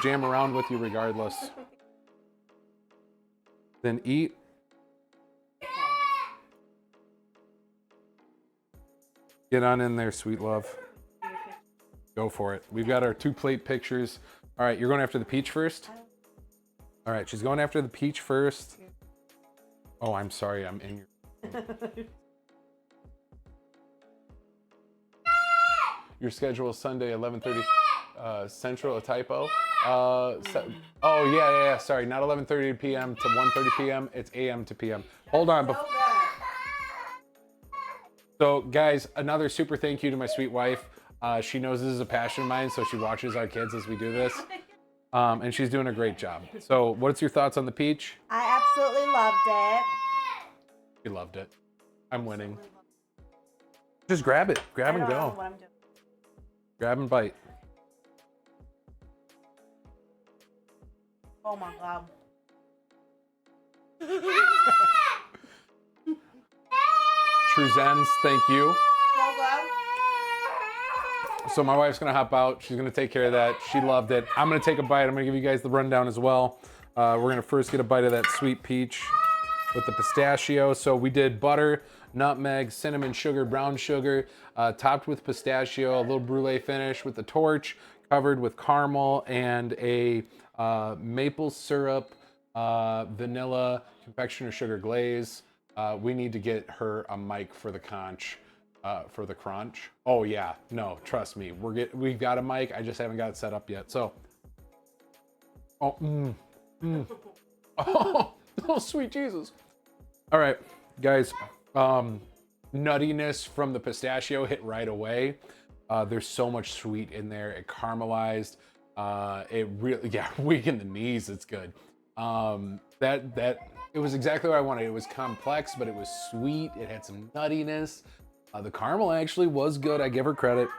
jam around with you regardless. Then eat. Get on in there, sweet love. Go for it. We've got our 2 plate pictures. All right, you're going after the peach first? All right, she's going after the peach first. Oh, I'm sorry. I'm in your... Your schedule is Sunday, 11:30 Central, a typo. Oh, yeah. Sorry, not 11:30 p.m. to 1:30 p.m. It's a.m. to p.m. Hold on. So, guys, another super thank you to my sweet wife. She knows this is a passion of mine, so she watches our kids as we do this. And she's doing a great job. So, what's your thoughts on the peach? I absolutely loved it. You loved it. I'm winning. Just grab it. Grab and go. What I'm doing. Grab and bite. Oh my god. True Zens, thank you. So good. So my wife's gonna hop out. She's gonna take care of that. She loved it. I'm gonna take a bite. I'm gonna give you guys the rundown as well. We're gonna first get a bite of that sweet peach with the pistachio. So we did butter, nutmeg, cinnamon sugar, brown sugar, topped with pistachio, a little brulee finish with the torch, covered with caramel and a maple syrup, vanilla, confectioner sugar glaze. We need to get her a mic for the conch. For the crunch. Oh yeah, no, trust me, we've got a mic. I just haven't got it set up yet. So, oh, oh, sweet Jesus. All right, guys, nuttiness from the pistachio hit right away. There's so much sweet in there. It caramelized. It really, yeah, weak in the knees. It's good. It was exactly what I wanted. It was complex, but it was sweet. It had some nuttiness. The caramel actually was good. I give her credit.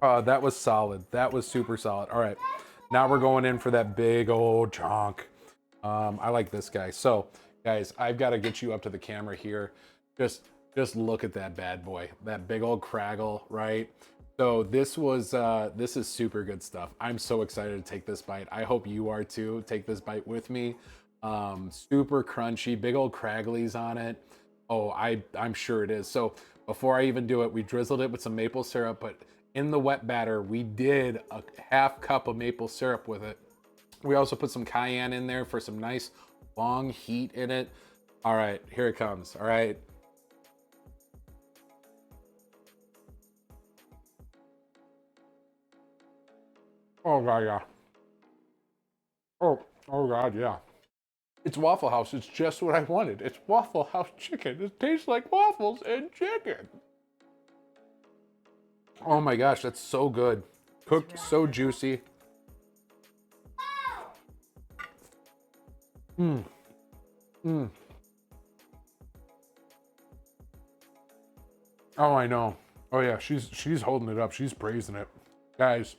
That was solid. That was super solid. All right, now we're going in for that big old chunk. I like this guy. So, guys, I've got to get you up to the camera here. Just look at that bad boy. That big old craggle, right? So this is super good stuff. I'm so excited to take this bite. I hope you are too. Take this bite with me. Super crunchy, big old cragglies on it. Oh, I'm sure it is. So before I even do it, we drizzled it with some maple syrup, but in the wet batter, we did a half cup of maple syrup with it. We also put some cayenne in there for some nice long heat in it. All right, here it comes. All right. Oh God, yeah. Oh God, yeah. It's Waffle House. It's just what I wanted. It's Waffle House chicken. It tastes like waffles and chicken. Oh my gosh, that's so good. Cooked so juicy. Mmm. Mmm. Oh, I know. Oh yeah, she's holding it up. She's praising it. Guys,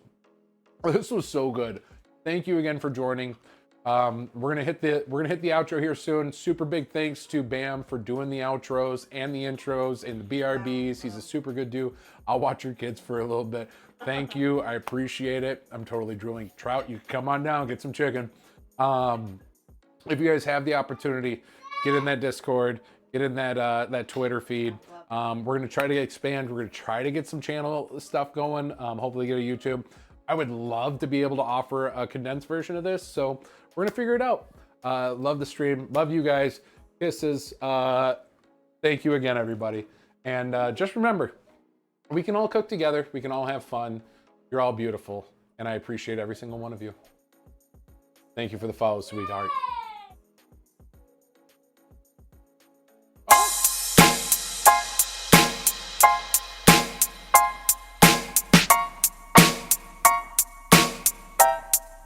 this was so good. Thank you again for joining. We're gonna hit the outro here soon. Super big thanks to Bam for doing the outros and the intros and the BRBs. He's a super good dude. I'll watch your kids for a little bit. Thank you. I appreciate it. I'm totally drooling. Trout, you come on down, get some chicken. If you guys have the opportunity, get in that Discord, get in that Twitter feed. We're gonna try to expand. We're gonna try to get some channel stuff going. Hopefully get a YouTube. I would love to be able to offer a condensed version of this, so we're gonna figure it out. Love the stream. Love you guys. Kisses. Thank you again, everybody. And just remember, we can all cook together. We can all have fun. You're all beautiful, and I appreciate every single one of you. Thank you for the follow, sweetheart.